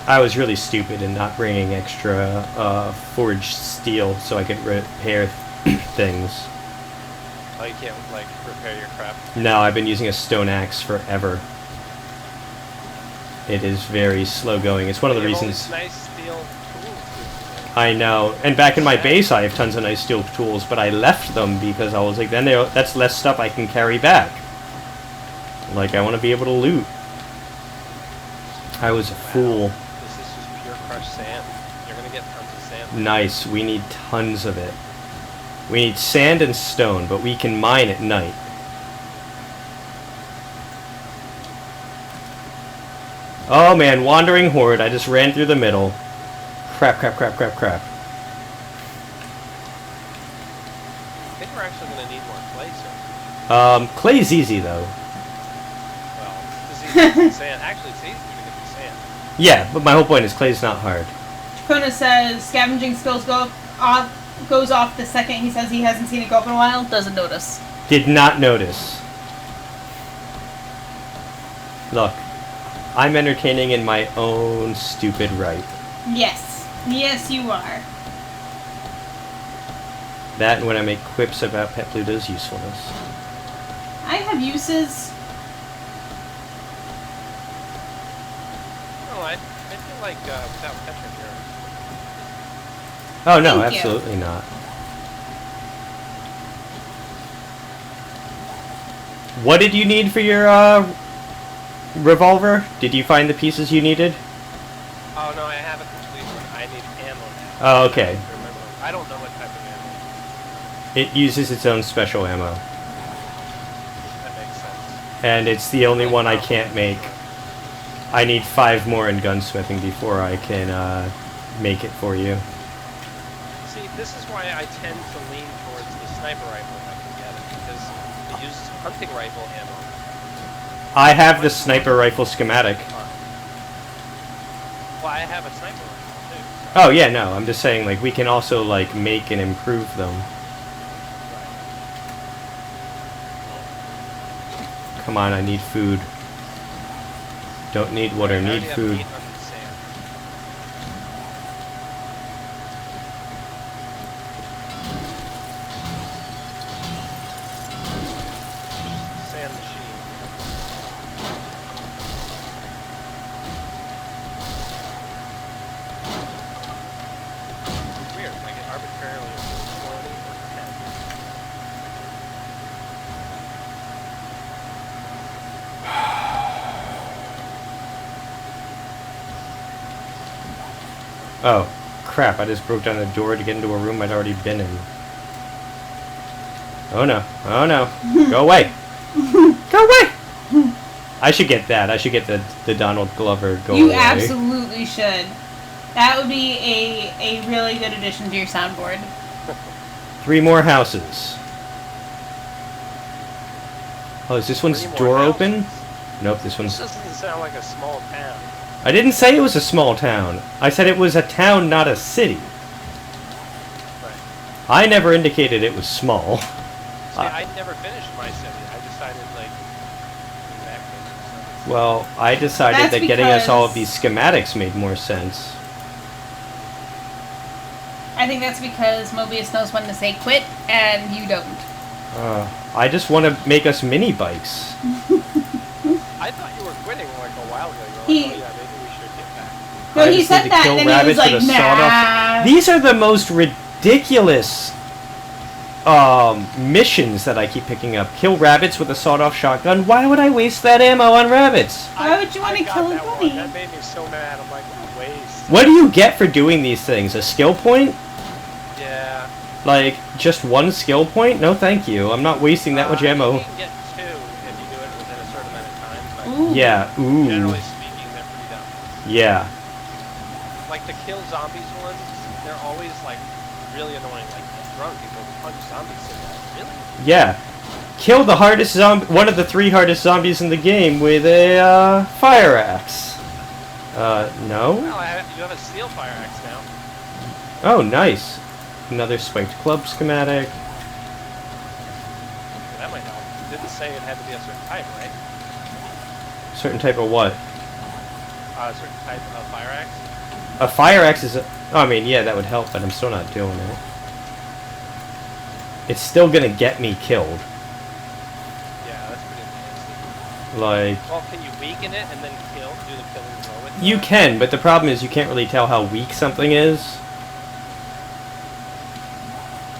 I was really stupid in not bringing extra forged steel so I could repair things. Oh, you can't, like, repair your crap? No, I've been using a stone axe forever. It is very slow going. It's one of the reasons... Nice steel tools. I know. And back in my base, I have tons of nice steel tools, but I left them because I was like, then that's less stuff I can carry back. Like, I want to be able to loot. I was a fool. This is just pure crushed sand. You're gonna get tons of sand. Nice. We need tons of it. We need sand and stone, but we can mine at night. Oh man, wandering horde. I just ran through the middle. Crap, crap, crap, crap, crap. I think we're actually gonna need more clay soon. Clay's easy though. Well, it's easier than sand. Actually, it's easier to get the sand. Yeah, but my whole point is clay's not hard. Kona says scavenging skills goes off the second he says he hasn't seen it go up in a while. Doesn't notice. Did not notice. Look, I'm entertaining in my own stupid right. Yes. Yes, you are. That and when I make quips about Pet Pluto's usefulness. I have uses. No, I feel like without Petra here. Oh no, Thank you. absolutely not. What did you need for your revolver? Did you find the pieces you needed? Oh no, I have a complete one. I need ammo now. Oh, okay. I don't know what type of ammo. It uses its own special ammo. That makes sense. and it's the only one I can't make. I need 5 more in gunsmithing before I can make it for you. See, this is why I tend to lean towards the sniper rifle if I can get it, because they use hunting rifle ammo. I have the sniper rifle schematic. Well, I have a sniper rifle too. Oh yeah, no, I'm just saying, like, we can also, like, make and improve them. Come on, I need food. Don't need water, I need already have food. meat under the sand. Sand machine. Weird, I get arbitrarily 20 or 10. Oh, crap, I just broke down the door to get into a room I'd already been in. Oh no, oh no. Go away! Go away! I should get that. I should get the Donald Glover go away. You absolutely should. That would be a really good addition to your soundboard. 3 more houses. Oh, is this one's 3 more door houses. open? Nope, this This one's... doesn't sound like a small town. I didn't say it was a small town. I said it was a town, not a city. Right. I never indicated it was small. See, I never finished my city. I decided, like, back then. Well, I decided That's that getting us all of because- these schematics made more sense. I think that's because Mobius knows when to say quit, and you don't. I just want to make us mini bikes. I thought you were quitting like a while ago. You were He- like, oh yeah, maybe we should get back. No, I he just said need to that, kill and then he was rabbits with like, a sawed-off- nah. These are the most ridiculous missions that I keep picking up. Kill rabbits with a sawed-off shotgun. Why would I waste that ammo on rabbits? Why would you want to got kill a that one. bunny? That made me so mad. I'm like, what a waste. What do you get for doing these things? A skill point? Yeah. Like, just 1 skill point? No thank you. I'm not wasting that much ammo. You can get 2 if you do it within a certain amount of time, but Ooh. Yeah, ooh. generally speaking, they're pretty dumb. Yeah. Like the kill zombies ones, they're always like really annoying. Like drunk people punch zombies in that. Really? Yeah. Kill the hardest one of the 3 hardest zombies in the game with a fire axe. No? Well, you have a steel fire axe now. Oh, nice. Another spiked club schematic. That might help. It didn't say it had to be a certain type, right? Certain type of what? A certain type of fire axe. A fire axe is I mean, yeah, that would help, but I'm still not doing it. It's still gonna get me killed. Yeah, that's pretty nasty. Like, Well, can you weaken it and then do the kill and throw with you can, but the problem is you can't really tell how weak something is.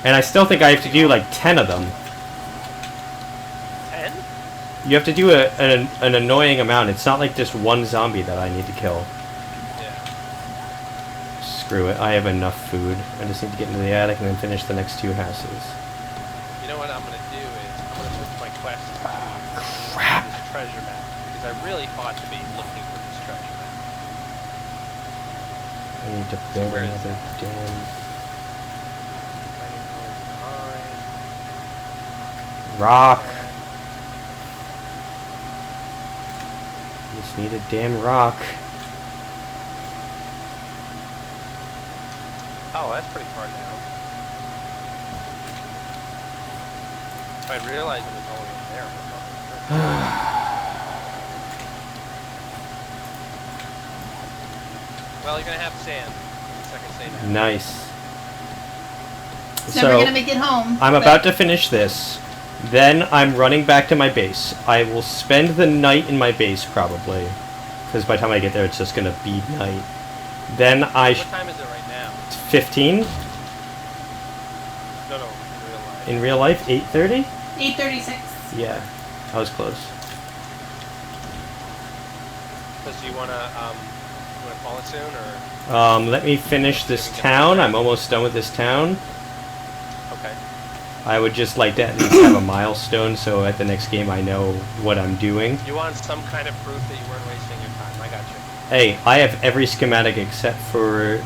And I still think I have to do like 10 of them. 10? You have to do an annoying amount. It's not like just 1 zombie that I need to kill. Yeah. Screw it. I have enough food. I just need to get into the attic and then finish the next 2 houses. You know what I'm gonna do is I'm gonna switch my quest to Crap. this treasure map because I really ought to be looking for this treasure map. I need to build where is another damn rock. Just need a damn rock. Oh, that's pretty far down. If I realized it was all the way there, I would well, you're gonna have sand. That's I can say that. Nice. It's never gonna make it home. I'm but- about to finish this. Then I'm running back to my base. I will spend the night in my base probably, because by the time I get there, it's just gonna be night. Then I What time is it right now? 15 No, in in real life. real life 8:30. 8:36. Yeah, I was close. Because you wanna call it soon or? Let me finish this town. I'm almost done with this town. Okay. I would just like to at least have a milestone so at the next game I know what I'm doing. You want some kind of proof that you weren't wasting your time. I got you. Hey, I have every schematic except for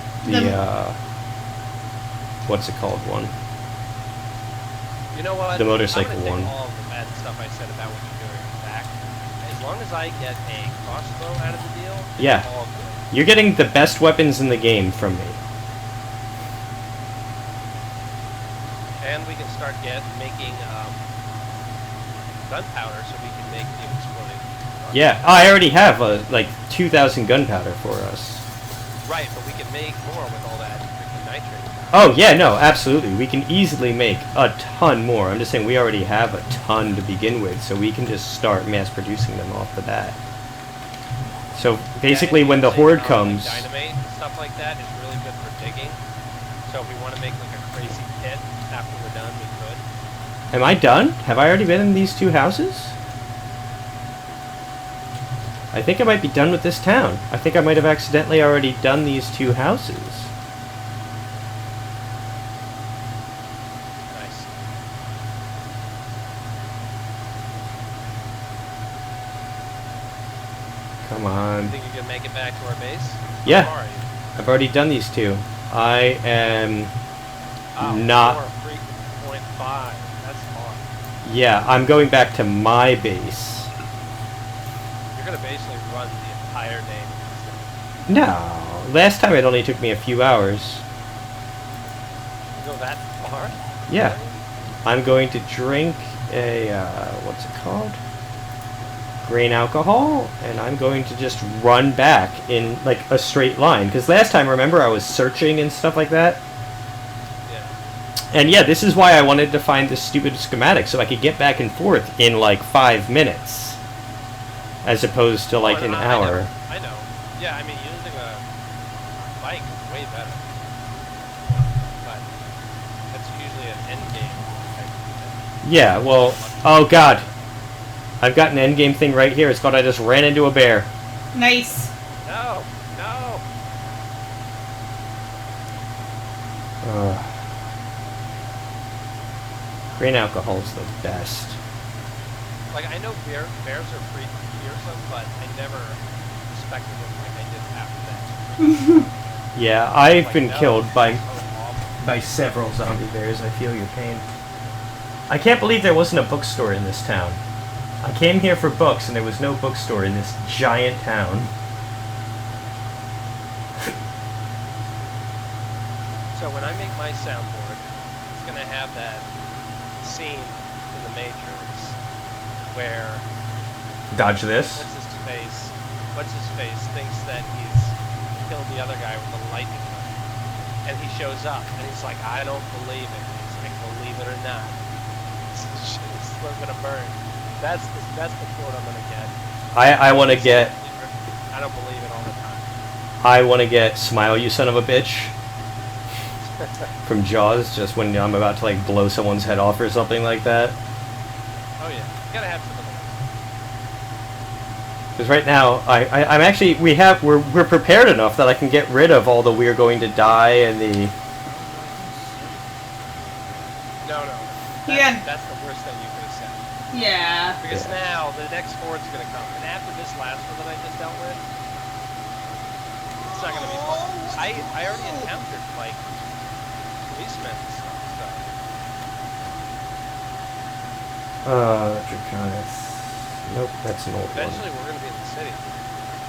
what's it called one? You know what? The motorcycle I'm gonna one. take all of the bad stuff I said about what you're doing back. As long as I get a crossbow out of the deal, it's Yeah. all good. You're getting the best weapons in the game from me. And we can start making gunpowder so we can make the exploding. Yeah, I already have like 2,000 gunpowder for us. Right, but we can make more with all that freaking nitrate. Oh yeah, no, absolutely. We can easily make a ton more. I'm just saying we already have a ton to begin with, so we can just start mass producing them off the bat. So basically, Yeah, when the using, horde like comes, dynamite and stuff like that is really good for digging. So if we want to make like a crazy pit after we're done, we could. am I done? Have I already been in these two houses? I think I might be done with this town. I think I might have accidentally already done these two houses. Nice. Come on. Think you can make it back to our base? Yeah. How far are you? I've already done these two. I am not... 3.5. That's far. Yeah, I'm going back to my base. You're gonna basically run the entire day with this thing. No. Last time it only took me a few hours. You go that far? Yeah. Really? I'm going to drink a, what's it called? Grain alcohol, and I'm going to just run back in, like, a straight line. Because last time, remember, I was searching and stuff like that? Yeah. And yeah, this is why I wanted to find this stupid schematic, so I could get back and forth in, like, 5 minutes. As opposed to, like, Oh, an no, hour. I know. Yeah, I mean, using a bike is way better. But that's usually an end game type of thing. Yeah, well, oh god. I've got an endgame thing right here. It's called I just ran into a bear. Nice. No, no. Grain alcohol's the best. Like, I know bears are pretty fearsome, but I never respected them like I did after that. Yeah, I've Like, been no, killed by it's so awful. several zombie bears. I feel your pain. I can't believe there wasn't a bookstore in this town. I came here for books and there was no bookstore in this giant town. So when I make my soundboard, it's gonna have that scene in the Matrix where Dodge this. what's his face thinks that he's killed the other guy with a lightning bolt, and he shows up and he's like, I don't believe it. He's like, believe it or not, this shit is still gonna burn. That's the quote I'm gonna get. I want to get. I don't believe it all the time. I want to get Smile, you son of a bitch. From Jaws, just when I'm about to like blow someone's head off or something like that. Oh yeah, you gotta have some of those. Because right now, I'm actually we're prepared enough that I can get rid of all the we're going to die and the. No. Yeah. That's the worst thing you could have said. Yeah. Because Yeah. now the next horde's gonna come, and after this last one that I just dealt with, it's not gonna be fun. I already encountered like policemen and stuff. So Draconis. Nope, that's an old eventually one. we're gonna be in the city.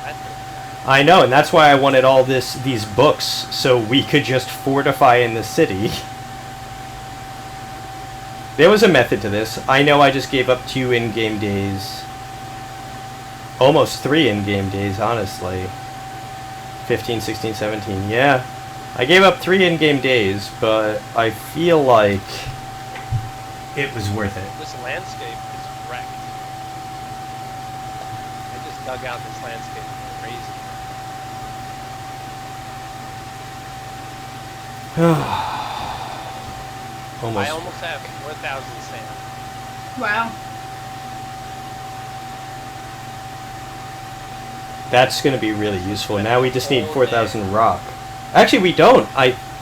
That's gonna be bad. I know, and that's why I wanted all these books so we could just fortify in the city. There was a method to this. I know I just gave up 2 in-game days. Almost 3 in-game days, honestly. 15, 16, 17, yeah. I gave up 3 in-game days, but I feel like it was worth it. This landscape is wrecked. I just dug out this landscape crazy. I almost have 4,000 sand. Wow. That's going to be really useful. Now we just need 4,000 rock. Actually, we don't.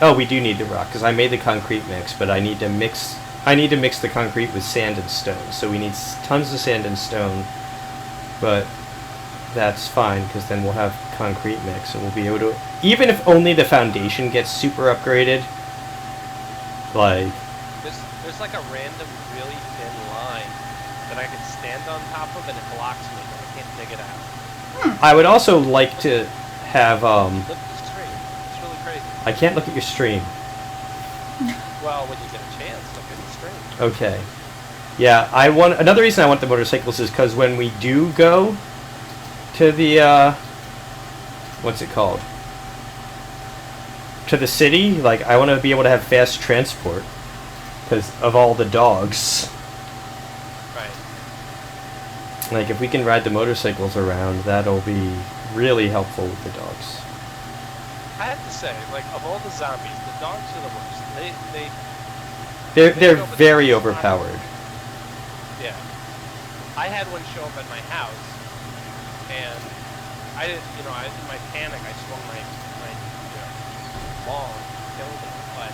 Oh, we do need the rock, because I made the concrete mix, but I need to mix I need to mix the concrete with sand and stone, so we need tons of sand and stone, but that's fine, because then we'll have concrete mix, and we'll be able to, even if only the foundation gets super upgraded, like... There's like a random, really thin line that I can stand on top of, and it blocks me, but I can't dig it out. I would also like to have, Look at the stream. It's really crazy. I can't look at your stream. Well, when you get a chance, look at the stream. Okay. Yeah, another reason I want the motorcycles is because when we do go to the, what's it called? To the city, like, I want to be able to have fast transport because of all the dogs. Right. Like, if we can ride the motorcycles around, that'll be really helpful with the dogs. I have to say, like, of all the zombies, the dogs are the worst. They're go with very the- overpowered. Yeah. I had one show up at my house, and I didn't, in my panic, I swung my long, killed him, but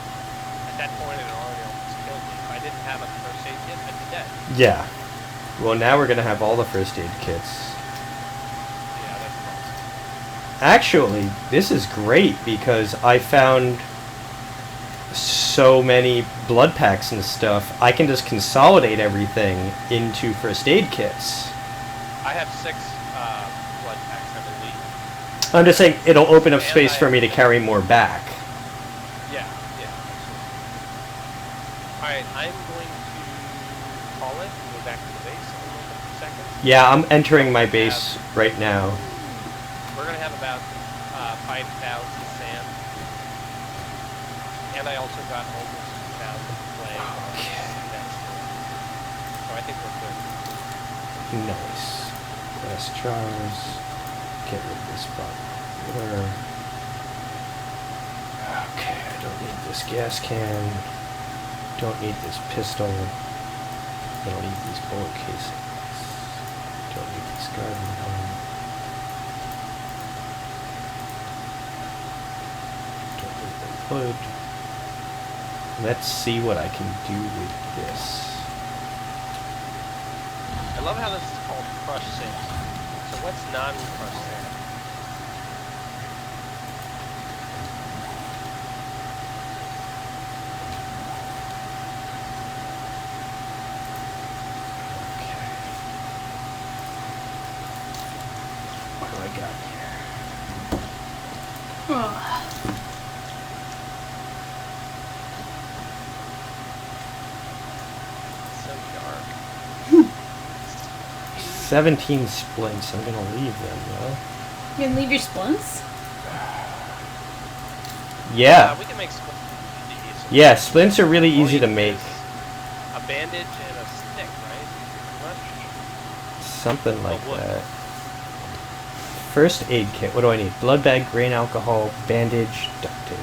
at that point, it had already almost killed me. If I didn't have a first aid kit, I'd be dead. Yeah. Well, now we're gonna have all the first aid kits. Yeah, that's fun. Actually, this is great because I found so many blood packs and stuff. I can just consolidate everything into first aid kits. I have 6 blood packs, I believe. I'm just saying it'll open up And space for me to carry more back. Yeah, absolutely. Alright, I'm going to call it and go back to the base in a few seconds. Yeah, I'm entering my base right now. We're going to have about 5,000 sand. And I also got almost 2,000 clay. So I think we're good. Nice. Glass jars. Get rid of this bottle of water. Okay, I don't need this gas can. Don't need this pistol. Don't need these bullet casings. Don't need this garden hose. Don't need the wood. Let's see what I can do with this. I love how this is called crushed sand. So what's non-crushed sand? What do I got here? Oh. So dark. 17 splints. I'm gonna leave them though. You can leave your splints? Yeah. We can make splints easy. Yeah, splints are really All easy you to need make. is a bandage and a stick, right? Pretty much. Something like wood. that. First aid kit. What do I need? Blood bag, grain alcohol, bandage, duct tape.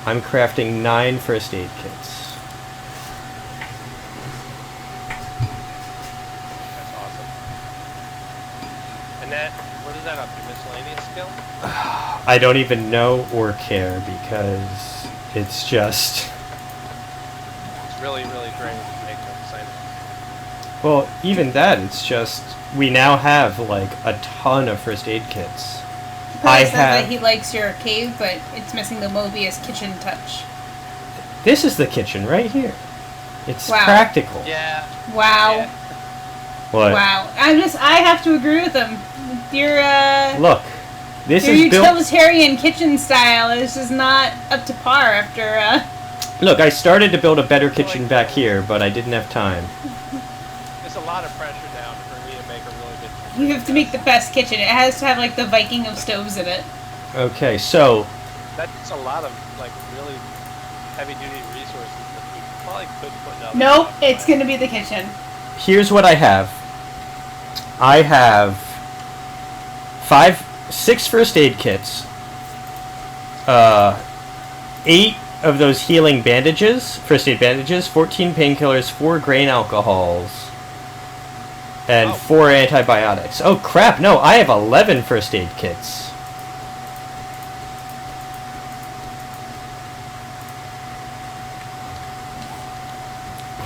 I'm crafting 9 first aid kits. That's awesome. And that, what is that up to? Miscellaneous skill? I don't even know or care because it's just... It's really, really draining to make them sign. Well, even that, it's just... We now have, like, a ton of first aid kits. Probably says that he likes your cave, but it's missing the Mobius kitchen touch. This is the kitchen right here. It's Wow. practical. Yeah. Wow. Yeah. What? Wow. I have to agree with him. Your, Look, this your is built... utilitarian kitchen style is just not up to par after, Look, I started to build a better kitchen back here, but I didn't have time. There's a lot of pressure now for me to make a really good kitchen. You have to make the best kitchen. It has to have, like, the Viking of stoves in it. Okay, so... That's a lot of, like, really heavy-duty resources that we probably could put in other Nope, stuff, it's but- gonna be the kitchen. Here's what I have. I have 6 first aid kits, 8 of those healing bandages, first aid bandages, 14 painkillers, 4 grain alcohols, and Oh. 4 antibiotics. Oh crap, no, I have 11 first aid kits.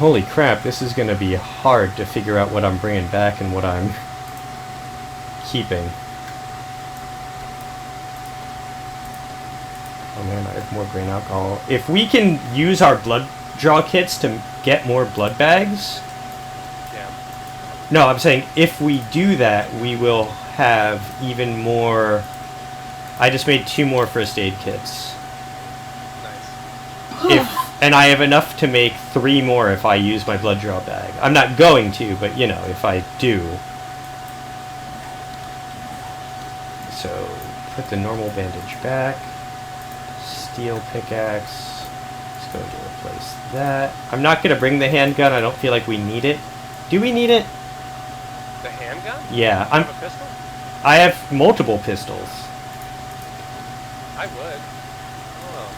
Holy crap, this is gonna be hard to figure out what I'm bringing back and what I'm keeping. Oh man, I have more grain alcohol. If we can use our blood draw kits to get more blood bags... Yeah. No, I'm saying if we do that, we will have even more... I just made 2 more first aid kits. Nice. And I have enough to make 3 more if I use my blood draw bag. I'm not going to, but you know, if I do. So, put the normal bandage back. Steel pickaxe. Just going to replace that. I'm not going to bring the handgun. I don't feel like we need it. Do we need it? The handgun? Yeah. You have a pistol? I have multiple pistols. I would. Oh.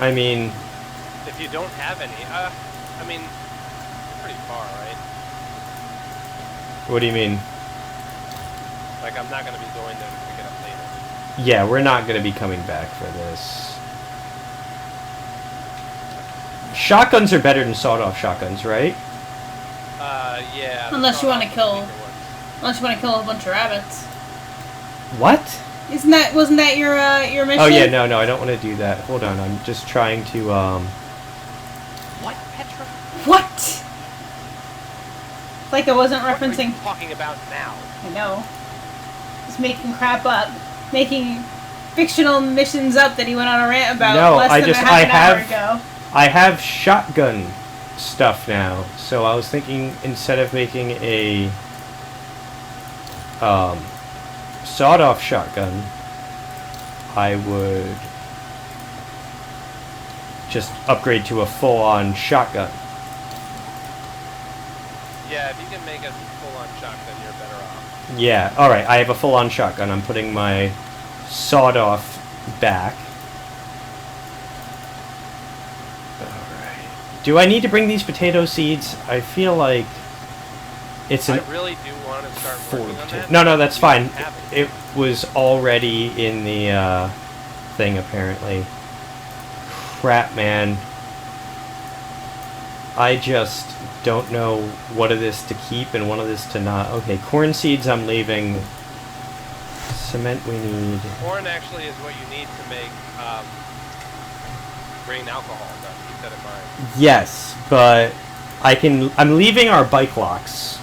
I mean... If you don't have any, I mean, you're pretty far, right? What do you mean? Like, I'm not going to be going there to pick it up later. Yeah, we're not going to be coming back for this. Shotguns are better than sawed-off shotguns, right? Yeah. Unless you want to kill... Bigger ones. Unless you want to kill a bunch of rabbits. What? Wasn't that your mission? Oh yeah, no, I don't want to do that. Hold on, I'm just trying to, What, Petra? What? Like I wasn't What are referencing... you talking about now? I know. Just making crap up. Making fictional missions up that he went on a rant about No, less than half an hour ago. I have shotgun stuff now, so I was thinking instead of making a, sawed-off shotgun, I would just upgrade to a full-on shotgun. Yeah, if you can make a full-on shotgun, you're better off. Yeah, alright, I have a full-on shotgun. I'm putting my sawed-off back. Alright. Do I need to bring these potato seeds? I feel like it's I an... really do want to start working on that. No, that's You fine. have it. It was already in the thing, apparently. Crap, man. I just don't know what of this to keep and what of this to not. Okay, corn seeds I'm leaving. Cement we need. Corn actually is what you need to make grain alcohol, though. Keep that in mind. Yes, but I'm leaving our bike locks.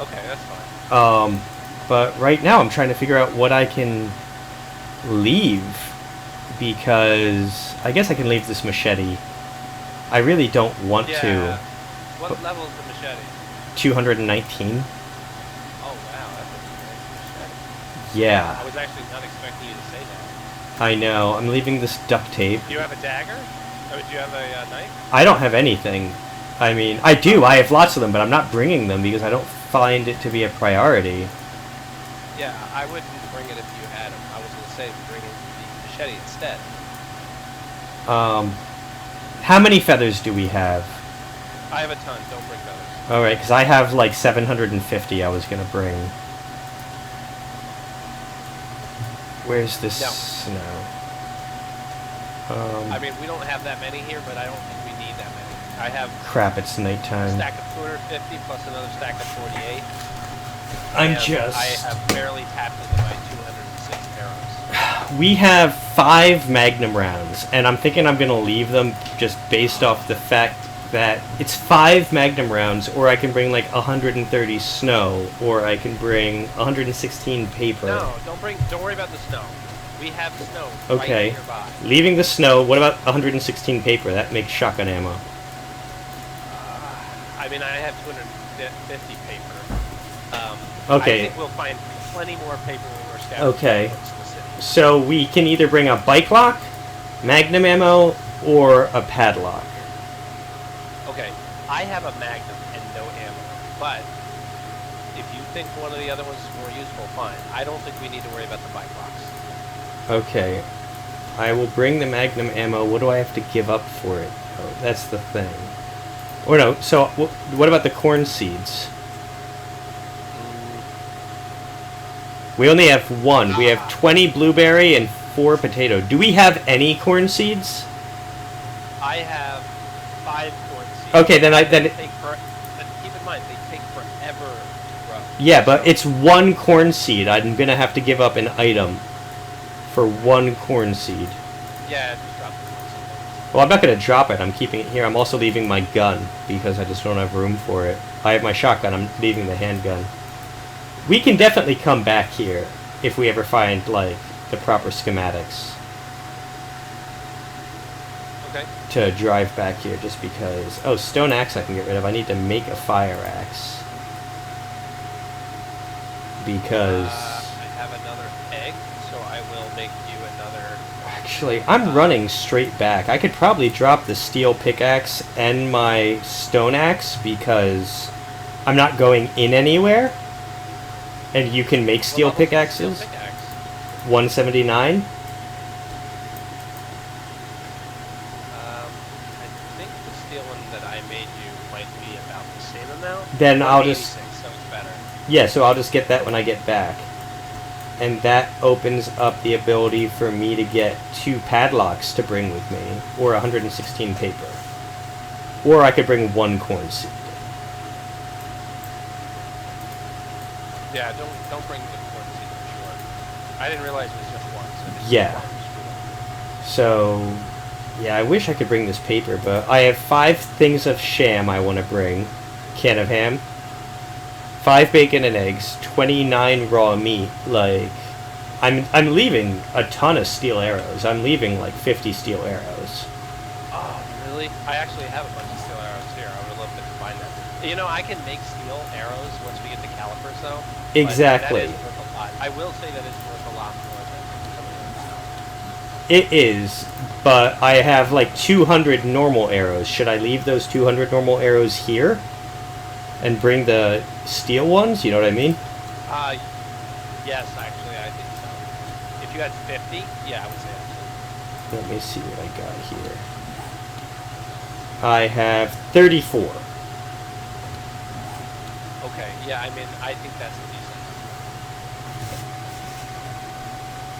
Okay, that's fine. But right now I'm trying to figure out what I can leave, because I guess I can leave this machete. I really don't want to. What level is the machete? 219. Oh wow, that's a nice machete. Yeah, I was actually not expecting you to say that. I know. I'm leaving this duct tape. Do you have a dagger? Or do you have a knife? I don't have anything. I mean, I do. I have lots of them, but I'm not bringing them because I don't find it to be a priority. Yeah, I wouldn't bring it if you had them. I was going to say bring in the machete instead. How many feathers do we have? I have a ton. Don't bring feathers. Alright, because I have like 750 I was going to bring. Where's this No. snow? I mean, we don't have that many here, but I don't think we need that many. I have Crap, it's a nighttime. stack of 250 plus another stack of 48. I'm and just... I have barely tapped into my 206 arrows. We have 5 Magnum rounds, and I'm thinking I'm going to leave them just based off the fact that it's 5 Magnum rounds, or I can bring like 130 snow, or I can bring 116 paper. No, don't worry about the snow. We have snow Okay. right nearby. Leaving the snow, what about 116 paper? That makes shotgun ammo. I mean, I have 250 paper. Okay. I think we'll find plenty more paper when we're scouting Okay. in the city. So we can either bring a bike lock, Magnum ammo, or a padlock. Okay, I have a Magnum and no ammo, but if you think one of the other ones is more useful, fine. I don't think we need to worry about the bike locks. Okay. I will bring the Magnum ammo. What do I have to give up for it? Oh, that's the thing. Or no, so what about the corn seeds? We only have 1. We have 20 blueberry and 4 potato. Do we have any corn seeds? I have 5 corn seeds. Okay, then But keep in mind, they take forever to grow. Yeah, but it's 1 corn seed. I'm gonna have to give up an item for 1 corn seed. Yeah, just drop the corn seed. Well, I'm not gonna drop it. I'm keeping it here. I'm also leaving my gun because I just don't have room for it. I have my shotgun. I'm leaving the handgun. We can definitely come back here if we ever find, like, the proper schematics Okay. to drive back here just because... Oh, stone axe I can get rid of. I need to make a fire axe. Because... I have another egg, so I will make you another... Actually, I'm running straight back. I could probably drop the steel pickaxe and my stone axe because I'm not going in anywhere. And you can make steel What level's the pickaxes. Steel pickaxe? 179. I think the steel one that I made you might be about the same amount. Then I'll just... 186, so it's better. Yeah, so I'll just get that when I get back. And that opens up the ability for me to get 2 padlocks to bring with me. Or 116 paper. Or I could bring 1 corn seed. Yeah, don't bring the corn seed for sure. I didn't realize it was just one. So just Yeah. one was good. So, yeah, I wish I could bring this paper, but I have 5 things of sham I want to bring. Can of ham. 5 bacon and eggs. 29 raw meat. Like, I'm leaving a ton of steel arrows. I'm leaving like 50 steel arrows. Oh, really? I actually have a bunch of steel arrows here. I would love to combine that. You know, I can make steel arrows once we get the calipers, though. but Exactly. That is worth a lot. I will say that it's worth a lot more than some of the other stuff. It is, but I have like 200 normal arrows. Should I leave those 200 normal arrows here? And bring the steel ones? You know what I mean? Yes, actually, I think so. If you had 50, yeah, I would say absolutely. Let me see what I got here. I have 34. Okay, yeah, I mean, I think that's decent.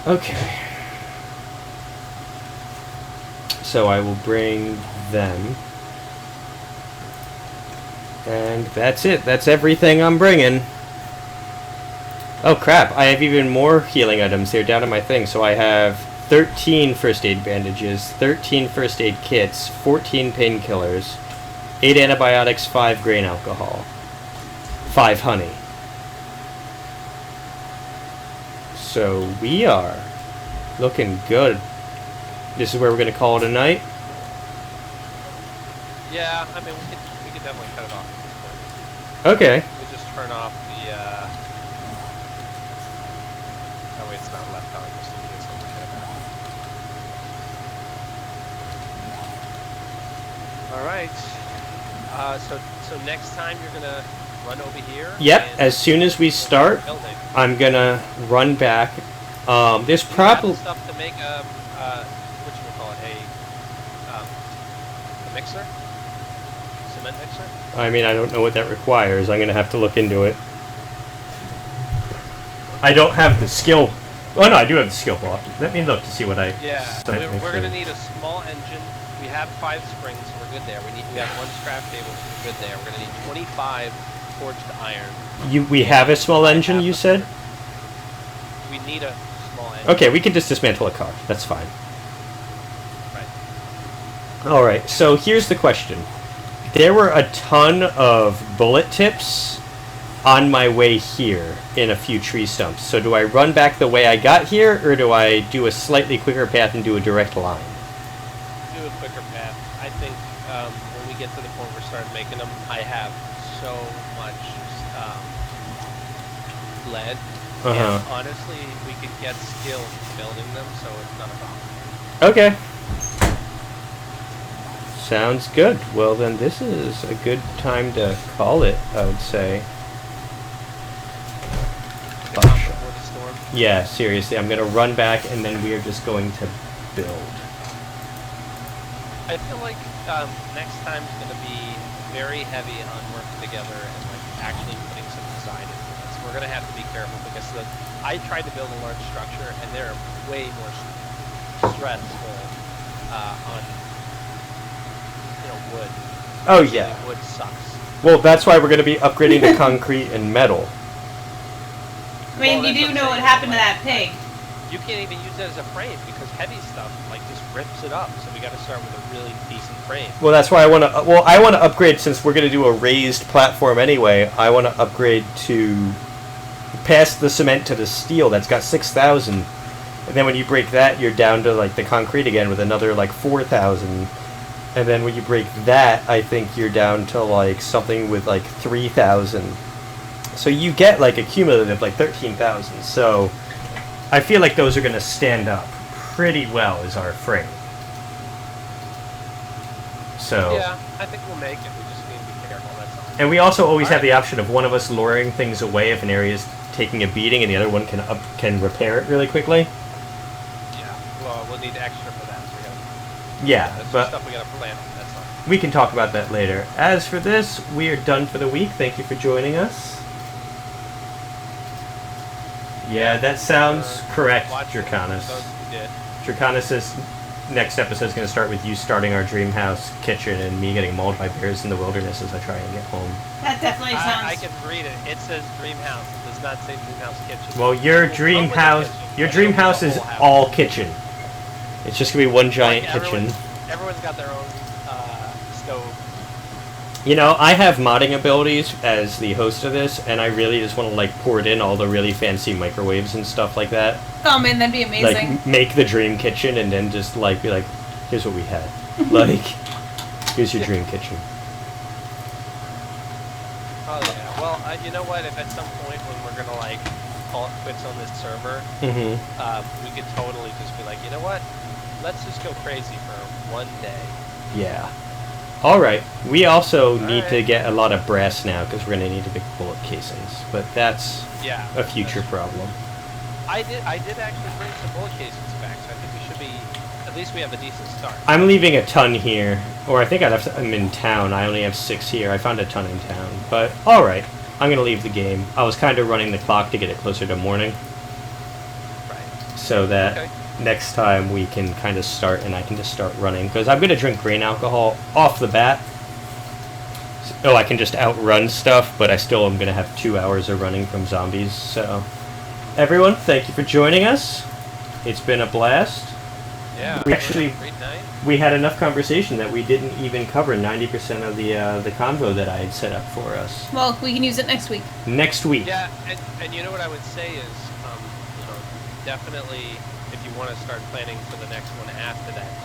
Okay. So I will bring them. And that's it. That's everything I'm bringing. Oh crap, I have even more healing items here down in my thing. So I have 13 first aid bandages, 13 first aid kits, 14 painkillers, 8 antibiotics, 5 grain alcohol, 5 honey. So we are looking good. This is where we're going to call it a night. Yeah, I mean, we could definitely cut it off at this point. Okay. We just turn off the, that way it's not left on, just in case something could happen. Alright. So next time you're gonna run over here? Yep, and as soon as we start, building. I'm going to run back. There's Do you have probably... the stuff to make a mixer? Cement mixer? I mean, I don't know what that requires. I'm going to have to look into it. I don't have the skill... Oh, no, I do have the skill block. Let me look to see what I... Yeah, start we're gonna mixing. need a small engine. We have 5 springs, so we're good there. We have 1 scrap table, so we're good there. We're gonna need 25 forged iron. We have a small engine, you said? We need a small engine. Okay, we can just dismantle a car. That's fine. Right. Alright, so here's the question. There were a ton of bullet tips on my way here in a few tree stumps. So do I run back the way I got here, or do I do a slightly quicker path and do a direct line? Do a quicker path. I think when we get to the point where we start making them, I have so much lead. And honestly, we could get skill building them, so it's not a problem. Okay. Sounds good. Well, then this is a good time to call it, I would say. The calm before the storm. Yeah, seriously, I'm going to run back and then we are just going to build. I feel like next time's going to be very heavy on working together and like actually putting some design into this. We're going to have to be careful because I tried to build a large structure and they're way more stressful on wood. Oh yeah. Wood sucks. Well, that's why we're going to be upgrading to concrete and metal. I mean, Well, you that's do what know I'm what saying, happened to like- that pig. You can't even use it as a frame because heavy stuff just rips it up. So we got to start with a really decent frame. Well, that's why I want to. Well, I want to upgrade since we're going to do a raised platform anyway. I want to upgrade to past the cement to the steel. That's got 6,000, and then when you break that, you're down to like the concrete again with another like 4,000. And then when you break that, I think you're down to like something with like 3,000. So you get like a cumulative like 13,000. So I feel like those are going to stand up pretty well as our frame. So. Yeah, I think we'll make it. We just need to be careful. That's all. And we also always have Alright. the option of one of us luring things away if an area is taking a beating, and the other one can repair it really quickly. Yeah. Well, we'll need extra for that. So we gotta. Yeah, That's but stuff we gotta plan. That's all. we can talk about that later. As for this, we are done for the week. Thank you for joining us. Yeah, that sounds correct, Watch those Draconis. we did. Draconis says next episode is going to start with you starting our dream house kitchen and me getting mauled by bears in the wilderness as I try and get home. That definitely sounds. I can read it. It says dream house. It does not say dream house kitchen. Well, your We'll dream come with a house, kitchen. your It'll dream be the house is whole house. all kitchen. It's just going to be one giant Like, kitchen. Everyone's got their own stove. You know, I have modding abilities as the host of this, and I really just want to like port in all the really fancy microwaves and stuff like that. Oh man, that'd be amazing. Like make the dream kitchen, and then just like be like, here's what we had. Like, here's your dream kitchen. Oh yeah. Well, you know what? If at some point when we're gonna like call it quits on this server, Mm-hmm. we could totally just be like, you know what? Let's just go crazy for one day. Yeah. All right. We also need to right. get a lot of brass now because we're gonna need the big bullet casings, but that's Yeah. a future that's- problem. I did actually bring some bullet casings back, so I think we should be. At least we have a decent start. I'm leaving a ton here, or I think I left them in town. I only have 6 here. I found a ton in town, but all right. I'm gonna leave the game. I was kind of running the clock to get it closer to morning, Right. so that Okay. next time we can kind of start and I can just start running because I'm gonna drink grain alcohol off the bat. So I can just outrun stuff, but I still am gonna have 2 hours of running from zombies. So, everyone, thank you for joining us. It's been a blast. Yeah. We actually- Great night. We had enough conversation that we didn't even cover 90% of the convo that I had set up for us. Well, we can use it next week. Next week. Yeah, and you know what I would say is, definitely if you want to start planning for the next one after that,